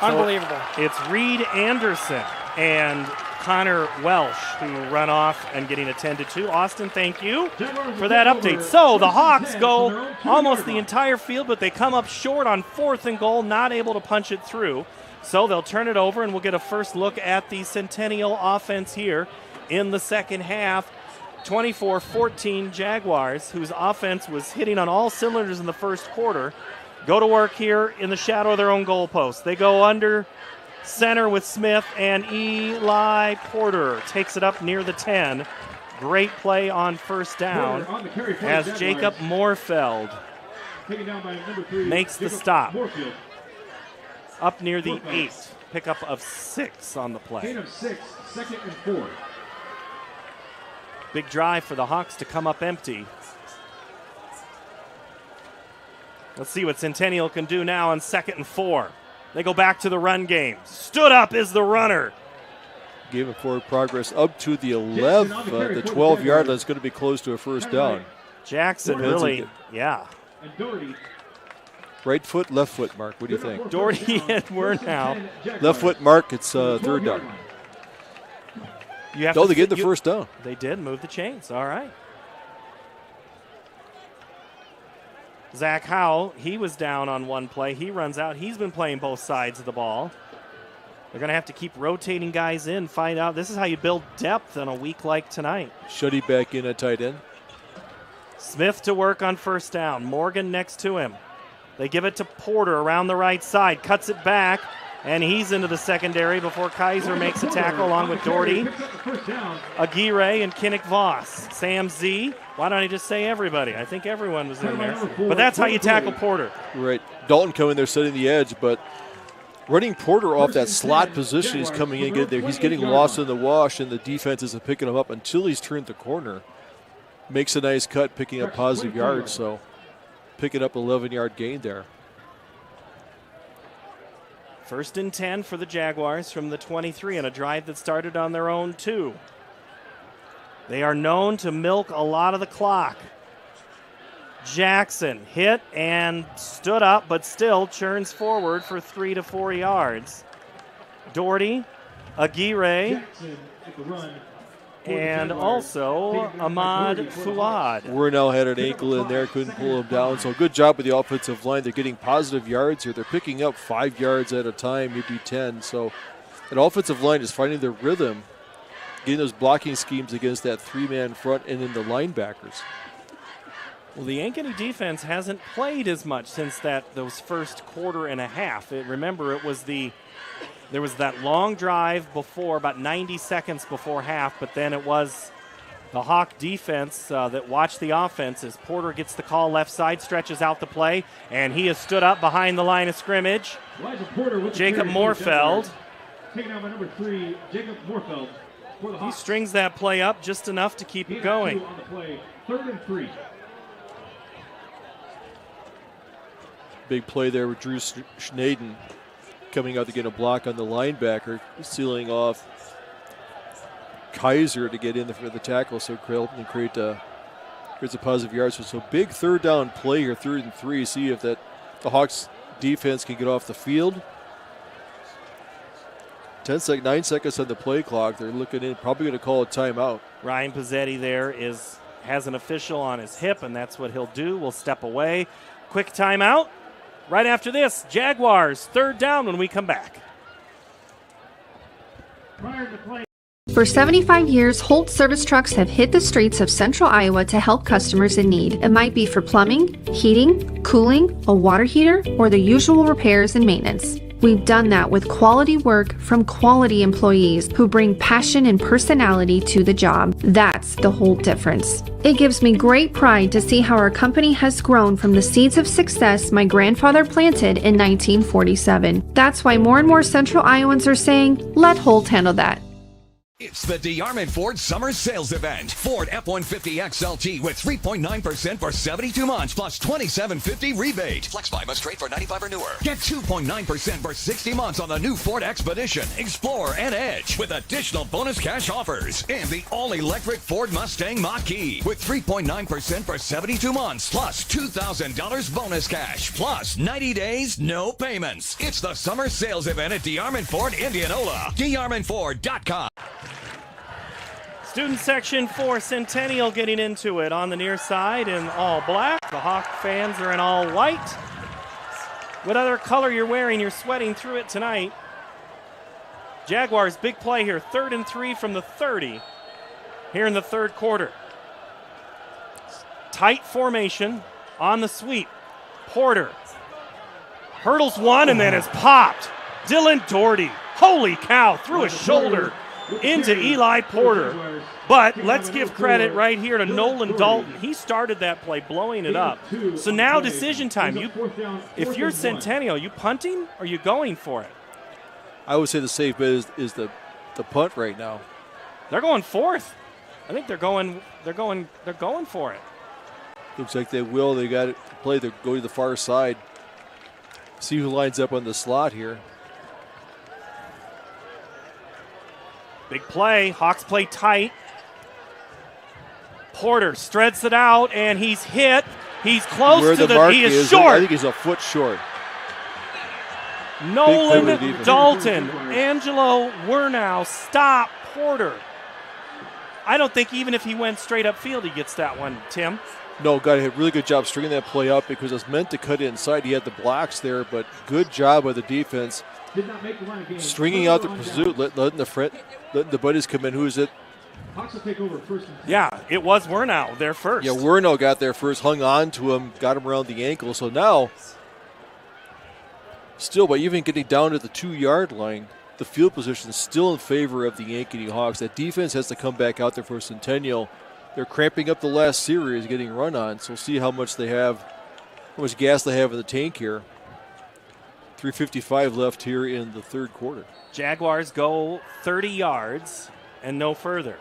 Unbelievable. So it's Reed Anderson and Connor Welsh who run off and getting attended to. Austin, thank you for that update. So the Hawks go almost the entire field, but they come up short on 4th and goal, not able to punch it through. So they'll turn it over, and we'll get a first look at the Centennial offense here in the second half. 24-14 Jaguars, whose offense was hitting on all cylinders in the first quarter, go to work here in the shadow of their own goalpost. They go under center with Smith, and Eli Porter takes it up near the 10. Great play on first down as Jacob Moorfeld makes the stop. Up near the 8. Pickup of 6 on the play. Gain of 6, 2nd and 4. Big drive for the Hawks to come up empty. Let's see what Centennial can do now on 2nd and 4. They go back to the run game. Stood up is the runner. Gave him forward progress up to the 11, the 12-yard line. Is going to be close to a first down. Jackson really, yeah. Right foot, left foot, Mark. What do you think? Doherty and Wernow. Left foot, Mark. It's third down. They get the first down. They did move the chains. All right. Zach Howell, he was down on one play. He runs out. He's been playing both sides of the ball. They're going to have to keep rotating guys in, find out. This is how you build depth on a week like tonight. Shuddy back in at tight end. Smith to work on first down. Morgan next to him. They give it to Porter around the right side. Cuts it back, and he's into the secondary before Kaiser makes a tackle along with Doherty, Aguirre, and Kinnick Voss. Sam Z. Why don't I just say everybody? I think everyone was in there. But that's how you tackle Porter. Right. Dalton coming there setting the edge, but running Porter off that slot position, he's coming in, get there. He's getting lost in the wash, and the defense isn't picking him up until he's turned the corner. Makes a nice cut, picking up positive yards, so picking up 11-yard gain there. 1st and 10 for the Jaguars from the 23 and a drive that started on their own 2. They are known to milk a lot of the clock. Jackson hit and stood up, but still churns forward for 3 to 4 yards. Doherty, Aguirre, and also Ahmad Fuad. Wernow had an ankle in there, couldn't pull him down. So good job with the offensive line. They're getting positive yards here. They're picking up 5 yards at a time, maybe 10. So that offensive line is finding their rhythm, getting those blocking schemes against that 3-man front and then the linebackers. Well, the Ankeny defense hasn't played as much since those first quarter and a half. Remember, there was that long drive before, about 90 seconds before half, but then it was the Hawk defense that watched the offense as Porter gets the call left side, stretches out the play, and he is stood up behind the line of scrimmage. Jacob Moorfeld. Taken out by number 3, Jacob Moorfeld. He strings that play up just enough to keep it going. On the play, 3rd and 3. Big play there with Drew Schnaden coming out to get a block on the linebacker, sealing off Kaiser to get in for the tackle, so creates a positive yards. So big third down play here, 3rd and 3. See if the Hawks defense can get off the field. 9 seconds on the play clock. They're looking in, probably going to call a timeout. Ryan Pizzetti there has an official on his hip, and that's what he'll do. We'll step away. Quick timeout. Right after this, Jaguars, 3rd down when we come back. For 75 years, Holt service trucks have hit the streets of central Iowa to help customers in need. It might be for plumbing, heating, cooling, a water heater, or the usual repairs and maintenance. We've done that with quality work from quality employees who bring passion and personality to the job. That's the Holt difference. It gives me great pride to see how our company has grown from the seeds of success my grandfather planted in 1947. That's why more and more central Iowans are saying, let Holt handle that. It's the DeArmond Ford Summer Sales Event. Ford F-150 XLT with 3.9% for 72 months plus $2,750 rebate. Flex buy must trade for 95 or newer. Get 2.9% for 60 months on the new Ford Expedition, Explorer, and Edge with additional bonus cash offers. And the all-electric Ford Mustang Mach-E with 3.9% for 72 months plus $2,000 bonus cash plus 90 days, no payments. It's the Summer Sales Event at DeArmond Ford Indianola. DeArmondFord.com. Student section for Centennial getting into it on the near side in all black. The Hawk fans are in all white. What other color you're wearing, you're sweating through it tonight. Jaguars, big play here. 3rd and 3 from the 30 here in the third quarter. Tight formation on the sweep. Porter hurdles one and then is popped. Dylan Doherty, holy cow, through his shoulder into Eli Porter. But let's give credit right here to Nolan Dalton. He started that play, blowing it up. So now decision time. If you're Centennial, you punting or you going for it? I would say the safe bet is the punt right now. They're going fourth. I think they're going for it. Looks like they will. They got it to play. They go to the far side. See who lines up on the slot here. Big play. Hawks play tight. Porter spreads it out, and he's hit. He's close to the he is short. I think he's a foot short. Nolan Dalton, Angelo Wernow, stop Porter. I don't think even if he went straight upfield, he gets that one, Tim. No, got a really good job stringing that play up because it's meant to cut inside. He had the blocks there, but good job by the defense. Stringing out the pursuit, letting the buddies come in. Who is it? Yeah, it was Wernow there first. Yeah, Wernow got there first, hung on to him, got him around the ankle. So now, still, by even getting down to the 2-yard line, the field position is still in favor of the Ankeny Hawks. That defense has to come back out there for Centennial. They're cramping up the last series, getting run on. So we'll see how much they have, how much gas they have in the tank here. 3:55 left here in the third quarter. Jaguars go 30 yards and no further.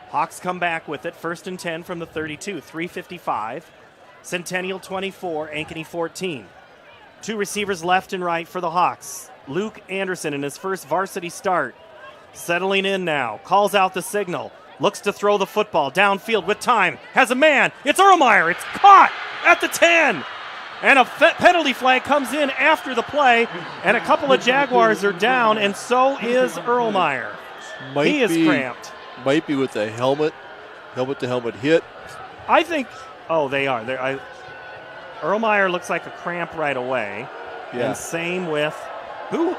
Hawks come back with it. 1st and 10 from the 32. 3:55. Centennial 24, Ankeny 14. 2 receivers left and right for the Hawks. Luke Anderson in his first varsity start. Settling in now. Calls out the signal. Looks to throw the football downfield with time. Has a man. It's Erlmeyer. It's caught at the 10. And a penalty flag comes in after the play. And a couple of Jaguars are down, and so is Erlmeyer. He is cramped. Might be with the helmet-to-helmet hit. I think, they are. Erlmeyer looks like a cramp right away. Yeah. And same with who?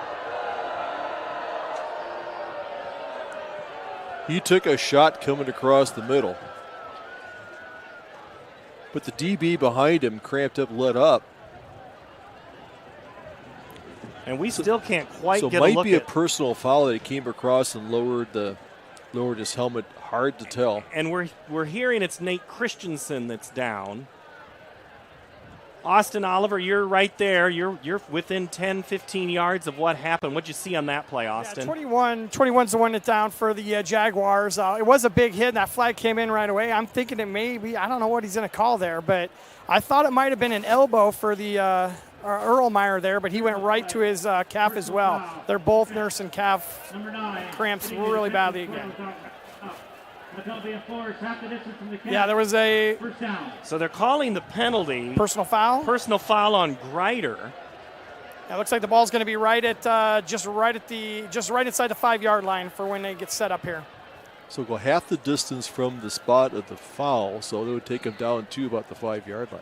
He took a shot coming across the middle. But the DB behind him cramped up, let up. And we still can't quite get a look at. So it might be a personal foul that he came across and lowered his helmet. Hard to tell. And we're hearing it's Nate Christensen that's down. Austin Oliver, you're right there. You're within 10, 15 yards of what happened. What'd you see on that play, Austin? Yeah, 21's the one that's down for the Jaguars. It was a big hit, and that flag came in right away. I'm thinking it maybe, I don't know what he's going to call there, but I thought it might have been an elbow for the Erlmeyer there, but he went right to his calf as well. They're both nursing calf cramps really badly again. Yeah, there was a. So they're calling the penalty. Personal foul? Personal foul on Grider. Yeah, it looks like the ball's going to be right inside the 5-yard line for when they get set up here. So go half the distance from the spot of the foul, so they would take him down to about the 5-yard line.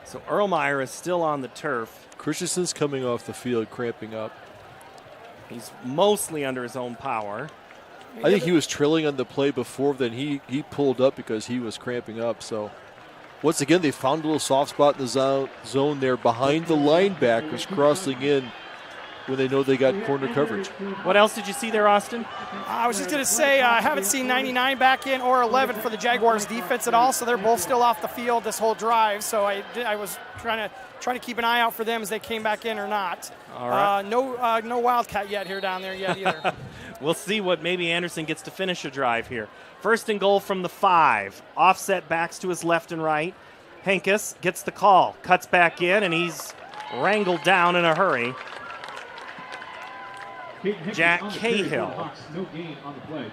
So Erlmeyer is still on the turf. Christensen's coming off the field, cramping up. He's mostly under his own power. I think he was trailing on the play before, then he pulled up because he was cramping up. So once again, they found a little soft spot in the zone there behind the linebackers, crossing in when they know they got corner coverage. What else did you see there, Austin? I was just going to say I haven't seen 99 back in or 11 for the Jaguars defense at all, so they're both still off the field this whole drive. So I was trying to keep an eye out for them as they came back in or not. All right. No Wildcat yet here down there yet either. We'll see what maybe Anderson gets to finish a drive here. First and goal from the 5. Offset backs to his left and right. Hankus gets the call, cuts back in, and he's wrangled down in a hurry. Jack Cahill. No gain on the play.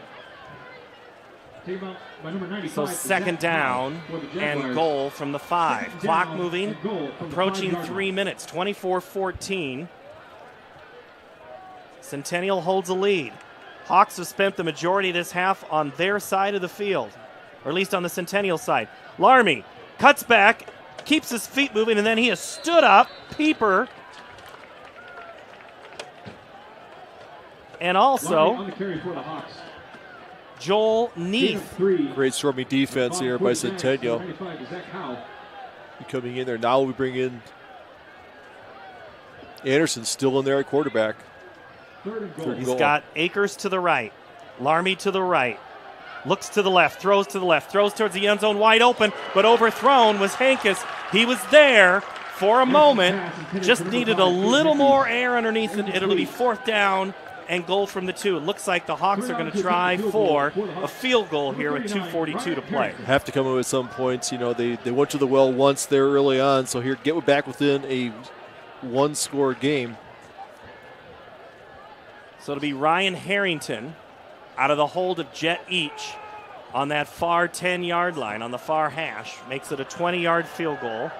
So second down and goal from the 5. Clock moving, approaching 3 minutes, 24-14. Centennial holds a lead. Hawks have spent the majority of this half on their side of the field, or at least on the Centennial side. Larmy cuts back, keeps his feet moving, and then he has stood up. Pieper. And also on the carry for the Hawks. Joel Neath. Great storming defense here by Centennial. Coming in there. Now we bring in Anderson still in there at quarterback. He's got Akers to the right. Larmy to the right. Looks to the left, throws to the left, throws towards the end zone wide open, but overthrown was Hankus. He was there for a moment, just needed a little more air underneath it. It'll be fourth down and goal from the 2. It looks like the Hawks are going to try for a field goal here with 2:42 to play. Have to come in with some points. You know, they went to the well once there early on, so here get back within a one-score game. So it'll be Ryan Harrington out of the hold of Jet Each on that far 10-yard line, on the far hash. Makes it a 20-yard field goal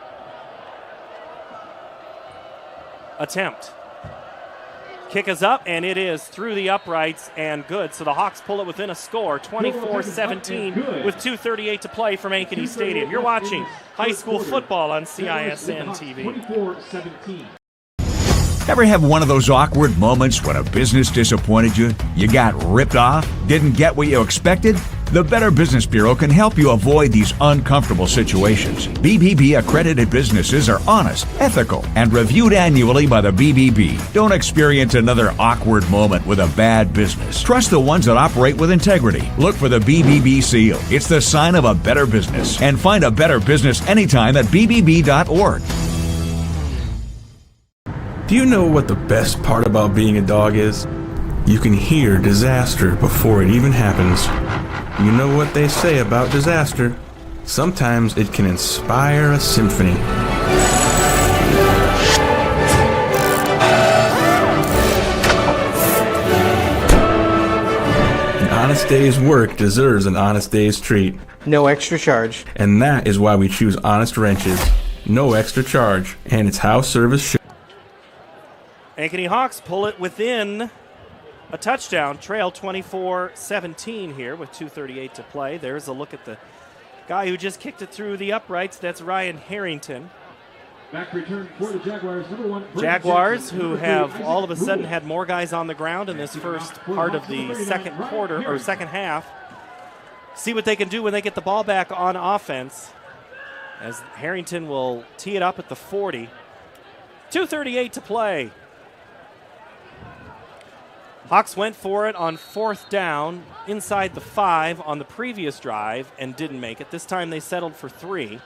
attempt. Kick is up, and it is through the uprights and good. So the Hawks pull it within a score, 24-17, with 2:38 to play from Ankeny Stadium. You're watching high school football on CISN TV. 24-17. Ever have one of those awkward moments when a business disappointed you? You got ripped off? Didn't get what you expected? The Better Business Bureau can help you avoid these uncomfortable situations. BBB accredited businesses are honest, ethical, and reviewed annually by the BBB. Don't experience another awkward moment with a bad business. Trust the ones that operate with integrity. Look for the BBB seal. It's the sign of a better business. And find a better business anytime at bbb.org. Do you know what the best part about being a dog is? You can hear disaster before it even happens. You know what they say about disaster? Sometimes it can inspire a symphony. An honest day's work deserves an honest day's treat. No extra charge. And that is why we choose Honest Wrenches. No extra charge. And it's how service should. Ankeny Hawks pull it within a touchdown, trail 24-17 here with 2:38 to play. There's a look at the guy who just kicked it through the uprights. That's Ryan Harrington. Back return for the Jaguars, number 1. Jaguars, who have all of a sudden had more guys on the ground in this first part of the second quarter or second half. See what they can do when they get the ball back on offense, as Harrington will tee it up at the 40. 2:38 to play. Hawks went for it on fourth down inside the 5 on the previous drive and didn't make it. This time they settled for 3.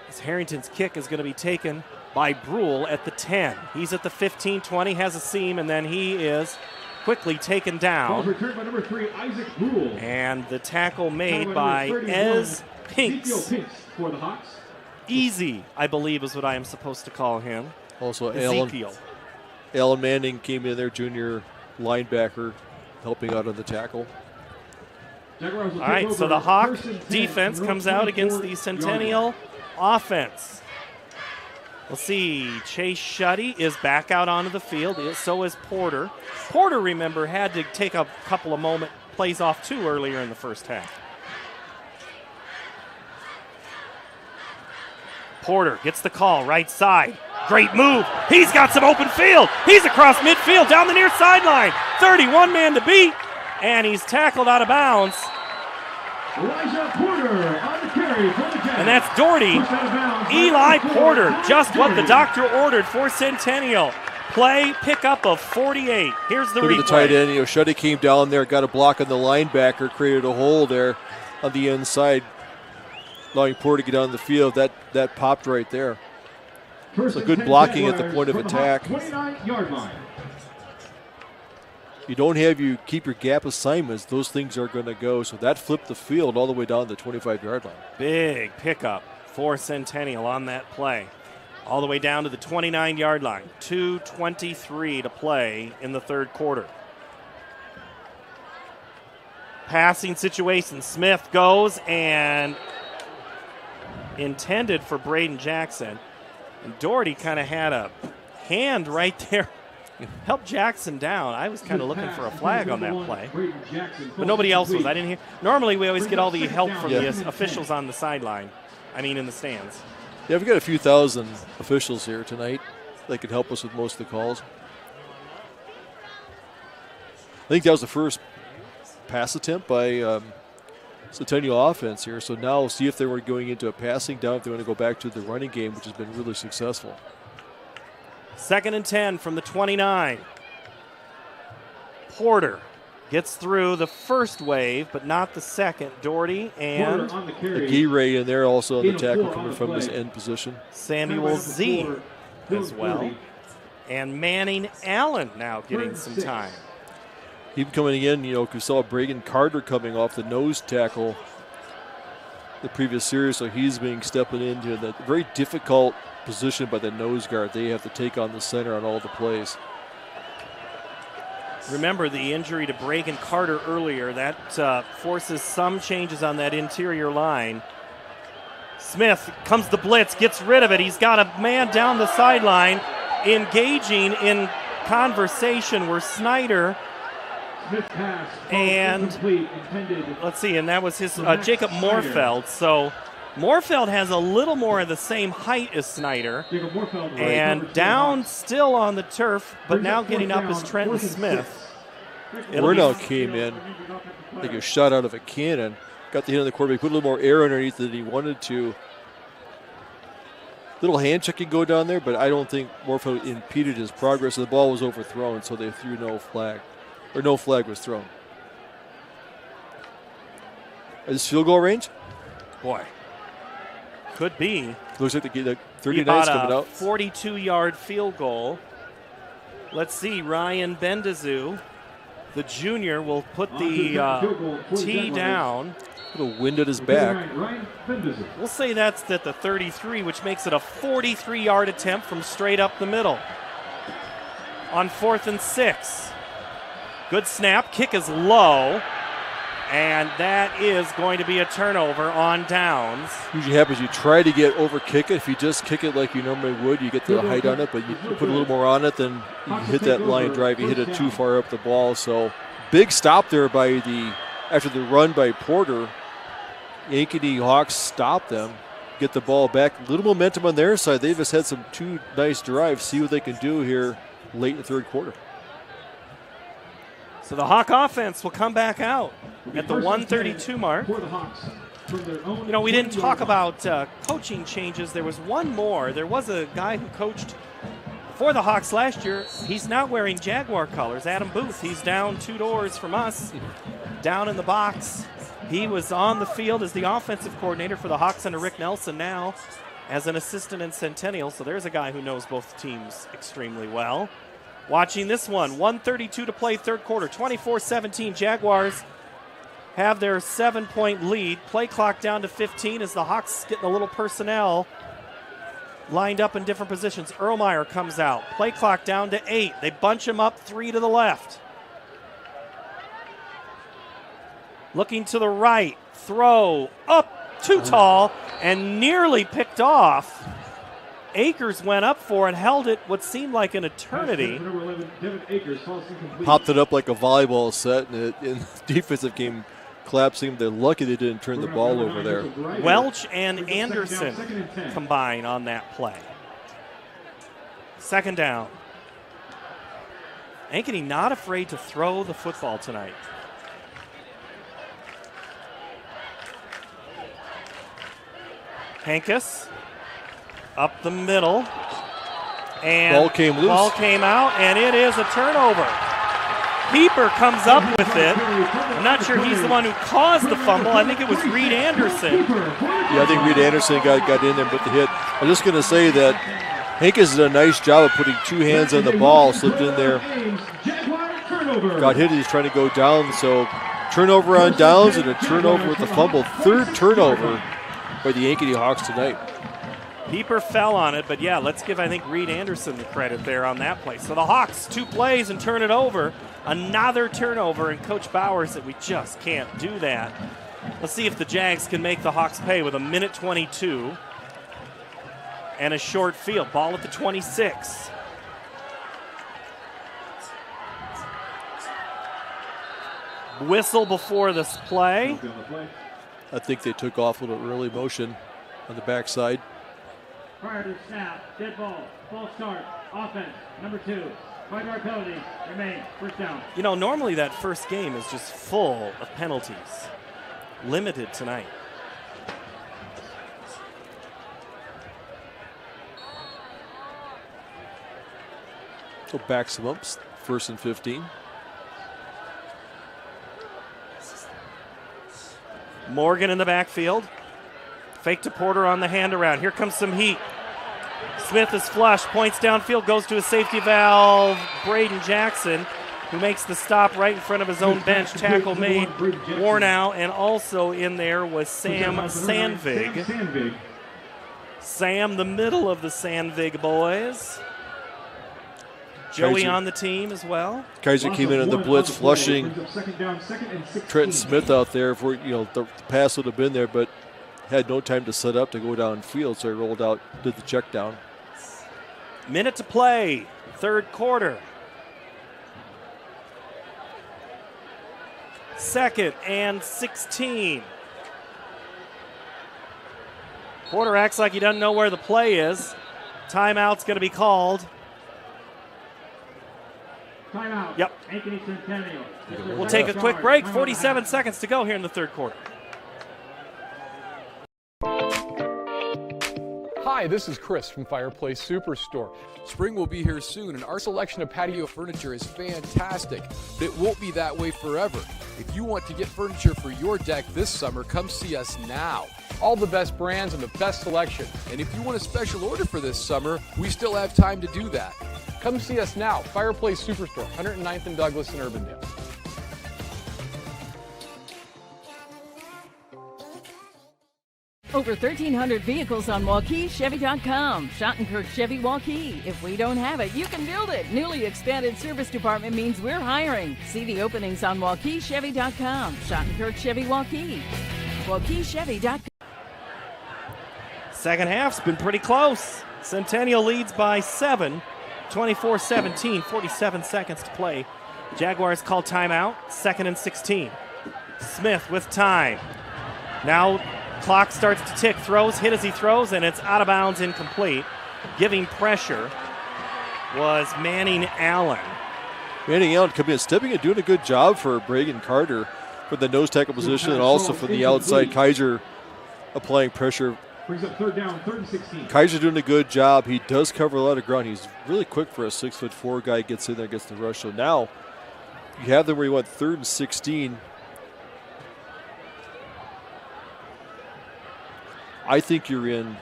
As Harrington's kick is going to be taken by Brule at the 10. He's at the 15-20, has a seam, and then he is quickly taken down. Returned by number 3, Isaac Brule. And the tackle made by Ez Pinks. For the Hawks. Easy, I believe, is what I am supposed to call him. Also, Ezekiel. Alan Manning came in there, junior linebacker, helping out on the tackle. All right, so the Hawk defense comes out against the Centennial offense. We'll see. Chase Shuddy is back out onto the field. So is Porter. Porter, remember, had to take a couple of plays off too earlier in the first half. Porter gets the call, right side. Great move. He's got some open field. He's across midfield, down the near sideline. 31 man to beat, and he's tackled out of bounds. Elijah Porter on the carry for the Jags. And that's Doherty. Eli Porter, just what the doctor ordered for Centennial. play, pickup of 48. Here's the Look replay. at the tight end. Shuddy came down there, got a block on the linebacker, created a hole there on the inside, allowing Porter to get on the field. That popped right there. So good blocking at the point of attack. 29-yard line. You keep your gap assignments, those things are going to go. So that flipped the field all the way down to the 25-yard line. Big pickup for Centennial on that play. All the way down to the 29-yard line. 2:23 to play in the third quarter. Passing situation. Smith goes and intended for Braden Jackson. And Doherty kind of had a hand right there. Helped Jackson down. I was kind of looking for a flag on that play. But nobody else was. I didn't hear. Normally we always get all the help from the officials on the sideline. In the stands. Yeah, we've got a few thousand officials here tonight that could help us with most of the calls. I think that was the first pass attempt by Centennial offense here. So now we'll see if they were going into a passing down, if they want to go back to the running game, which has been really successful. 2nd and 10 from the 29. Porter gets through the first wave, but not the second. Doherty and Aguirre in there also on the tackle coming from his end position. Samuel Z as well. And Manning Allen now getting some time. Even coming in, we saw Braden Carter coming off the nose tackle the previous series, so he's stepping into the very difficult position by the nose guard. They have to take on the center on all the plays. Remember the injury to Braden Carter earlier. That forces some changes on that interior line. Smith comes the blitz, gets rid of it. He's got a man down the sideline engaging in conversation where Snyder and let's see, and that was his Jacob Morfeld. So Morfeld has a little more of the same height as Snyder, and down still on the turf, but now getting up is Trenton Smith. Wernell came in like a shot out of a cannon, got the hit on the quarterback, put a little more air underneath than he wanted to. Little hand check can go down there, but I don't think Morfeld impeded his progress. The ball was overthrown, so they threw no flag. Or no flag was thrown. Is this field goal range? Boy, could be. Looks like the 39's coming out. 42-yard field goal. Let's see, Ryan Bendezu, the junior, will put the tee down. Put a wind at his back. We'll say that's at the 33, which makes it a 43-yard attempt from straight up the middle. On 4th and 6. Good snap. Kick is low. And that is going to be a turnover on downs. Usually happens, you try to get over kick it. If you just kick it like you normally would, you get the height on it, but you put a little more on it, then you hit that line drive. You hit it too far up the ball. So big stop there after the run by Porter. Ankeny Hawks stop them, get the ball back. A little momentum on their side. They've just had two nice drives. See what they can do here late in the third quarter. So the Hawk offense will come back out at the 132 mark. We didn't talk about coaching changes. There was one more. There was a guy who coached for the Hawks last year. He's now wearing Jaguar colors, Adam Booth. He's down 2 doors from us, down in the box. He was on the field as the offensive coordinator for the Hawks under Rick Nelson, now as an assistant in Centennial. So there's a guy who knows both teams extremely well. Watching this one, 1:32 to play third quarter, 24-17. Jaguars have their 7-point lead. Play clock down to 15 as the Hawks getting a little personnel lined up in different positions. Erlmeyer comes out. Play clock down to 8. They bunch him up 3 to the left. Looking to the right. Throw up too tall and nearly picked off. Akers went up for and held it what seemed like an eternity. Popped it up like a volleyball set, and the defensive game collapsing. They're lucky they didn't turn the ball over there. Welch and Anderson combine on that play. 2nd down. Ankeny not afraid to throw the football tonight. Hankus up the middle. And ball came loose. Ball came out, and it is a turnover. Pieper comes up with it. I'm not sure he's the one who caused the fumble. I think it was Reed Anderson. Yeah, I think Reed Anderson got in there with the hit. I'm just going to say that Hankins did a nice job of putting two hands on the ball, slipped in there. Got hit, he's trying to go down, so turnover on downs and a turnover with the fumble. Third turnover by the Ankeny Hawks tonight. Pieper fell on it, but yeah, let's give, I think, Reed Anderson the credit there on that play. So the Hawks, 2 plays and turn it over. Another turnover, and Coach Bowers said we just can't do that. Let's see if the Jags can make the Hawks pay with 1:22 and a short field. Ball at the 26. Whistle before this play. I think they took off a little early motion on the backside. Prior to snap, dead ball, false start, offense, number 2. 5-yard penalty, remain, first down. You know, normally that first game is just full of penalties. Limited tonight. So back some ups, 1st and 15. Morgan in the backfield. Fake to Porter on the hand around. Here comes some heat. Smith is flush, points downfield, goes to a safety valve. Braden Jackson, who makes the stop right in front of his own bench. Tackle made, worn out, and also in there was Sam Sandvig. Sam, the middle of the Sandvig boys. Joey on the team as well. Kaiser came in on the blitz, flushing Trenton Smith out there. For the pass would have been there, but had no time to set up to go downfield, so he rolled out, did the check down. Minute to play, third quarter. 2nd and 16. Porter acts like he doesn't know where the play is. Timeout's going to be called. Timeout. Yep. Ankeny Centennial. We'll take a quick break. 47 seconds to go here in the third quarter. Hi, this is Chris from Fireplace Superstore. Spring will be here soon, and our selection of patio furniture is fantastic, but it won't be that way forever. If you want to get furniture for your deck this summer, come see us now. All the best brands and the best selection. And if you want a special order for this summer, we still have time to do that. Come see us now, Fireplace Superstore, 109th and Douglas in Urbandale. Over 1,300 vehicles on WaukeeChevy.com. Schottenkirk Chevy Waukee. If we don't have it, you can build it. Newly expanded service department means we're hiring. See the openings on WaukeeChevy.com. Schottenkirk Chevy Waukee. WaukeeChevy.com. Second half's been pretty close. Centennial leads by 7, 24-17, 47 seconds to play. Jaguars call timeout, 2nd and 16. Smith with time. Now clock starts to tick, throws, hit as he throws, and it's out of bounds, incomplete. Giving pressure was Manning Allen. Manning Allen coming in, stepping in, doing a good job for Bragan Carter for the nose tackle position, and also for the outside. Kaiser applying pressure. Brings up 3rd down, 3rd and 16. Kaiser doing a good job. He does cover a lot of ground. He's really quick for a 6'4" guy. Gets in there, gets the rush. So now you have them where you want 3rd and 16. I think you're in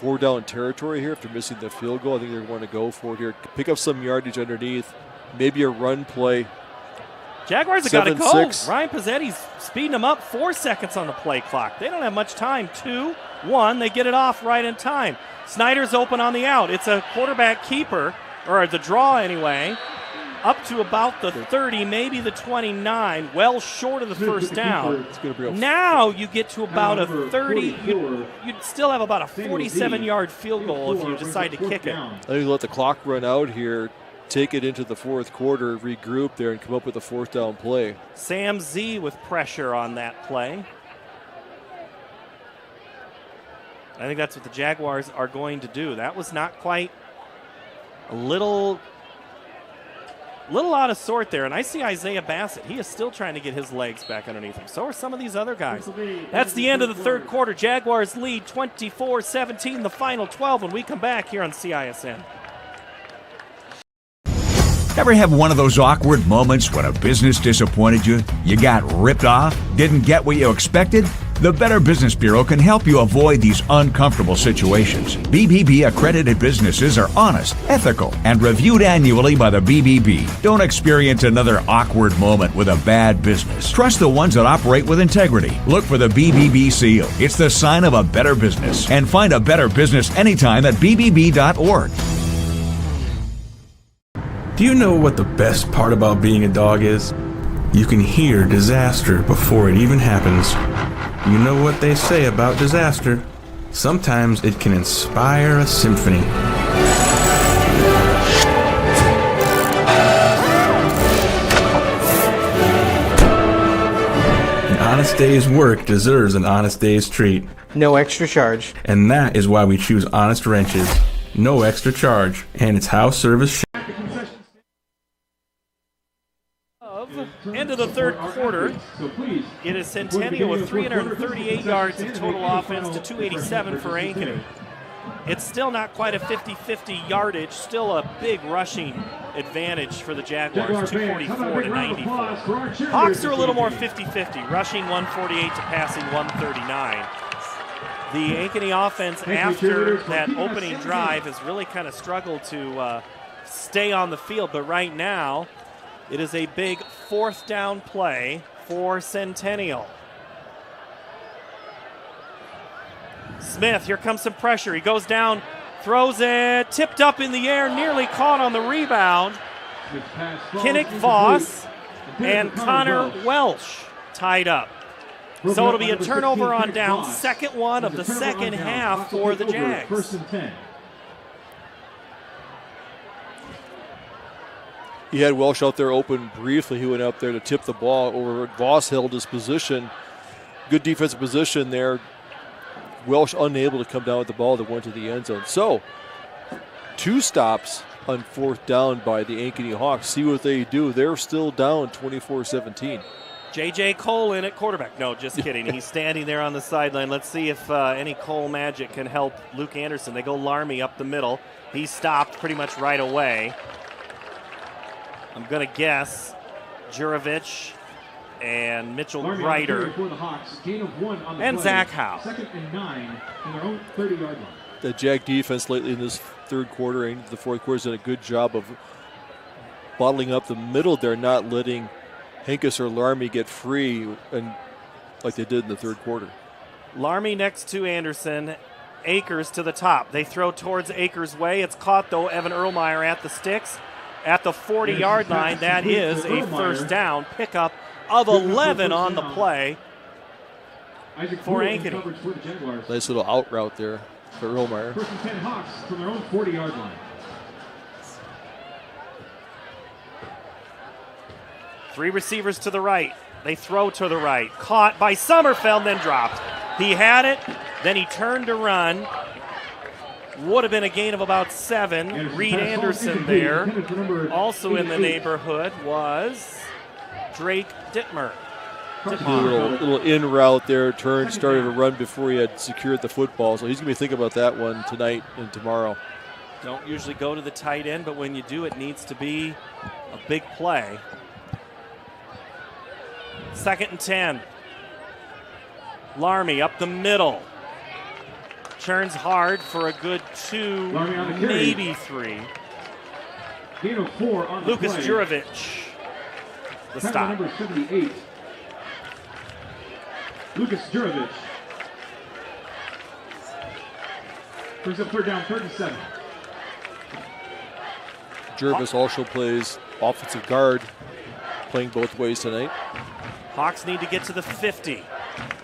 4-down territory here after missing the field goal. I think they're going to go for it here. Pick up some yardage underneath. Maybe a run play. Jaguars have got to go. 7-6. Ryan Pizzetti's speeding them up. 4 seconds on the play clock. They don't have much time. 2, 1. They get it off right in time. Snyder's open on the out. It's a quarterback keeper, or the draw anyway, up to about the 30, maybe the 29, well short of the first down. Now you get to about a 30. You'd still have about a 47-yard field goal if you decide to kick it. I think let the clock run out here, take it into the fourth quarter, regroup there, and come up with a 4th down play. Sam Z with pressure on that play. I think that's what the Jaguars are going to do. That was not quite a little out of sort there, and I see Isaiah Bassett. He is still trying to get his legs back underneath him. So are some of these other guys. That's the end of the third quarter. Jaguars lead 24-17, the final 12 when we come back here on CISN. Ever have one of those awkward moments when a business disappointed you? You got ripped off? Didn't get what you expected? The Better Business Bureau can help you avoid these uncomfortable situations. BBB accredited businesses are honest, ethical, and reviewed annually by the BBB. Don't experience another awkward moment with a bad business. Trust the ones that operate with integrity. Look for the BBB seal. It's the sign of a better business. And find a better business anytime at bbb.org. Do you know what the best part about being a dog is? You can hear disaster before it even happens. You know what they say about disaster. Sometimes it can inspire a symphony. An honest day's work deserves an honest day's treat. No extra charge. And that is why we choose Honest Wrenches. No extra charge. And it's house service. End of the third quarter, it is Centennial with 338 yards of total offense to 287 for Ankeny. It's still not quite a 50-50 yardage, still a big rushing advantage for the Jaguars, 244 to 94. Hawks are a little more 50-50, rushing 148 to passing 139. The Ankeny offense, after that opening drive, has really kind of struggled to stay on the field, but right now, it is a big fourth down play for Centennial. Smith, here comes some pressure. He goes down, throws it, tipped up in the air, nearly caught on the rebound. Kinnick Voss and Connor Welsh tied up. So it'll be a turnover on down, second one of the second half for the Jags. He had Welsh out there open briefly. He went up there to tip the ball over. Voss held his position. Good defensive position there. Welsh unable to come down with the ball that went to the end zone. So, 2 stops on fourth down by the Ankeny Hawks. See what they do. They're still down 24-17. J.J. Cole in at quarterback. No, just kidding. He's standing there on the sideline. Let's see if any Cole magic can help Luke Anderson. They go Larmy up the middle. He stopped pretty much right away. I'm going to guess Juravich and Mitchell Ryder and Zach Howe. Second and 9 in their own 30-yard line. The Jag defense lately in this third quarter and the fourth quarter has done a good job of bottling up the middle there, not letting Hinkes or Larmy get free and like they did in the third quarter. Larmy next to Anderson. Akers to the top. They throw towards Akers' way. It's caught, though. Evan Erlmeyer at the sticks. At the 40-yard line, that is a first down pickup of 11 on the play for Ankeny. Nice little out route there for Erlmeyer. First and 10 Hawks from their own 40-yard line. 3 receivers to the right. They throw to the right. Caught by Sommerfeld, then dropped. He had it, then he turned to run. Would have been a gain of about 7. Reed Anderson there. Also in the neighborhood was Drake Dittmer. A little in route there, turned, started to run before he had secured the football. So he's going to be thinking about that one tonight and tomorrow. Don't usually go to the tight end, but when you do, it needs to be a big play. Second and 10. Larmy up the middle. Churns hard for a good 2, maybe 3. Gain of 4 on the Lucas play. Juravich, the stop. Number 78. Lucas Juravich. Brings up third down, 37. Jervis also plays offensive guard, playing both ways tonight. Hawks need to get to the 50.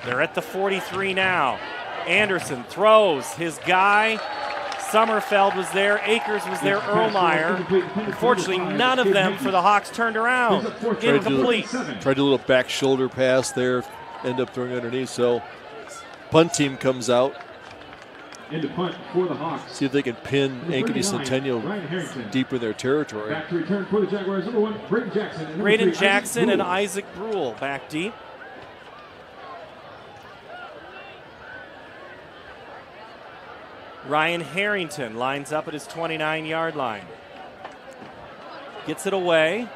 They're at the 43 now. Anderson throws his guy. Sommerfeld was there. Akers was there. Erlmeyer. Unfortunately, none of them for the Hawks turned around. Incomplete. Tried to do a little back shoulder pass there. End up throwing underneath. So, punt team comes out. Into punt for the Hawks. See if they can pin Ankeny Centennial deep in their territory. Back to return for the Jaguars. Number 1, Braden Jackson. Braden Jackson and Isaac Brule back deep. Ryan Harrington lines up at his 29-yard line. Gets it away.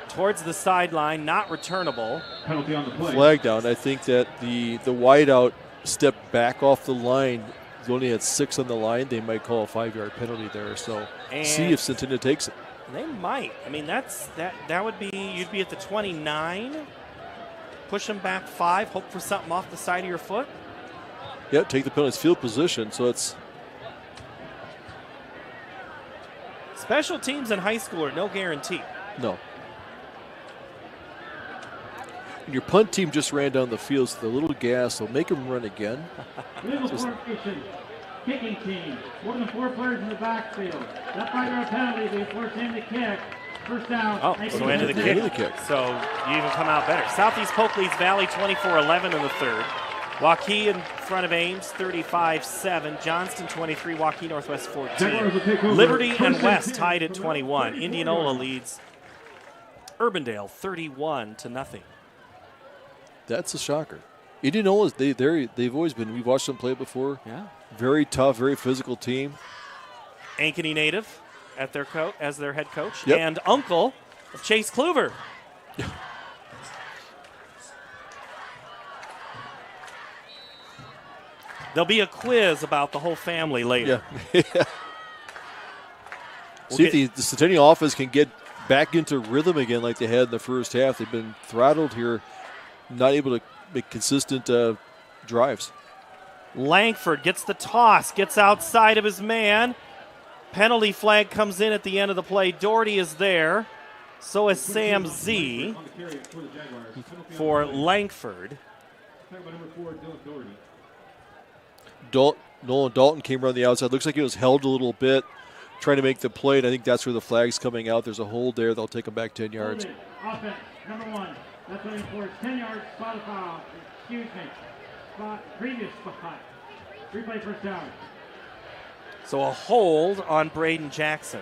Towards the sideline, not returnable. Penalty on the play. Flag down. I think that the wideout stepped back off the line. He only had 6 on the line. They might call a 5-yard penalty there. So see if Centennial takes it. They might. I mean, that would be, you'd be at the 29. Push them back 5. Hope for something off the side of your foot. Yep, take the penalty. It's field position, so it's. Special teams in high school are no guarantee. No. And your punt team just ran down the field, so the little gas will make them run again. Legal formation, kicking team. More than 4 players in the backfield. That 5-yard penalty, they force him to kick. First down. Oh, so into the kick. So you even come out better. Southeast Polk leads Valley 24-11 in the third. Waukee in front of Ames, 35-7. Johnston 23, Waukee Northwest 14. Liberty and West tied at 21. Indianola leads Urbandale 31-0. That's a shocker. Indianola, they've always been. We've watched them play before. Yeah. Very tough, very physical team. Ankeny native as their head coach, yep. and uncle of Chase Kluver. There'll be a quiz about the whole family later. Yeah. See if the Centennial offense can get back into rhythm again like they had in the first half. They've been throttled here, not able to make consistent drives. Langford gets the toss, gets outside of his man. Penalty flag comes in at the end of the play. Doherty is there. So is Sam Z for Langford. Nolan Dalton came around the outside. Looks like he was held a little bit, trying to make the play, and I think that's where the flag's coming out. There's a hold there. They'll take him back 10 yards. Offense, number 1. That's what he forced. 10 yards, spot foul. Excuse me. Previous spot. Replay first down. So a hold on Braden Jackson.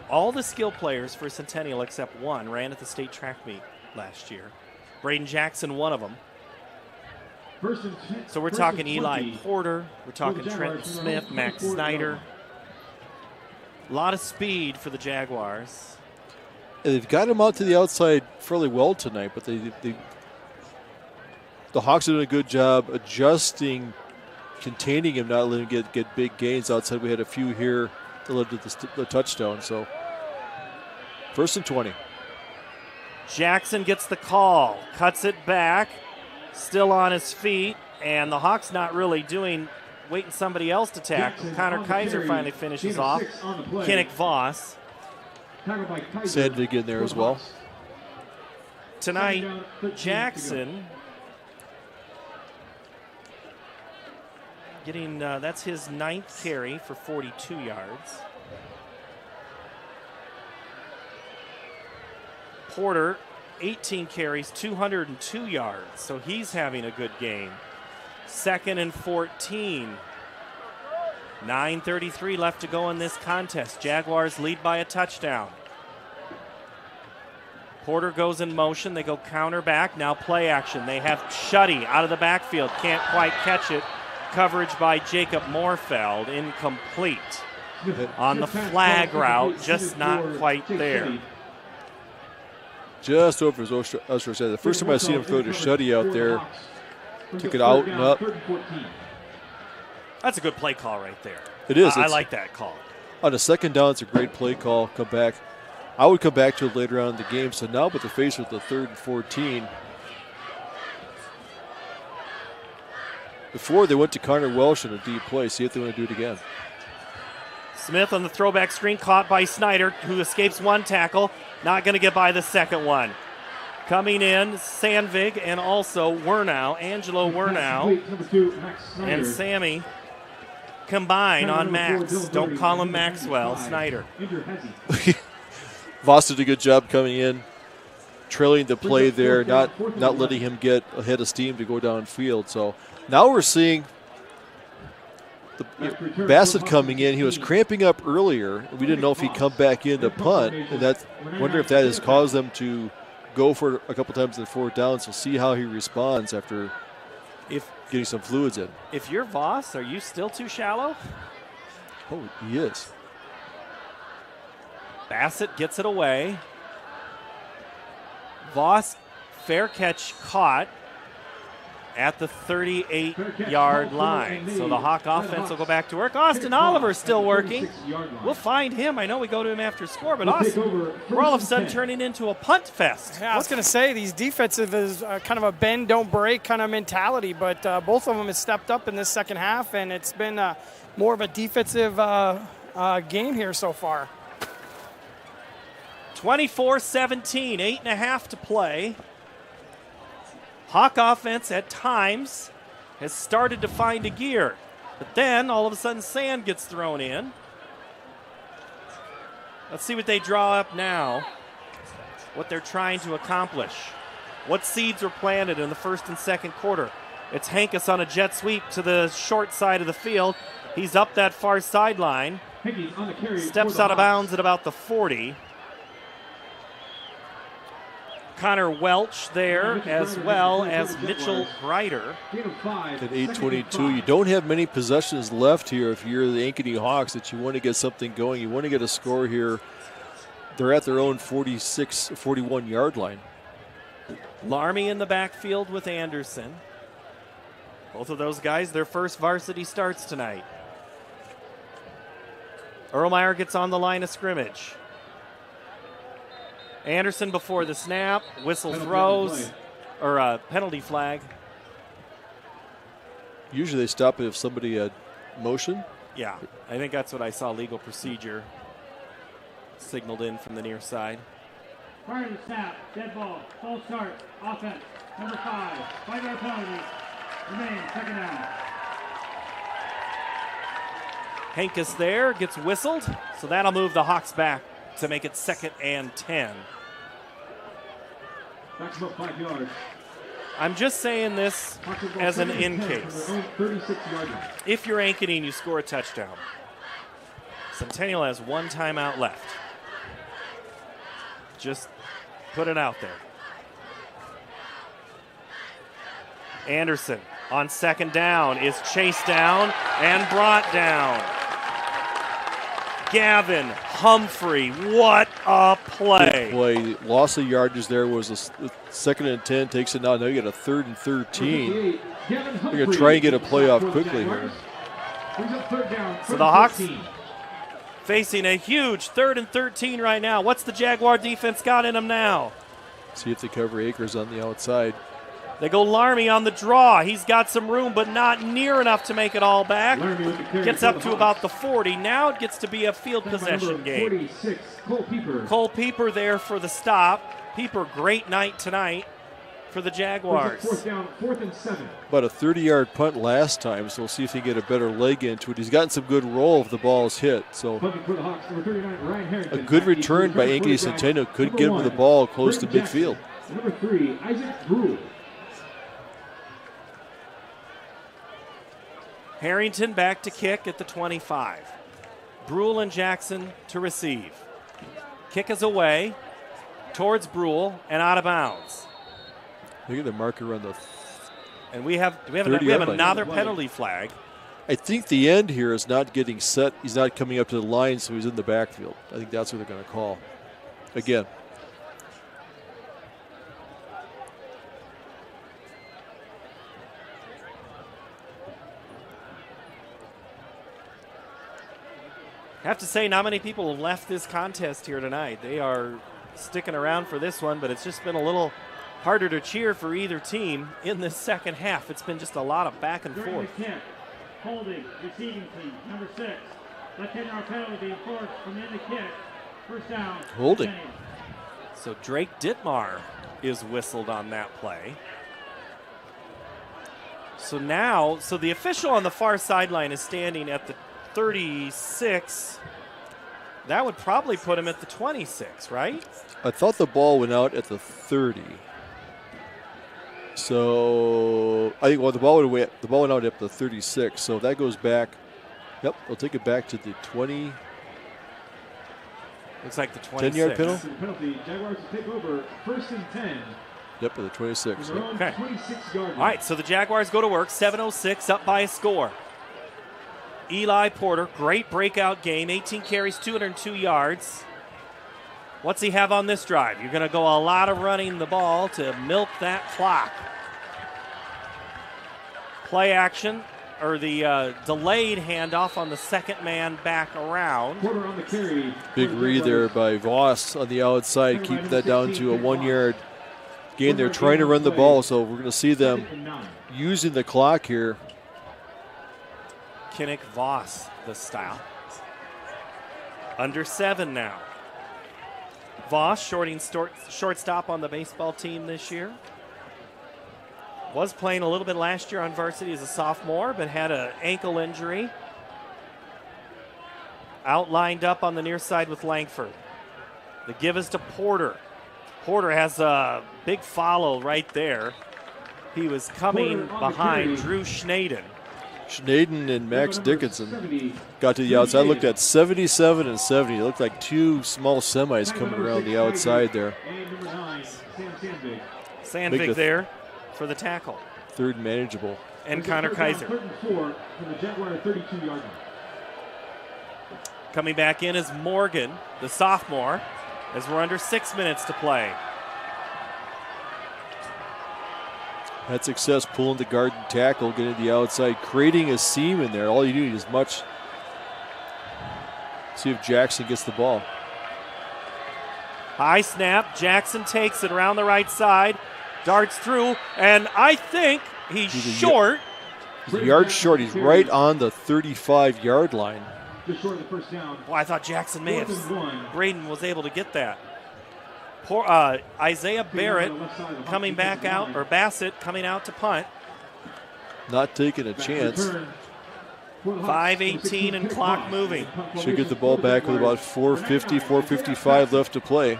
All the skill players for Centennial except one ran at the state track meet last year. Braden Jackson, one of them. So we're talking Eli Porter, we're talking Trenton Smith, Max Snyder. A lot of speed for the Jaguars. And they've got him out to the outside fairly well tonight, but the Hawks are doing a good job adjusting, containing him, not letting him get big gains outside. We had a few here that led to the touchdown. So 1st and 20. Jackson gets the call, cuts it back, still on his feet, and the Hawks not really waiting somebody else to tackle. Connor Kaiser finally finishes off. Kinnick Voss. Sandvig in there as well. Tonight, Jackson getting, that's his 9th carry for 42 yards. Porter, 18 carries, 202 yards, so he's having a good game. 2nd and 14. 9:33 left to go in this contest. Jaguars lead by a touchdown. Porter goes in motion. They go counter back. Now play action. They have Shuddy out of the backfield. Can't quite catch it. Coverage by Jacob Moorfeld. Incomplete. On the flag route, just not quite there. Just over his Usher's head. The first time I seen him throw to Shuddy out there, took it out and up. That's a good play call right there. It is. I like that call. On a 2nd down, it's a great play call. Come back. I would come back to it later on in the game. So now, but they're faced with the 3rd and 14. Before they went to Connor Welsh in a deep play. See if they want to do it again. Smith on the throwback screen, caught by Snyder, who escapes one tackle. Not going to get by the second one. Coming in, Sandvig and also Wernow, Angelo Wernow, and Sammy combine on Max. Don't call him Maxwell, Snyder. Voss did a good job coming in, trailing the play there, not letting him get ahead of steam to go downfield. So now we're seeing Bassett coming in. He was cramping up earlier. We didn't know if he'd come back in to punt, and wonder if that has caused them to go for a couple times in the 4th down. So see how he responds after getting some fluids in. If you're Voss, are you still too shallow? Oh, he is. Bassett gets it away. Voss, fair catch caught at the 38-yard line. So the Hawk offense will go back to work. Austin Oliver's still working. We'll find him. I know we go to him after score, but Austin, we're all of a sudden turning into a punt fest. Yeah, I was going to say, these defensive is kind of a bend, don't break kind of mentality, but both of them have stepped up in this second half, and it's been more of a defensive game here so far. 24-17, 8.5 to play. Hawk offense at times has started to find a gear, but then all of a sudden sand gets thrown in. Let's see what they draw up now, what they're trying to accomplish. What seeds were planted in the first and second quarter? It's Hankus on a jet sweep to the short side of the field. He's up that far sideline, steps out of bounds at about the 40. Connor Welch there, as well as Mitchell Grider. At 8:22, you don't have many possessions left here if you're the Ankeny Hawks that you want to get something going. You want to get a score here. They're at their own 46, 41-yard line. Larmy in the backfield with Anderson. Both of those guys, their first varsity starts tonight. Erlmeyer gets on the line of scrimmage. Anderson before the snap, whistle throws, or a penalty flag. Usually they stop it if somebody had motion. Yeah, I think that's what I saw, legal procedure signaled in from the near side. Prior to the snap, dead ball, false start, offense, number 5, 5-yard penalty, remain, second down. Hankus there, gets whistled, so that'll move the Hawks back to make it 2nd and 10. Back about 5 yards. I'm just saying this as an in case. If you're Ankeny and you score a touchdown, Centennial has one timeout left. Just put it out there. Anderson on second down is chased down and brought down. Gavin Humphrey, what a play. Good play. Loss of yardage there was a 2nd and 10, takes it now. Now you got a 3rd and 13. They're going to try and get a playoff quickly here. So the Hawks facing a huge 3rd and 13 right now. What's the Jaguar defense got in them now? See if they cover Akers on the outside. They go Larmy on the draw. He's got some room, but not near enough to make it all back. Gets up to about the 40. Now it gets to be a field possession game. Cole Pieper there for the stop. Pieper, great night tonight for the Jaguars. 4th and 7. About a 30-yard punt last time, so we'll see if he can get a better leg into it. He's gotten some good roll if the ball is hit. So a good return by Ankeny Centennial could get him the ball close to midfield. Number 3, Isaac Brew. Harrington back to kick at the 25. Brule and Jackson to receive. Kick is away towards Brule and out of bounds. Look at the marker on the and we have another penalty flag. I think the end here is not getting set. He's not coming up to the line, so he's in the backfield. I think that's what they're going to call. Again. I have to say, not many people have left this contest here tonight. They are sticking around for this one, but it's just been a little harder to cheer for either team in this second half. It's been just a lot of back and forth. Holding, receiving team, number 6. Left 10-yard penalty being forced from in the kick. First down. Holding. So Drake Dittmar is whistled on that play. So now, the official on the far sideline is standing at the 36. That would probably put him at the 26, right? I thought the ball went out at the 30. So I think the ball went out at the 36. So that goes back. Yep, they'll take it back to the 20. Looks like the 26. 10-yard penalty. Jaguars take over 1st and 10. Yep, at the 26. Okay. 26-yard. All right, so the Jaguars go to work. 7:06 up by a score. Eli Porter, great breakout game. 18 carries, 202 yards. What's he have on this drive? You're going to go a lot of running the ball to milk that clock. Play action, or the delayed handoff on the second man back around. Big read there by Voss on the outside, keeping that down to a 1 yard gain. They're trying to run the ball, so we're going to see them using the clock here. Kinnick Voss, the style. Under 7 now. Voss, shortstop on the baseball team this year. Was playing a little bit last year on varsity as a sophomore, but had an ankle injury. Out lined up on the near side with Langford. The give is to Porter. Porter has a big follow right there. He was coming behind Drew Schnaden. Schnaden and Max Dickinson got to the outside. Looked at 77 and 70. It looked like two small semis coming around the outside there. Sandvig there for the tackle. Third manageable. And Connor Kaiser. Coming back in is Morgan, the sophomore, as we're under 6 minutes to play. Had success pulling the guard and tackle, getting the outside, creating a seam in there. All you need is much. See if Jackson gets the ball. High snap. Jackson takes it around the right side, darts through, and I think he's short. He's a yard short. He's right on the 35-yard line. Well, I thought Jackson may have. Braden was able to get that. Isaiah Barrett coming back out, or Bassett coming out to punt. Not taking a chance. 5:18 and clock moving. Should get the ball back with about 4:50, 4:55 left to play.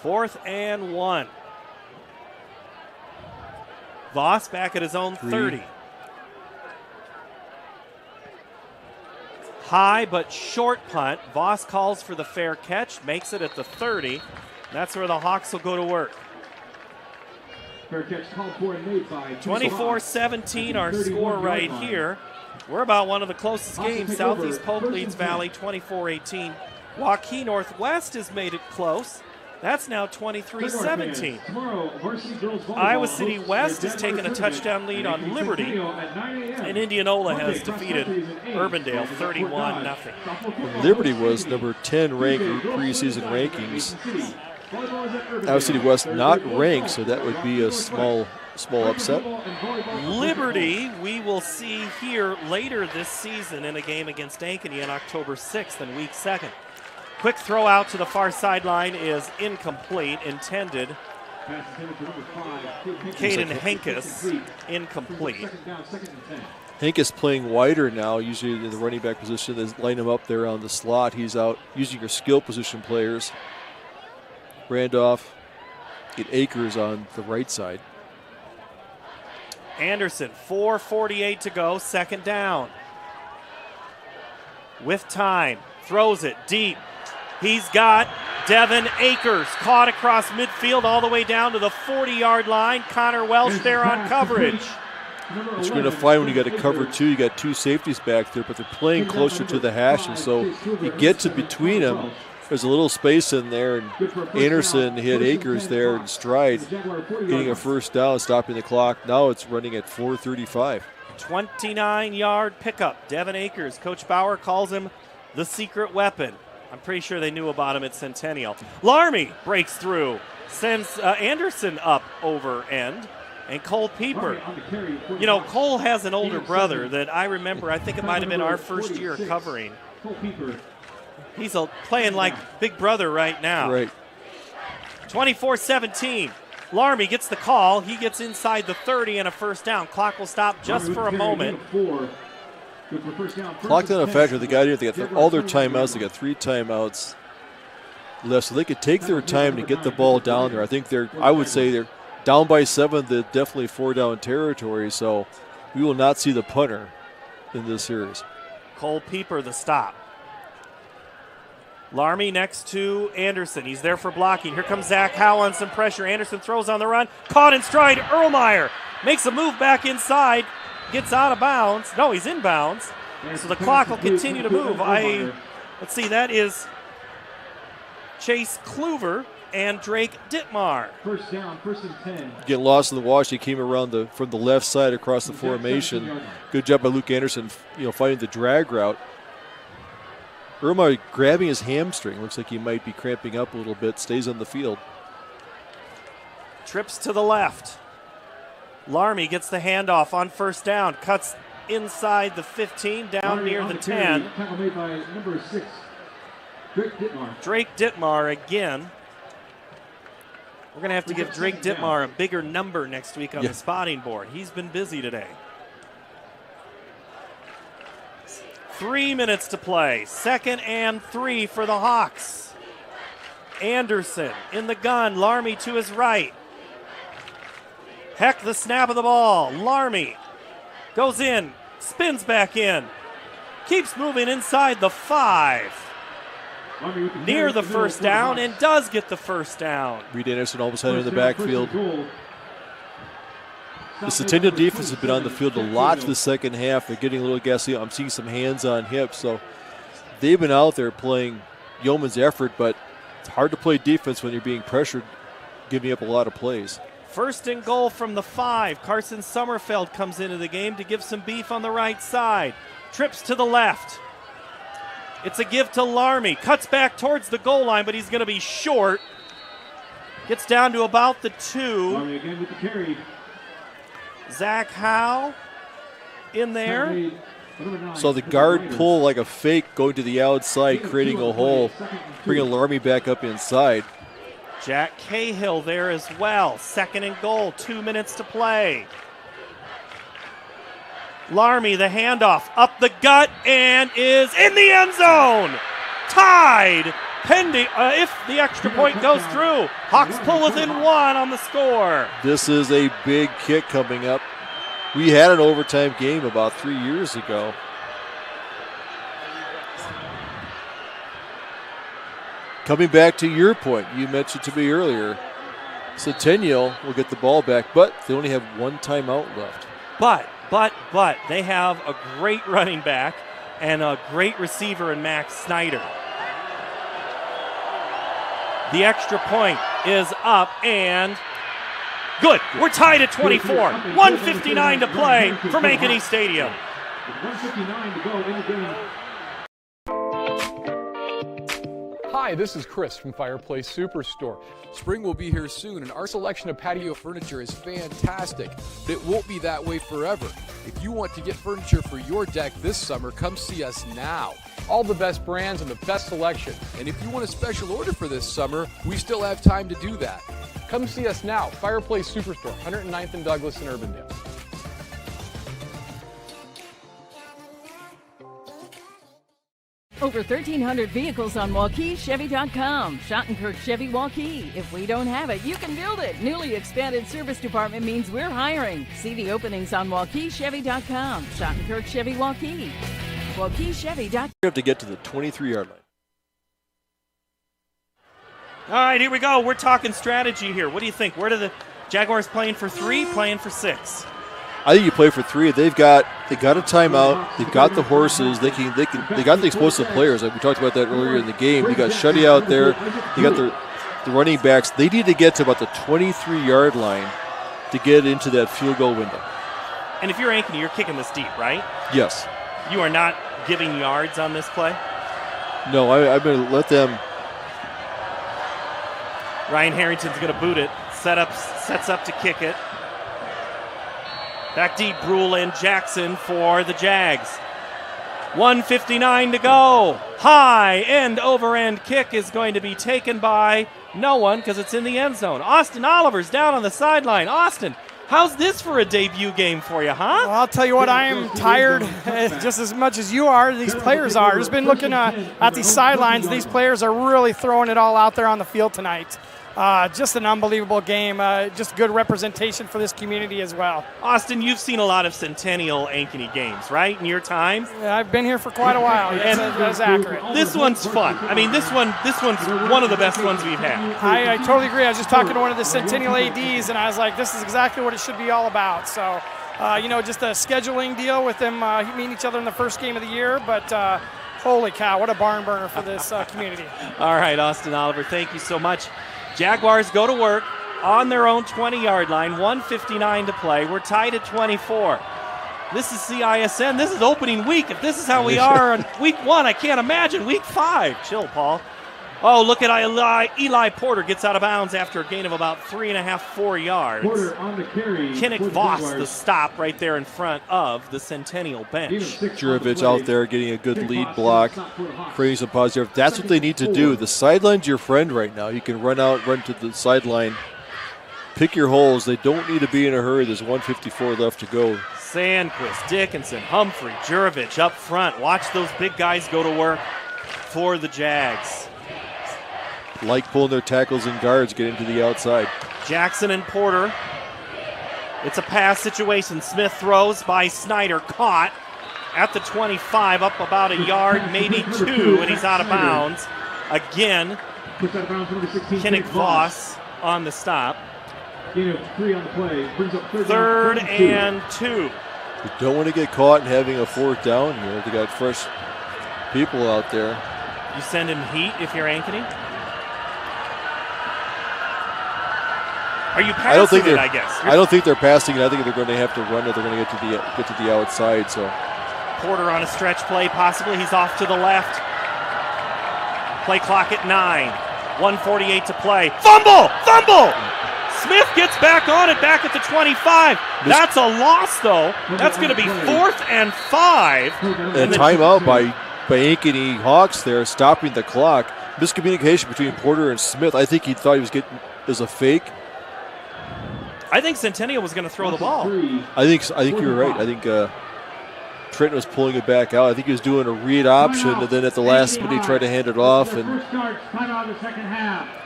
Fourth and 1. Voss back at his own 30. High but short punt. Voss calls for the fair catch, makes it at the 30. That's where the Hawks will go to work. Fair catch called for and made by 24-17 our score right here. We're about one of the closest games. Southeast Polk leads Valley 24-18. Waukee Northwest has made it close. That's now 23-17. Iowa City West has taken a touchdown lead on Liberty, and Indianola has defeated Urbandale 31-0. Liberty was number 10 ranked in preseason rankings. Iowa City West not ranked, so that would be a small upset. Liberty we will see here later this season in a game against Ankeny on October 6th in week 2nd. Quick throw out to the far sideline is incomplete, intended. Caden Henkes, incomplete. Henkes playing wider now, usually in the running back position. They line him up there on the slot. He's out using your skill position players. Randolph, get Akers on the right side. Anderson, 4:48 to go, second down. With time, throws it deep. He's got Devin Akers caught across midfield all the way down to the 40-yard line. Connor Welsh there on coverage. What you're going to find when you got to cover two, you got two safeties back there, but they're playing closer to the hash, and so you get to between them. There's a little space in there, and Anderson hit Akers there in stride, getting a first down, stopping the clock. Now it's running at 4:35. 29-yard pickup. Devin Akers. Coach Bauer calls him the secret weapon. I'm pretty sure they knew about him at Centennial. Larmy breaks through, sends Anderson up over end, and Cole Pieper. You know, Cole has an older brother that I remember, I think it might have been our first year covering. He's playing like big brother right now. Right. 24-17. Larmy gets the call. He gets inside the 30 and a first down. Clock will stop just for a moment. Clock down a factor. They got here. They got all their timeouts. They got 3 timeouts left, so they could take their time to get the ball down there. I think I would say they're down by 7. They're definitely 4-down territory. So we will not see the punter in this series. Cole Pieper, the stop. Larmy next to Anderson. He's there for blocking. Here comes Zach Howe on some pressure. Anderson throws on the run. Caught in stride. Erlmeyer makes a move back inside. gets out of bounds. No, he's in bounds. So the clock will continue to move. Let's see, that is Chase Kluver and Drake Dittmar. First down, 1st and 10. Getting lost in the wash, he came around from the left side across the formation. Good job by Luke Anderson, finding the drag route. Irma grabbing his hamstring. Looks like he might be cramping up a little bit. Stays on the field. Trips to the left. Larmy gets the handoff on 1st down. Cuts inside the 15, down near the 10. Tackle made by number 6, Drake Dittmar. Drake Dittmar again. We're going to have to give Drake Dittmar a bigger number next week on the spotting board. He's been busy today. 3 minutes to play. 2nd and 3 for the Hawks. Anderson in the gun. Larmy to his right. Heck, the snap of the ball. Larmy goes in, spins back in, keeps moving inside the 5. Near the 1st down and does get the 1st down. Reed Anderson almost had it in the backfield. The Centennial defense has been on the field a lot for the second half. They're getting a little gassy. I'm seeing some hands on hips. So they've been out there playing yeoman's effort, but it's hard to play defense when you're being pressured, giving up a lot of plays. 1st and goal from the 5. Carson Sommerfeld comes into the game to give some beef on the right side. Trips to the left. It's a give to Larmy. Cuts back towards the goal line, but he's going to be short. Gets down to about the 2. Larmy again with the carry. Zach Howe in there. So the guard pull like a fake going to the outside, creating a hole, bringing Larmy back up inside. Jack Cahill there as well. 2nd and goal, 2 minutes to play. Larmy, the handoff, up the gut, and is in the end zone. Tied, pending, if the extra point goes through. Hawks pull within 1 on the score. This is a big kick coming up. We had an overtime game about 3 years ago. Coming back to your point, you mentioned to me earlier, Centennial will get the ball back, but they only have 1 timeout left. But they have a great running back and a great receiver in Max Snyder. The extra point is up and good. We're tied at 24. 1:59 to play from Ankeny Stadium. 1:59 to go in the game. Hi, this is Chris from Fireplace Superstore. Spring will be here soon, and our selection of patio furniture is fantastic, but it won't be that way forever. If you want to get furniture for your deck this summer, come see us now. All the best brands and the best selection. And if you want a special order for this summer, we still have time to do that. Come see us now, Fireplace Superstore, 109th and Douglas in Urbandale. Over 1,300 vehicles on WaukeeChevy.com. Schottenkirk Chevy Waukee. If we don't have it, you can build it. Newly expanded service department means we're hiring. See the openings on WaukeeChevy.com. Schottenkirk Chevy Waukee. WaukeeChevy.com. We have to get to the 23-yard line. All right, here we go. We're talking strategy here. What do you think? Where do the Jaguars playing for 3, playing for 6? I think you play for 3. They got a timeout. They've got the horses. They got the explosive players. Like we talked about that earlier in the game. They got Shuddy out there. They got the running backs. They need to get to about the 23-yard line to get into that field goal window. And if you're Ankeny, you're kicking this deep, right? Yes. You are not giving yards on this play? No, I'm going to let them. Ryan Harrington's going to boot it. Sets up to kick it. Back deep, Brule and Jackson for the Jags. 1:59 to go. High end over end kick is going to be taken by no one because it's in the end zone. Austin Oliver's down on the sideline. Austin, how's this for a debut game for you, huh? Well, I'll tell you what, I am tired just as much as you are. These players are. Just been looking at these sidelines. These players are really throwing it all out there on the field tonight. Just an unbelievable game. Just good representation for this community as well. Austin, you've seen a lot of Centennial Ankeny games, right, in your time? Yeah, I've been here for quite a while. That's accurate. This one's fun. I mean, this one's one of the best ones we've had. I totally agree. I was just talking to one of the Centennial ADs, and I was like, this is exactly what it should be all about. So just a scheduling deal with them meeting each other in the first game of the year. But holy cow, what a barn burner for this community. All right, Austin Oliver, thank you so much. Jaguars go to work on their own 20-yard line, 1:59 to play. We're tied at 24. This is CISN. This is opening week. If this is how we are on week 1, I can't imagine week 5. Chill, Paul. Oh, look at Eli Porter gets out of bounds after a gain of about 3.5, 4 yards. Porter on the carry. Kinnick Voss, the stop right there in front of the Centennial bench. Jurovich out there getting a good lead block, creating some positive. That's what they need to do. The sideline's your friend right now. You can run to the sideline, pick your holes. They don't need to be in a hurry. There's 1:54 left to go. Sandquist, Dickinson, Humphrey, Jurovich up front. Watch those big guys go to work for the Jags. Like pulling their tackles and guards, get into the outside. Jackson and Porter. It's a pass situation. Smith throws by Snyder, caught at the 25, up about a yard, maybe 2, and he's out of bounds. Again, Kinnick Voss on the stop. Gain of 3 on the play. Brings up 3rd and 2. You don't want to get caught in having a 4th down here. They got fresh people out there. You send him heat if you're Ankeny? Are you passing it, I guess? I don't think they're passing it. I think they're going to have to run it. They're going to get to the outside. So Porter on a stretch play, possibly. He's off to the left. Play clock at 9. 1:48 to play. Fumble! Smith gets back on it, back at the 25. That's a loss, though. That's going to be 4th and 5. And a timeout by Ankeny Hawks there, stopping the clock. Miscommunication between Porter and Smith. I think he thought he was getting as a fake. I think Centennial was going to throw the ball. I think you're right. I think Trenton was pulling it back out. I think he was doing a read option, and then at the last minute he tried to hand it off, and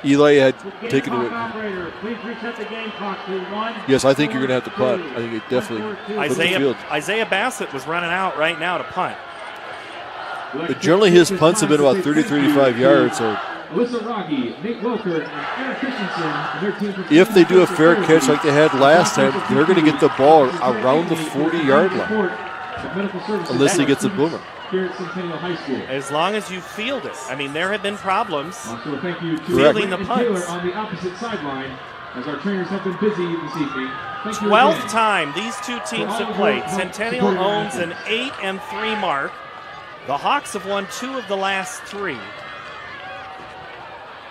Eli had taken it. Yes, I think you're going to have to punt. I think it definitely. Isaiah Bassett was running out right now to punt. But generally his punts have been about 30, 35 yards. So if they do a fair catch like they had last time, they're going to get the ball around the 40-yard line. Unless he gets a boomer. As long as you field it. I mean, there have been problems fielding the punts. On the opposite sideline, as our trainers have been busy this evening. 12th time these two teams have played. Centennial owns an 8-3 mark. The Hawks have won 2 of the last 3.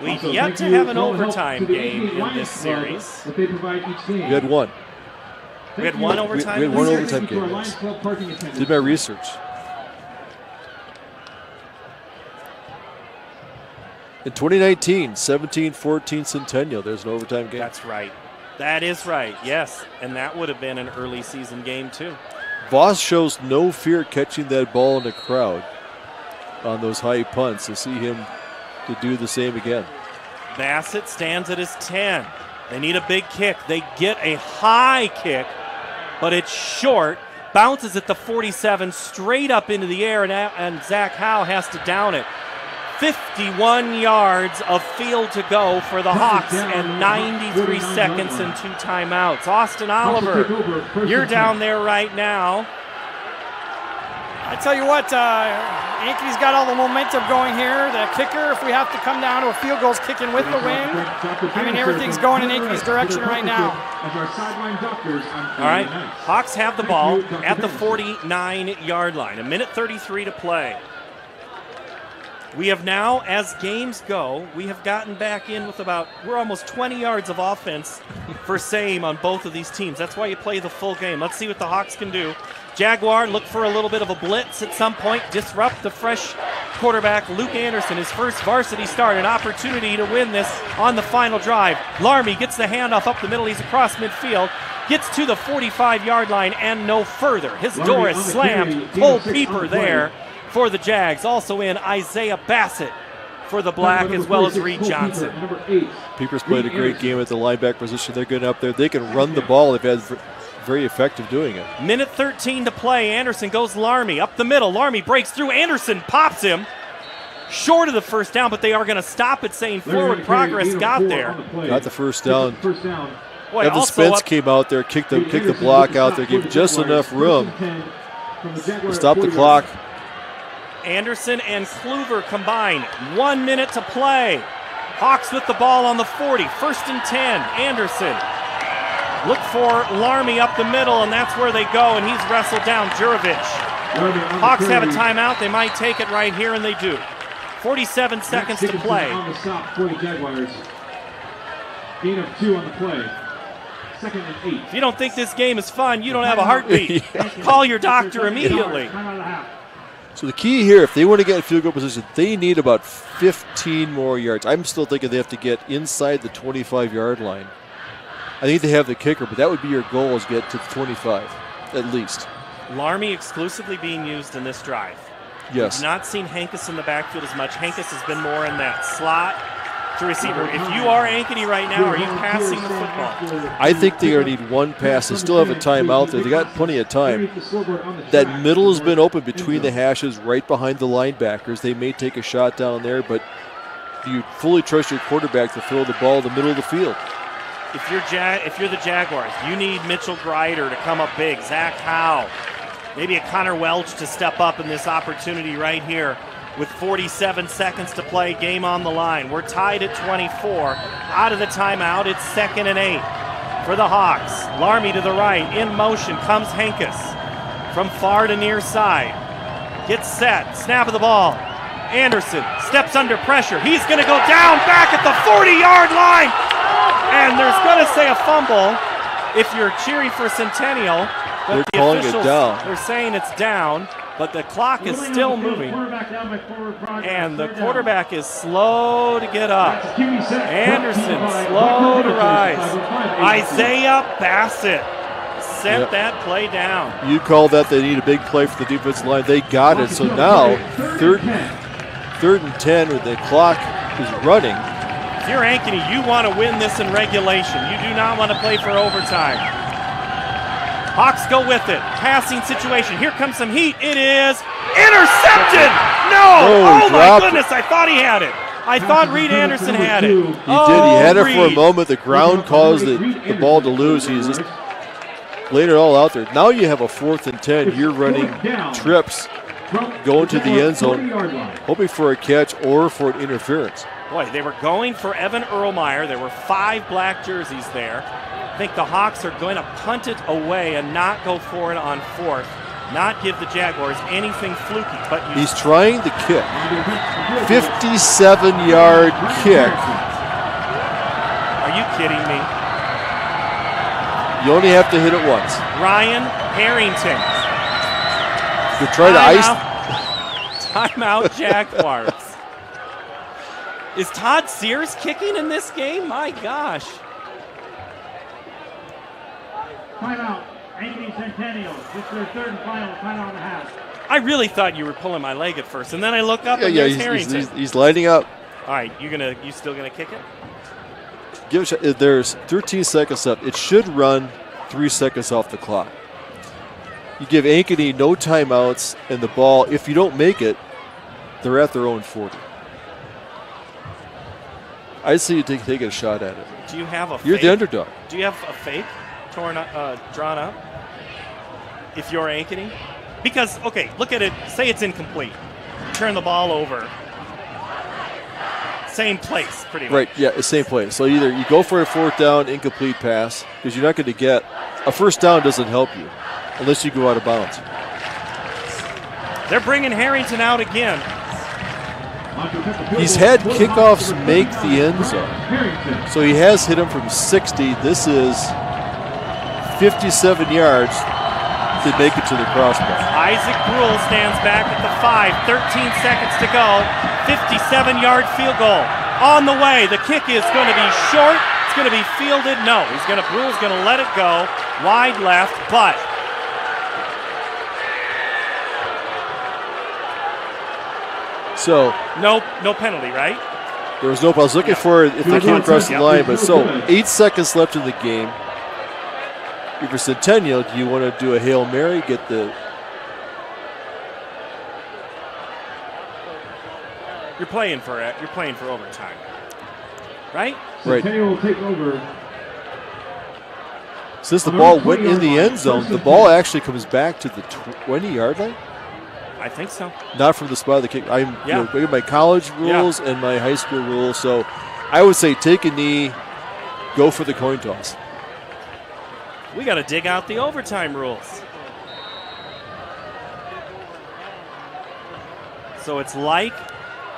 We've yet to have an overtime game in this series. We had one. We had one overtime game. Yes. Did my research. In 2019, 17-14 Centennial. There's an overtime game. That's right. That is right, yes. And that would have been an early season game, too. Voss shows no fear catching that ball in the crowd on those high punts. To see him to do the same again. Bassett stands at his 10. They need a big kick. They get a high kick, but it's short. Bounces at the 47, straight up into the air, and Zach Howe has to down it. 51 yards of field to go for the Hawks and 93 seconds and 2 timeouts. Austin Oliver, you're down there right now. I tell you what, Ankeny's got all the momentum going here. The kicker, if we have to come down to a field goal, is kicking with the wind. I mean, everything's going in Ankeny's direction right now. All right, Hawks have the ball at the 49-yard line. 1:33 to play. We have now, as games go, we have gotten back in with we're almost 20 yards of offense for same on both of these teams. That's why you play the full game. Let's see what the Hawks can do. Jaguar look for a little bit of a blitz at some point, disrupt the fresh quarterback, Luke Anderson, his first varsity start, an opportunity to win this on the final drive. Larmy gets the handoff up the middle, he's across midfield, gets to the 45-yard line and no further. His door is slammed. Cole Pieper there for the Jags. Also in Isaiah Bassett for the Black, as well as Reed Johnson. Pieper's played a great game at the linebacker position. They're getting up there. They can run the ball. They've had very effective doing it. 1:13 to play. Anderson goes Larmy up the middle. Larmy breaks through. Anderson pops him short of the first down, but they are going to stop it, saying forward progress got there. Got the first down. Boy, Evan Spence came out there, kicked the block out there, gave just enough room to stop the clock. Anderson and Kluver combined. 1 minute to play. Hawks with the ball on the 40. 1st and 10. Anderson. Look for Larmy up the middle, and that's where they go, and he's wrestled down. Jurovich. Hawks have a timeout. They might take it right here, and they do. 47 seconds to play. On the stop for the Jaguars. Gain of 2 on the play. 2nd and 8. If you don't think this game is fun, you don't have a heartbeat. Call your doctor immediately. So the key here, if they want to get in field goal position, they need about 15 more yards. I'm still thinking they have to get inside the 25-yard line. I think they have the kicker, but that would be your goal, is get to the 25 at least. Larmy exclusively being used in this drive. Yes. We've not seen Hankus in the backfield as much. Hankus has been more in that slot to receiver. If you are Ankeny right now, are you passing the football? I think they're going to need one pass. They still have a timeout there. They got plenty of time. That middle has been open between the hashes, right behind the linebackers. They may take a shot down there, but you fully trust your quarterback to throw the ball in the middle of the field. If you're the Jaguars, you need Mitchell Greider to come up big. Zach Howe. Maybe a Connor Welch to step up in this opportunity right here with 47 seconds to play, game on the line. We're tied at 24. Out of the timeout, it's 2nd and 8 for the Hawks. Larmy to the right, in motion, comes Hankus from far to near side. Gets set, snap of the ball. Anderson steps under pressure. He's going to go down back at the 40-yard line. And there's going to say a fumble if you're cheering for Centennial. But they're the calling officials, it down. They're saying it's down, but the clock is still moving. And the quarterback is slow to get up. Anderson slow to rise. Isaiah Bassett sent that play down. You call that they need a big play for the defensive line. They got it. So now, third and 10 with the clock is running. If you're Ankeny, you want to win this in regulation. You do not want to play for overtime. Hawks go with it. Passing situation. Here comes some heat. It is intercepted. No. Oh my goodness. I thought he had it. I thought Reed Anderson had it. He did. He had it for a moment. The ground caused the ball to lose. He's just laying it all out there. Now you have a 4th and 10. You're running trips going to the end zone, hoping for a catch or for an interference. Boy, they were going for Evan Erlmeyer. There were 5 black jerseys there. I think the Hawks are going to punt it away and not go for it on 4th, not give the Jaguars anything fluky. But he's trying the kick. 57-yard kick. Are you kidding me? You only have to hit it once. Ryan Harrington. You try to Timeout Jaguars. Is Todd Sears kicking in this game? My gosh. Timeout. Ankeny Centennial. This is their 3rd and final timeout and a half. I really thought you were pulling my leg at first, and then I look up and there's Harrington. He's lighting up. All right, you still gonna kick it? Give it a shot. There's 13 seconds left. It should run 3 seconds off the clock. You give Ankeny no timeouts, and the ball, if you don't make it, they're at their own 40. I see you taking a shot at it. Do you have a fake? You're the underdog. Do you have a fake drawn up if you're Ankeny? Because, okay, look at it. Say it's incomplete. Turn the ball over. Same place, pretty much. Right, yeah, same place. So either you go for a 4th down, incomplete pass, because you're not going to get a 1st down doesn't help you unless you go out of bounds. They're bringing Harrington out again. He's had kickoffs make the end zone. So he has hit him from 60. This is 57 yards to make it to the crossbar. Isaac Brule stands back at the 5. 13 seconds to go. 57-yard field goal on the way. The kick is going to be short. It's going to be fielded. No, Brule's going to let it go. Wide left, but so no penalty, right? There was no. I was looking for it if they came across the line, but so 8 seconds left in the game. If you're Centennial, do you want to do a Hail Mary? Get the. You're playing for it. You're playing for overtime, right? Right. Centennial will take over Since the ball went in the end zone, the ball actually comes back to the 20-yard line? I think so. Not from the spot of the kick. I'm looking at my college rules and my high school rules. So I would say take a knee, go for the coin toss. We got to dig out the overtime rules. So it's like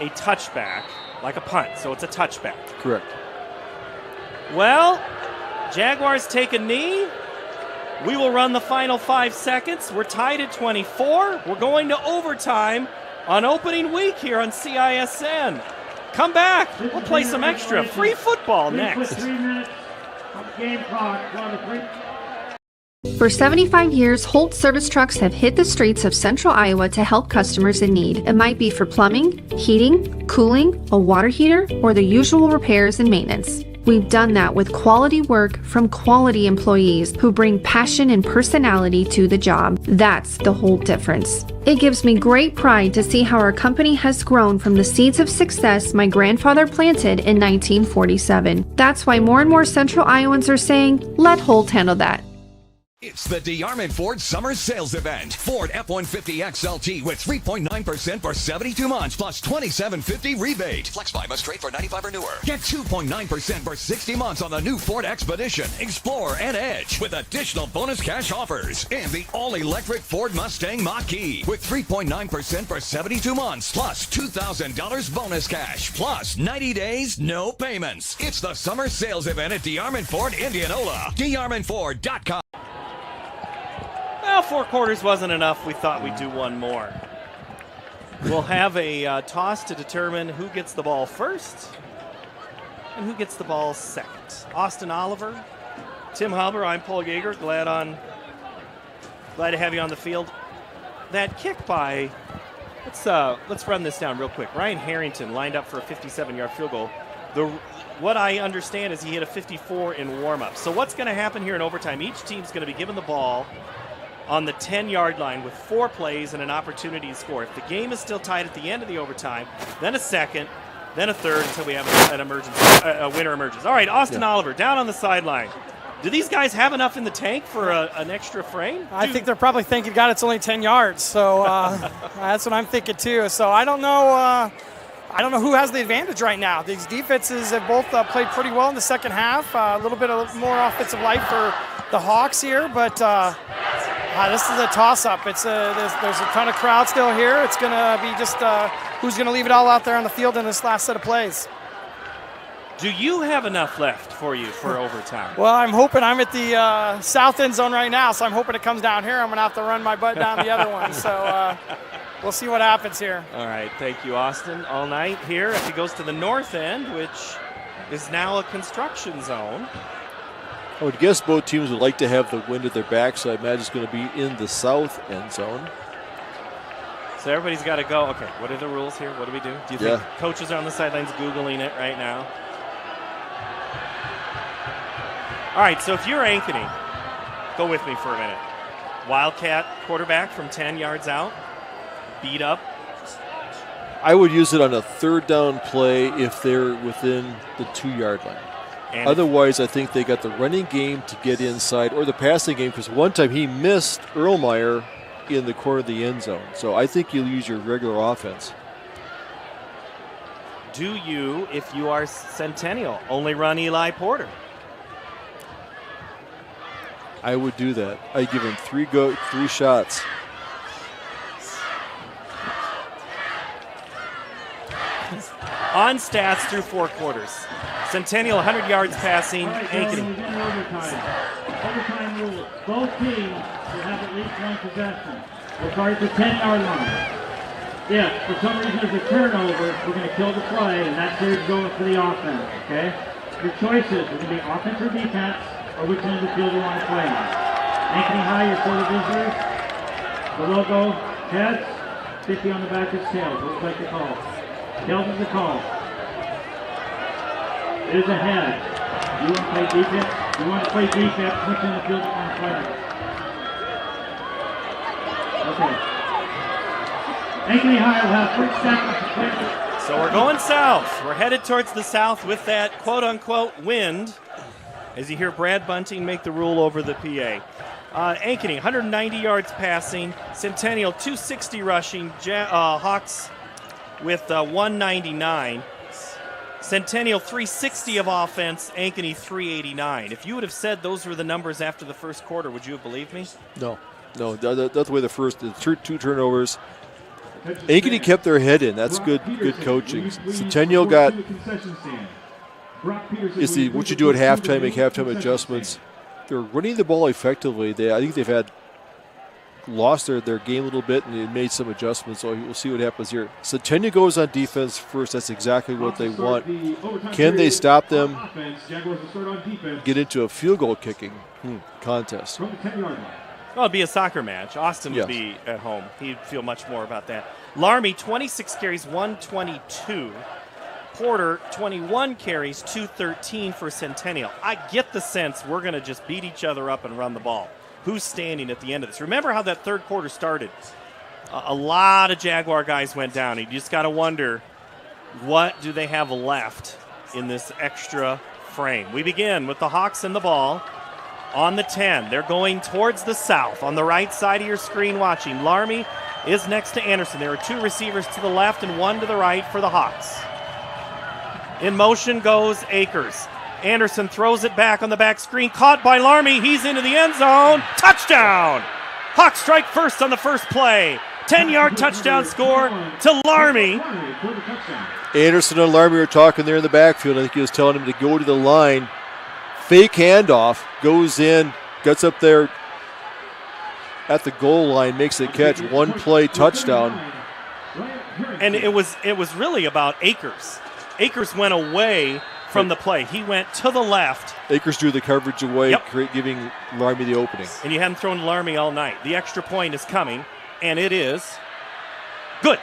a touchback, like a punt. So it's a touchback. Correct. Well, Jaguars take a knee. We will run the final 5 seconds. We're tied at 24. We're going to overtime on opening week here on CISN. Come back. We'll play some extra free football next. 3 minutes on the game clock. For 75 years, Holt service trucks have hit the streets of central Iowa to help customers in need. It might be for plumbing, heating, cooling, a water heater, or the usual repairs and maintenance. We've done that with quality work from quality employees who bring passion and personality to the job. That's the whole difference. It gives me great pride to see how our company has grown from the seeds of success my grandfather planted in 1947. That's why more and more Central Iowans are saying, let Holt handle that. It's the DeArmond Ford Summer Sales Event. Ford F-150 XLT with 3.9% for 72 months plus $2,750 rebate. Flex buy must trade for 95 or newer. Get 2.9% for 60 months on the new Ford Expedition, Explorer, and Edge with additional bonus cash offers. And the all-electric Ford Mustang Mach-E with 3.9% for 72 months plus $2,000 bonus cash plus 90 days, no payments. It's the Summer Sales Event at DeArmond Ford, Indianola. DeArmondFord.com. Well, 4 quarters wasn't enough. We thought we'd do one more. We'll have a toss to determine who gets the ball first and who gets the ball second. Austin Oliver, Tim Halber, I'm Paul Yeager. Glad to have you on the field. That kick by, let's run this down real quick. Ryan Harrington lined up for a 57-yard field goal. What I understand is he hit a 54 in warm-up. So what's going to happen here in overtime? Each team's going to be given the ball on the 10-yard line with 4 plays and an opportunity to score. If the game is still tied at the end of the overtime, then a second, then a third until we have a winner emerges. All right, Austin Oliver down on the sideline. Do these guys have enough in the tank for an extra frame? I think they're probably thinking, God, it's only 10 yards. So that's what I'm thinking too. So I don't know who has the advantage right now. These defenses have both played pretty well in the second half. A little bit more offensive life for the Hawks here, but this is a toss-up. There's a ton of crowd still here. It's going to be just who's going to leave it all out there on the field in this last set of plays. Do you have enough left for you for overtime? Well, I'm hoping I'm at the south end zone right now, so I'm hoping it comes down here. I'm going to have to run my butt down the other one. So we'll see what happens here. All right. Thank you, Austin. All night here. If he goes to the north end, which is now a construction zone. I would guess both teams would like to have the wind at their back, so I imagine it's going to be in the south end zone. So everybody's got to go. Okay, what are the rules here? What do we do? Do you think coaches are on the sidelines Googling it right now? All right, so if you're Ankeny, go with me for a minute. Wildcat quarterback from 10 yards out, beat up. I would use it on a third down play if they're within the 2-yard line. And otherwise, I think they got the running game to get inside or the passing game, because one time he missed Erlmeyer in the corner of the end zone. So I think you'll use your regular offense. Do you, if you are Centennial, only run Eli Porter? I would do that. I'd give him 3 shots. On stats through 4 quarters. Centennial 100 yards passing. Ankeny. Overtime rule. Both teams will have at least one possession. We'll start at the 10-yard line. If for some reason there's a turnover, we're going to kill the play, and that period goes for the offense. Okay? Your choices are going to be offense or defense, or which end of the field you want to play on. Ankeny High, your for the visitors. The logo, heads, 50 on the back is tails. Looks like the call. Tails is the call. It is a head. You want to play defense? You want to play defense, which in the field you want to play. Okay. Ankeny High will have 3 seconds to play. So we're going south. We're headed towards the south with that quote-unquote wind. as you hear Brad Bunting make the rule over the PA. Ankeny, 190 yards passing. Centennial, 260 rushing. Hawks with 199. Centennial, 360 of offense. Ankeny, 389. If you would have said those were the numbers after the first quarter, would you have believed me? No, that's the way the two turnovers. Ankeny kept their head in. That's good coaching. Centennial got what you do at halftime, make halftime adjustments. They're running the ball effectively. I think they've lost their game a little bit, and they made some adjustments, so we'll see what happens here. Centennial goes on defense first. That's exactly what they want. Can they stop them, get into a field goal kicking contest? Well, it'd be a soccer match. Austin would be at home. He'd feel much more about that. Larmy, 26 carries, 122. Porter, 21 carries, 213 for Centennial. I get the sense we're going to just beat each other up and run the ball. Who's standing at the end of this? Remember how that third quarter started? A lot of Jaguar guys went down. You just got to wonder, what do they have left in this extra frame? We begin with the Hawks and the ball. On the 10, they're going towards the south. On the right side of your screen watching, Larmy is next to Anderson. There are two receivers to the left and one to the right for the Hawks. In motion goes Akers. Anderson throws it back on the back screen. Caught by Larmy. He's into the end zone. Touchdown! Hawks strike first on the first play. 10-yard touchdown score to Larmy. Anderson and Larmy are talking there in the backfield. I think he was telling him to go to the line. Fake handoff, goes in, gets up there at the goal line, makes a catch, one play touchdown. And it was really about Akers. Akers went away from the play. He went to the left. Akers drew the coverage away, giving Larmy the opening. And you hadn't thrown Larmy all night. The extra point is coming, and it is good.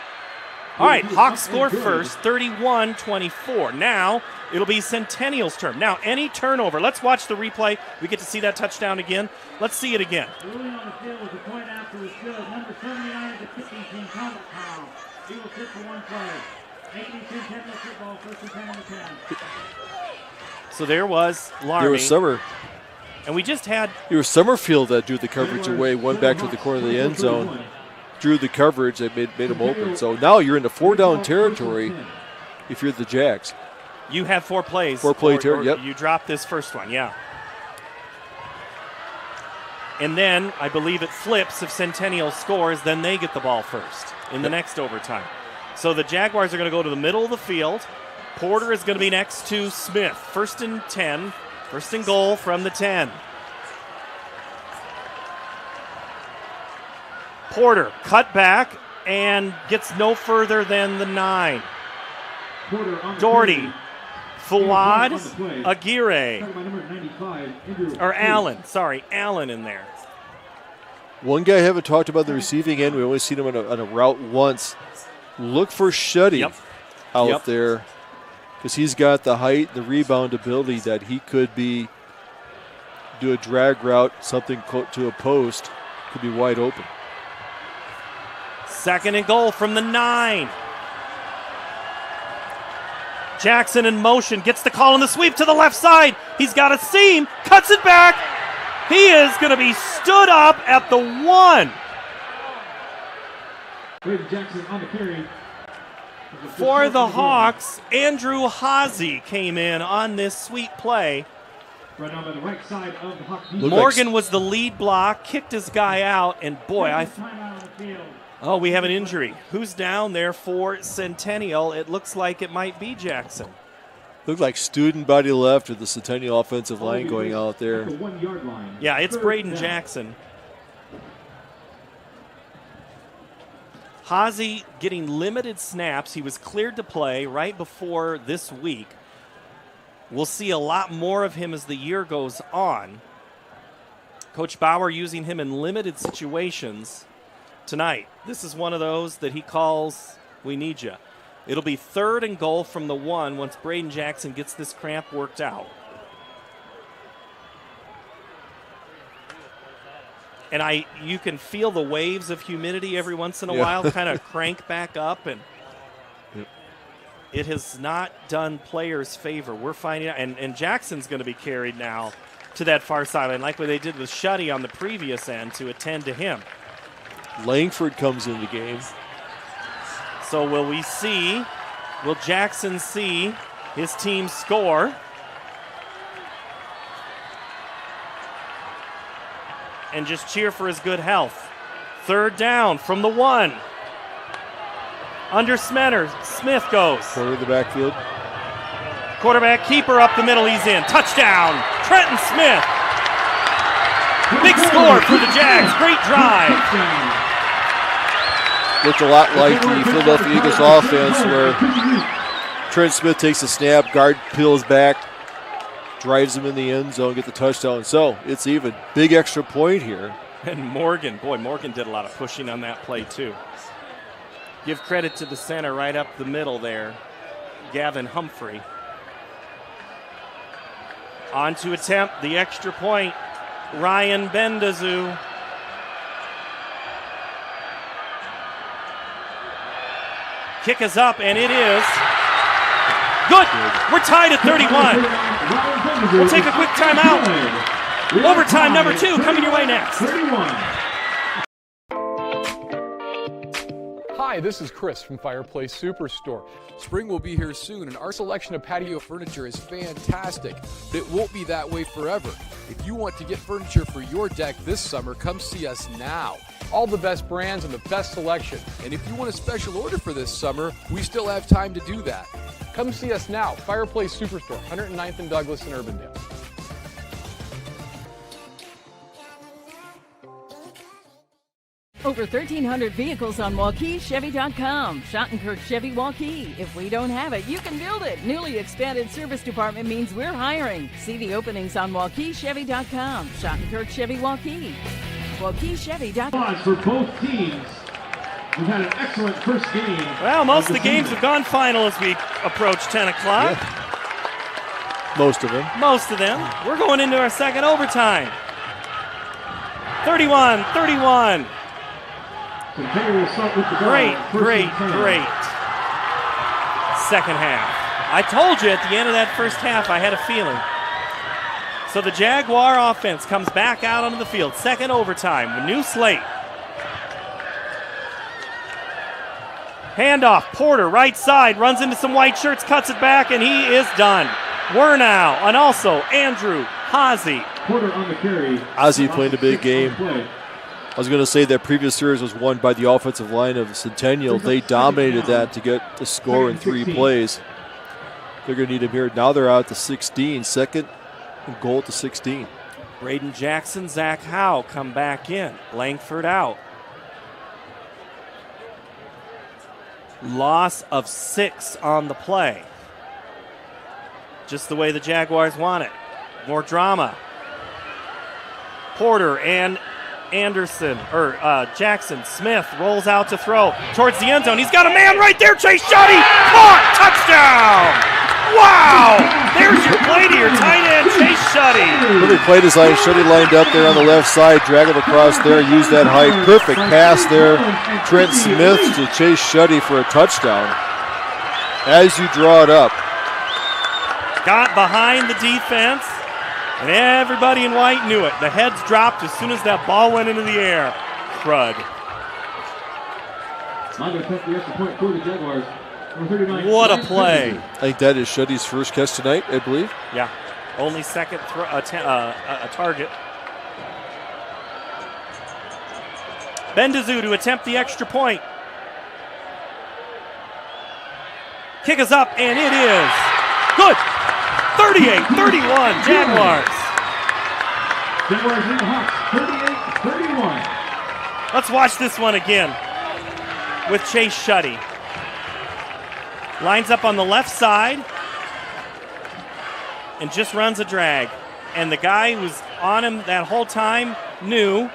All right, Hawks score first, 31-24. Now it'll be Centennial's turn. Now, any turnover. Let's watch the replay. We get to see that touchdown again. Let's see it again. Ruling on the field with the point after was good. Number 79 of the kicking team, Thomas Powell. He will sit for one play. Making Centennial football, first and 10 on the 10. So there was Larmy. There was Summer. And we just had... It was Summerfield that drew the coverage away, went back to the corner of the end zone. Drew the coverage that made him open. So now you're into 4-down territory if you're the Jags. You have 4 plays. 4-play territory, yep. You drop this first one, yeah. And then I believe it flips if Centennial scores, then they get the ball first in the next overtime. So the Jaguars are going to go to the middle of the field. Porter is going to be next to Smith. First and 10, first and goal from the 10. Porter cut back and gets no further than the 9. Doherty, Fawad, Aguirre, or Allen. Sorry, Allen in there. One guy I haven't talked about the receiving end. We've only seen him on a route once. Look for Shuddy out there because he's got the height, the rebound ability that he could do a drag route, something to a post, could be wide open. Second and goal from the 9. Jackson in motion, gets the call on the sweep to the left side. He's got a seam, cuts it back. He is going to be stood up at the 1. Jackson on the carry. For the Hawks, Andrew Hazy came in on this sweet play. Right on the right side of the Hawks. Morgan was the lead block, kicked his guy out, and boy, we have an injury. Who's down there for Centennial? It looks like it might be Jackson. Looked like student body left with the Centennial offensive line going out there. Yeah, it's Braden Jackson. Hazy getting limited snaps. He was cleared to play right before this week. We'll see a lot more of him as the year goes on. Coach Bauer using him in limited situations tonight. This is one of those that he calls, we need you. It'll be third and goal from the 1 once Braden Jackson gets this cramp worked out. And you can feel the waves of humidity every once in a while kind of crank back up. And it has not done players favor. We're finding out, and Jackson's going to be carried now to that far sideline, like what they did with Shuddy on the previous end to attend to him. Langford comes in the game. So will Jackson see his team score? And just cheer for his good health. Third down from the 1. Under Smith goes. Quarter of the backfield. Quarterback keeper up the middle, he's in. Touchdown, Trenton Smith. Big score for the Jags, great drive. Looked a lot like the Philadelphia Eagles offense where Trent Smith takes a snap, guard peels back, drives him in the end zone, get the touchdown. So it's even. Big extra point here. And Morgan did a lot of pushing on that play too. Give credit to the center right up the middle there, Gavin Humphrey. On to attempt the extra point, Ryan Bendazu. Kick is up, and it is good. We're tied at 31. We'll take a quick timeout. Overtime number 2 coming your way next. Hi, this is Chris from Fireplace Superstore. Spring will be here soon, and our selection of patio furniture is fantastic, but it won't be that way forever. If you want to get furniture for your deck this summer, come see us now. All the best brands and the best selection. And if you want a special order for this summer, we still have time to do that. Come see us now. Fireplace Superstore, 109th and Douglas in Urbandale. Over 1,300 vehicles on WaukeeChevy.com. Schottenkirk Chevy Waukee. If we don't have it, you can build it. Newly expanded service department means we're hiring. See the openings on WaukeeChevy.com. Schottenkirk Chevy Waukee. WaukeeChevy.com. For both teams, we've had an excellent first game. Well, most of the games have gone final as we approach 10 o'clock. Yeah. Most of them. We're going into our second overtime. 31-31. Great second half. I told you at the end of that first half I had a feeling. So the Jaguar offense comes back out onto the field. Second overtime, new slate. Handoff, Porter, right side, runs into some white shirts, cuts it back, and he is done. Wernow, and also Andrew Hazy. Porter on the carry. Hazy played a big game. I was going to say that previous series was won by the offensive line of Centennial. They dominated that to get the score in 3 plays. They're going to need him here. Now they're out to 16, second and goal to 16. Braden Jackson, Zach Howe come back in. Langford out. Loss of 6 on the play. Just the way the Jaguars want it. More drama. Porter and Jackson Smith rolls out to throw towards the end zone. He's got a man right there. Chase Shuddy caught. Touchdown. Wow. There's your play to your tight end, Chase Shuddy. Perfect play design. Shuddy lined up there on the left side. Drag him across there. Use that height. Perfect pass there. Trent Smith to Chase Shuddy for a touchdown. As you draw it up. Got behind the defense. And everybody in white knew it. The heads dropped as soon as that ball went into the air. Crud. What a play. I think that is Shuddy's first catch tonight, I believe. Yeah. Only second target. Bendazu to attempt the extra point. Kick is up, and it is good. 38-31, Jaguars. Jaguars in the Hawks, 38-31. Let's watch this one again with Chase Shuddy. Lines up on the left side and just runs a drag. And the guy who's on him that whole time knew.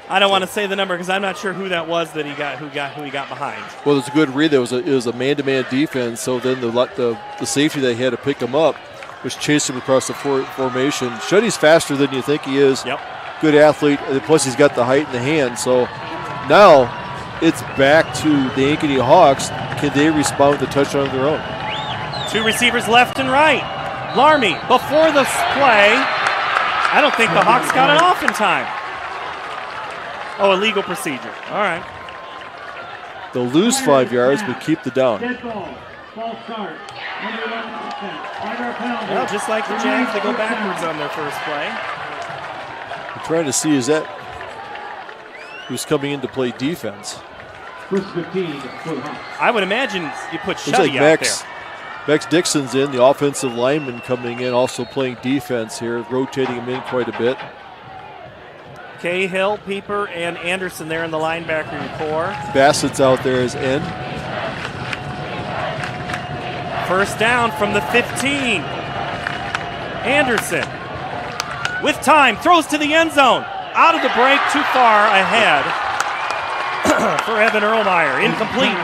I don't want to say the number because I'm not sure who that was that who he got behind. Well, it was a good read. It was a man-to-man defense. So then the safety they had to pick him up was chasing him across the formation. Shuddy's faster than you think he is. Yep. Good athlete. Plus he's got the height and the hand. So now it's back to the Ankeny Hawks. Can they respond with a touchdown of their own? 2 receivers left and right. Larmy before the play. I don't think the Hawks got it off in time. Oh, illegal procedure. All right. They'll lose 5 yards, but keep the down. Dead ball. False start. Under 1%. Well, just like the Jags, they go backwards on their first play. I'm trying to see, is that who's coming in to play defense? First 15 for the Hawks. I would imagine you put Looks like Shuddy out there. Max Dixon's in, the offensive lineman coming in, also playing defense here, rotating him in quite a bit. Cahill, Pieper, and Anderson there in the linebacker core. Bassett's out there as end. First down from the 15. Anderson with time, throws to the end zone. Out of the break, too far ahead for Evan Erlmeyer. Incomplete,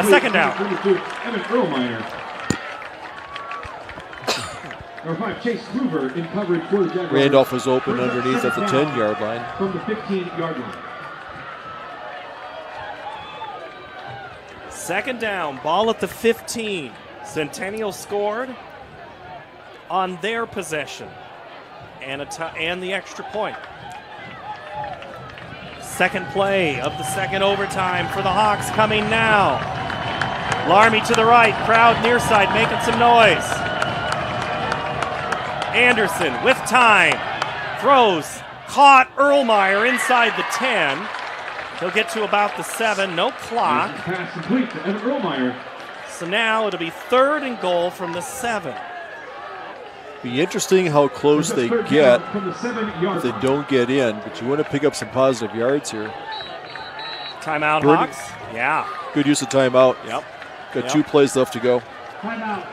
second down. Evan Erlmeyer. Number 5, Chase Hoover in coverage for the Jaguars. Randolph was open underneath at the 10-yard line. From the 15-yard line. Second down, ball at the 15. Centennial scored on their possession and the extra point. Second play of the second overtime for the Hawks coming now. Larmy to the right, crowd near side making some noise. Anderson with time, throws, caught Erlmeyer inside the 10. He'll get to about the 7, no clock. Pass complete to Evan Erlmeyer. So now it'll be 3rd and goal from the 7. Be interesting how close they get if they don't get in, but you want to pick up some positive yards here. Timeout, Hawks? Yeah. Good use of timeout. Yep. Got 2 plays left to go. Timeout.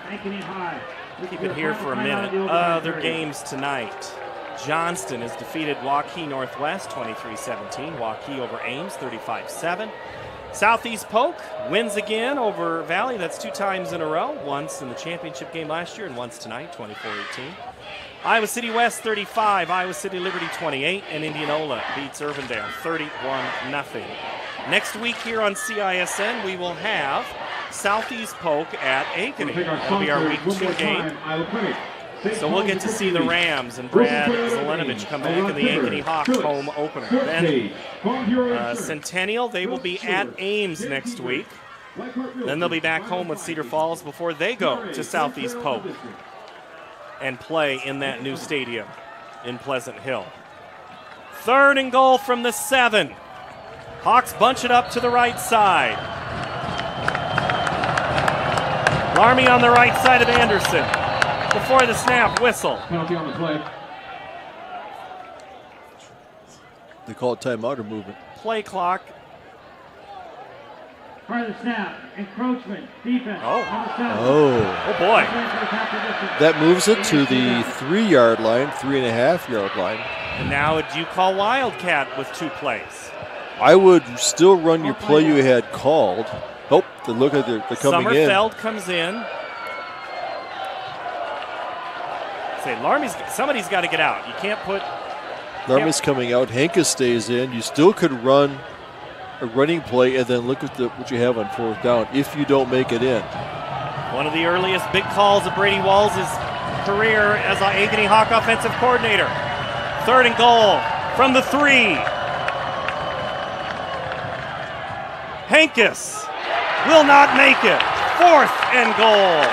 Ankeny High. Keep it here for a minute. Other games tonight. Johnston has defeated Waukee Northwest 23-17. Waukee over Ames 35-7. Southeast Polk wins again over Valley. That's 2 times in a row. Once in the championship game last year and once tonight, 24-18. Iowa City West 35, Iowa City Liberty 28, and Indianola beats Irvindale 31-0. Next week here on CISN, we will have Southeast Polk at Ankeny. That'll be our week 2 game. So we'll get to see the Rams and Brad Zelenovich come back in the Ankeny Hawks home opener. Then Centennial, they will be at Ames next week. Then they'll be back home with Cedar Falls before they go to Southeast Polk and play in that new stadium in Pleasant Hill. 3rd and goal from the 7. Hawks bunch it up to the right side. Larmy on the right side of Anderson. Before the snap, whistle. Penalty on the play. They call it timeout or movement. Play clock. Prior to the snap, encroachment, defense. Oh boy. That moves it to the 3-yard line, 3.5-yard line. And now do you call Wildcat with 2 plays? I would still run your play you had called. Oh, they look like they're coming in. Sommerfeld comes in. Say, somebody's got to get out. You can't put... Larmy's coming out. Hankus stays in. You still could run a running play and then look at what you have on 4th down if you don't make it in. One of the earliest big calls of Brady Walls' career as an Ankeny Hawk offensive coordinator. 3rd and goal from the 3. Hankus will not make it. 4th and goal.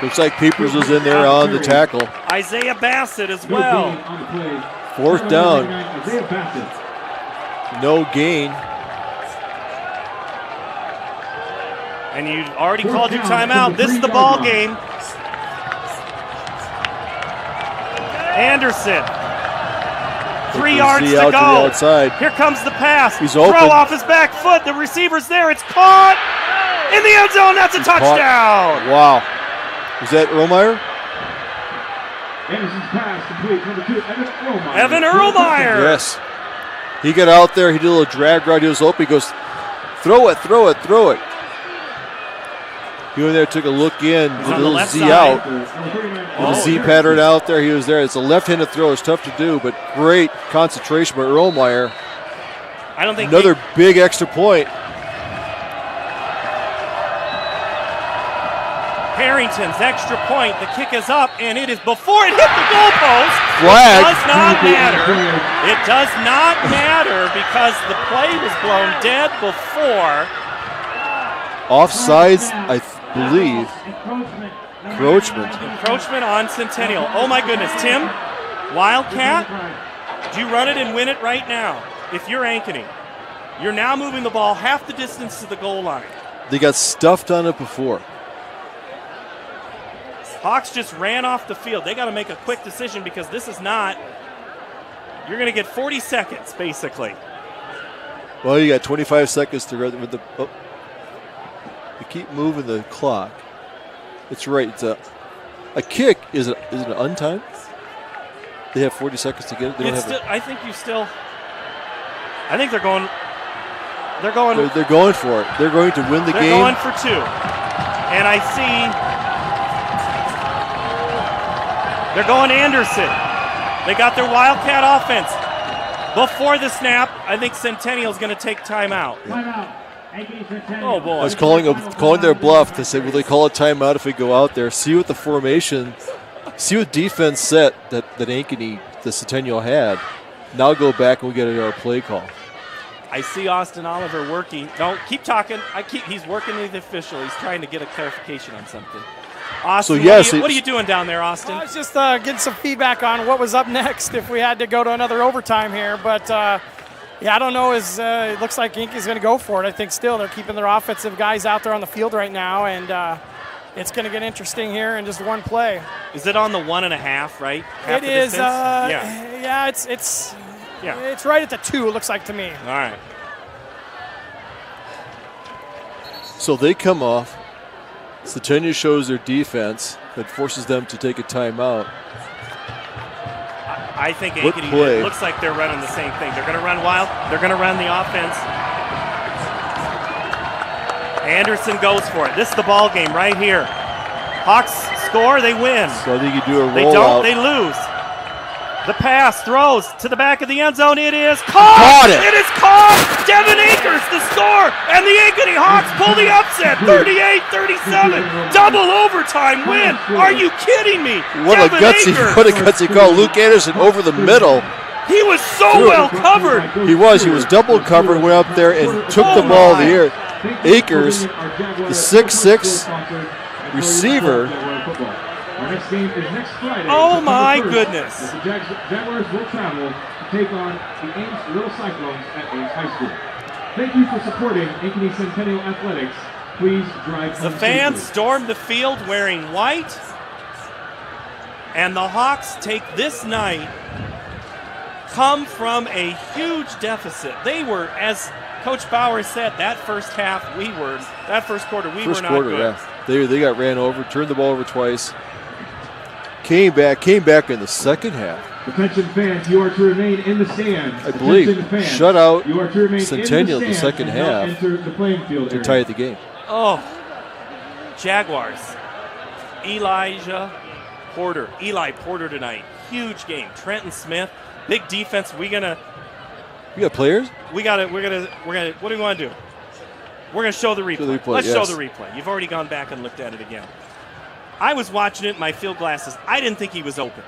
Looks like Peepers was in there on the tackle. Isaiah Bassett as well. 4th down. No gain. And you already called your timeout. This is the ball game. Anderson. 3 yards to go. Here comes the pass. He's open. Throw off his back foot. The receiver's there. It's caught. In the end zone, that's a touchdown. Wow. Is that Erlmeyer? Anderson's pass complete. Number 2, Evan Erlmeyer. Evan Erlmeyer. Yes. He got out there. He did a little drag route. He was open. He goes, throw it, throw it, throw it. He went there, took a look in, did a little Z out. With a Z pattern out there. He was there. It's a left-handed throw. It's tough to do, but great concentration by Erlmeyer. I don't think another big extra point. Harrington's extra point. The kick is up, and it is before it hit the goalpost. Flag. It does not matter. It does not matter because the play was blown dead before. Offsides, I believe. Encroachment on Centennial. Oh my goodness, Tim, Wildcat, do you run it and win it right now? If you're Ankeny, you're now moving the ball half the distance to the goal line. They got stuffed on it before. Hawks just ran off the field. They got to make a quick decision because this is not. You're going to get 40 seconds, basically. Well, you got 25 seconds to run with the. Oh. You keep moving the clock. It's right. It's a kick. Is it untimed? They have 40 seconds to get it. They don't have I think you still. I think they're going. They're going. They're going for it. They're going to win the game. They're going for two, and I see. They're going Anderson. They got their Wildcat offense. Before the snap, I think Centennial's going to take timeout. Oh, boy. I was calling their bluff to say, will they call a timeout if we go out there? See what the formation, see what defense set that Ankeny, the Centennial had. Now go back and we get our play call. I see Austin Oliver working. No, keep talking. He's working with the official. He's trying to get a clarification on something. Austin, so yes, what are you doing down there, Austin? I was just getting some feedback on what was up next if we had to go to another overtime here. But, yeah, I don't know. It looks like Ankeny's going to go for it. I think still they're keeping their offensive guys out there on the field right now, and it's going to get interesting here in just one play. Is it on the 1.5, right? It is. Yeah, it's right at the 2, it looks like to me. All right. So they come off. Centennial shows their defense that forces them to take a timeout. I think Ankeny, it looks like they're running the same thing. They're going to run wild. They're going to run the offense. Anderson goes for it. This is the ball game right here. Hawks score, they win. So I think you do a rollout. They don't, they lose. The pass, throws to the back of the end zone. It is caught. It is caught. Devin Akers, the score. And the Ankeny Hawks pull the upset. 38-37. Double overtime win. Are you kidding me? What a gutsy call. Luke Anderson over the middle. He was so well covered. He was double covered, went up there and took the ball in the air. Akers, the 6'6" receiver. Our next game is next Friday. Oh my goodness. The Jaguars will travel to take on the Ames Little Cyclones at Ames High School. Thank you for supporting Ankeny Centennial Athletics. Please drive. The fans stormed the field wearing white, and the Hawks take this night, come from a huge deficit. They were, as Coach Bauer said, that first quarter, we were not good. Yeah. They got ran over, turned the ball over twice. Came back in the second half. Attention fans, you are to remain in the stands. I believe shut out Centennial the second half to tie the game. Oh, Jaguars. Eli Porter tonight. Huge game. Trenton Smith, big defense. You got players? We're gonna. What do we want to do? We're gonna show the replay. Let's show the replay. You've already gone back and looked at it again. I was watching it in my field glasses. I didn't think he was open.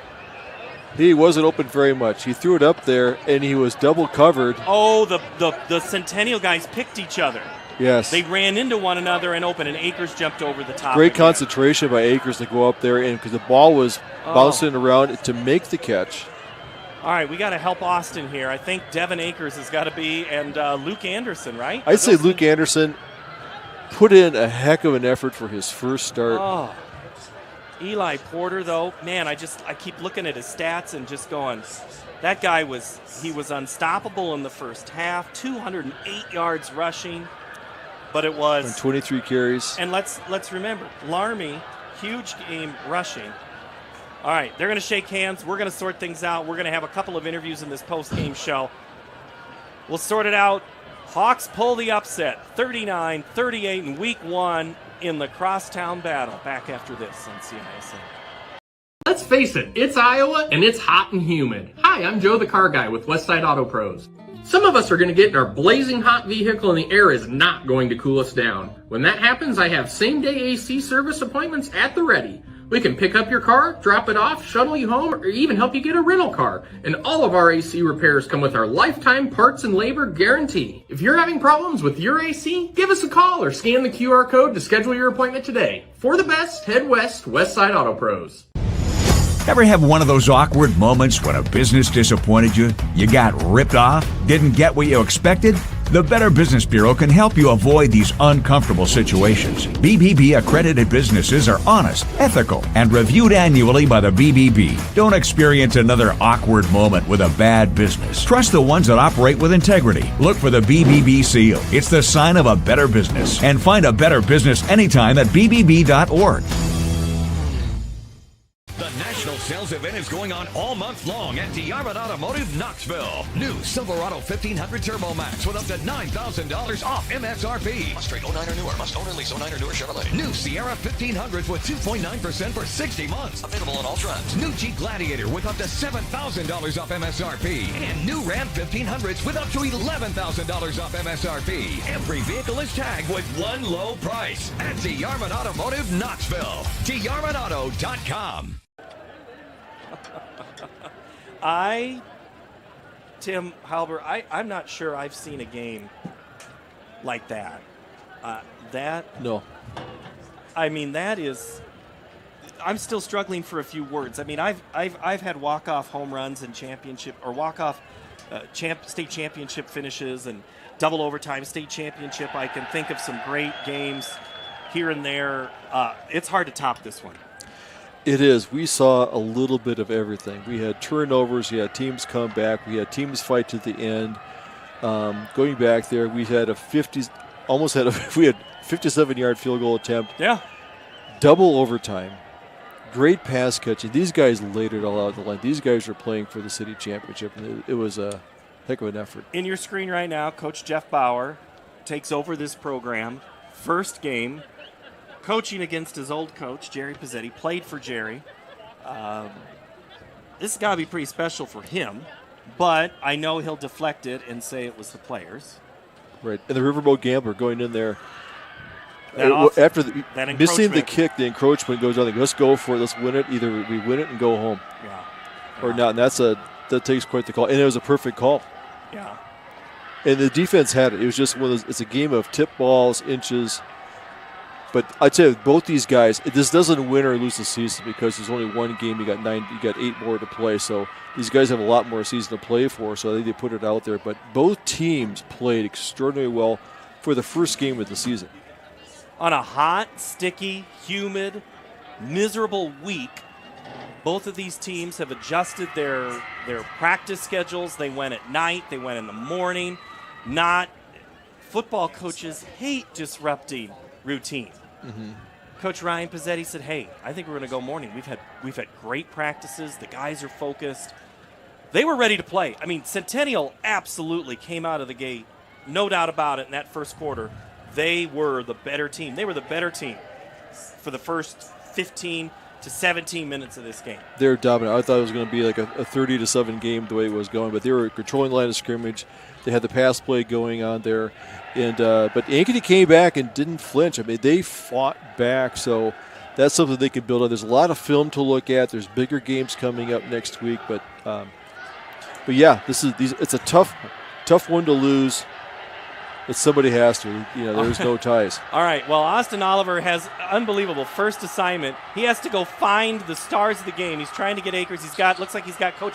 He wasn't open very much. He threw it up there, and he was double covered. Oh, the Centennial guys picked each other. Yes. They ran into one another and open, and Akers jumped over the top. Great concentration by Akers to go up there, and because the ball was bouncing around to make the catch. All right, we got to help Austin here. I think Devin Akers has got to be, and Luke Anderson, right? I'd say Luke Anderson put in a heck of an effort for his first start. Oh. Eli Porter, though, man, I keep looking at his stats and just going, that guy was unstoppable in the first half, 208 yards rushing, but it was and 23 carries. And let's remember, Larmy, huge game rushing. All right, they're going to shake hands. We're going to sort things out. We're going to have a couple of interviews in this post-game show. We'll sort it out. Hawks pull the upset, 39-38 in week 1. In the crosstown battle. Back after this on CIML. Let's face it, it's Iowa and it's hot and humid. Hi, I'm Joe the Car Guy with Westside Auto Pros. Some of us are going to get in our blazing hot vehicle and the air is not going to cool us down. When that happens, I have same-day AC service appointments at the ready. We can pick up your car, drop it off, shuttle you home, or even help you get a rental car. And all of our AC repairs come with our lifetime parts and labor guarantee. If you're having problems with your AC, give us a call or scan the QR code to schedule your appointment today. For the best, head west, Westside Auto Pros. Ever have one of those awkward moments when a business disappointed you? You got ripped off? Didn't get what you expected? The Better Business Bureau can help you avoid these uncomfortable situations. BBB accredited businesses are honest, ethical, and reviewed annually by the BBB. Don't experience another awkward moment with a bad business. Trust the ones that operate with integrity. Look for the BBB seal. It's the sign of a better business. And find a better business anytime at bbb.org. The National Sales Event is going on all month long at DeArmond Automotive Knoxville. New Silverado 1500 Turbo Max with up to $9,000 off MSRP. Must trade 09 or newer. Must own or lease 09 or newer Chevrolet. New Sierra 1500s with 2.9% for 60 months. Available on all trends. New Jeep Gladiator with up to $7,000 off MSRP. And new Ram 1500s with up to $11,000 off MSRP. Every vehicle is tagged with one low price at DeArmond Automotive Knoxville. DeArmondAuto.com. Tim Halber, I'm not sure I've seen a game like that. No. I mean, that is. I'm still struggling for a few words. I mean, I've had walk-off home runs and championship or walk-off state championship finishes and double overtime state championship. I can think of some great games here and there. It's hard to top this one. It is. We saw a little bit of everything. We had turnovers. We had teams come back. We had teams fight to the end. Going back there, we had a 57-yard field goal attempt. Yeah. Double overtime. Great pass catching. These guys laid it all out the line. These guys are playing for the city championship, and it was a heck of an effort. In your screen right now, Coach Jeff Bauer takes over this program. First game. Coaching against his old coach, Jerry Pizzetti, played for Jerry. This has got to be pretty special for him, but I know he'll deflect it and say it was the players. Right, and the Riverboat Gambler going in there. After missing the kick, the encroachment goes on. Let's go for it. Let's win it. Either we win it and go home, or not. And that takes quite the call. And it was a perfect call. Yeah. And the defense had it. It was just one of those. It's a game of tip balls, inches. But I'd say with both these guys, this doesn't win or lose the season because there's only one game. You got 8 more to play. So these guys have a lot more season to play for. So I think they put it out there. But both teams played extraordinarily well for the first game of the season. On a hot, sticky, humid, miserable week, both of these teams have adjusted their practice schedules. They went at night. They went in the morning. Football coaches hate disrupting routine. Mm-hmm. Coach Ryan Pizzetti said, "Hey, I think we're going to go morning. We've had great practices. The guys are focused. They were ready to play. I mean, Centennial absolutely came out of the gate, no doubt about it. In that first quarter, they were the better team. They were the better team for the first 15 to 17 minutes of this game. They're dominant. I thought it was going to be like a 30-7 game the way it was going, but they were controlling the line of scrimmage. They had the pass play going on there. And but Ankeny came back and didn't flinch. I mean, they fought back, so that's something they can build on. There's a lot of film to look at. There's bigger games coming up next week, but yeah, it's a tough one to lose. But somebody has to. There's no ties. All right. Well, Austin Oliver has unbelievable first assignment. He has to go find the stars of the game. He's trying to get Akers. Looks like he's got Coach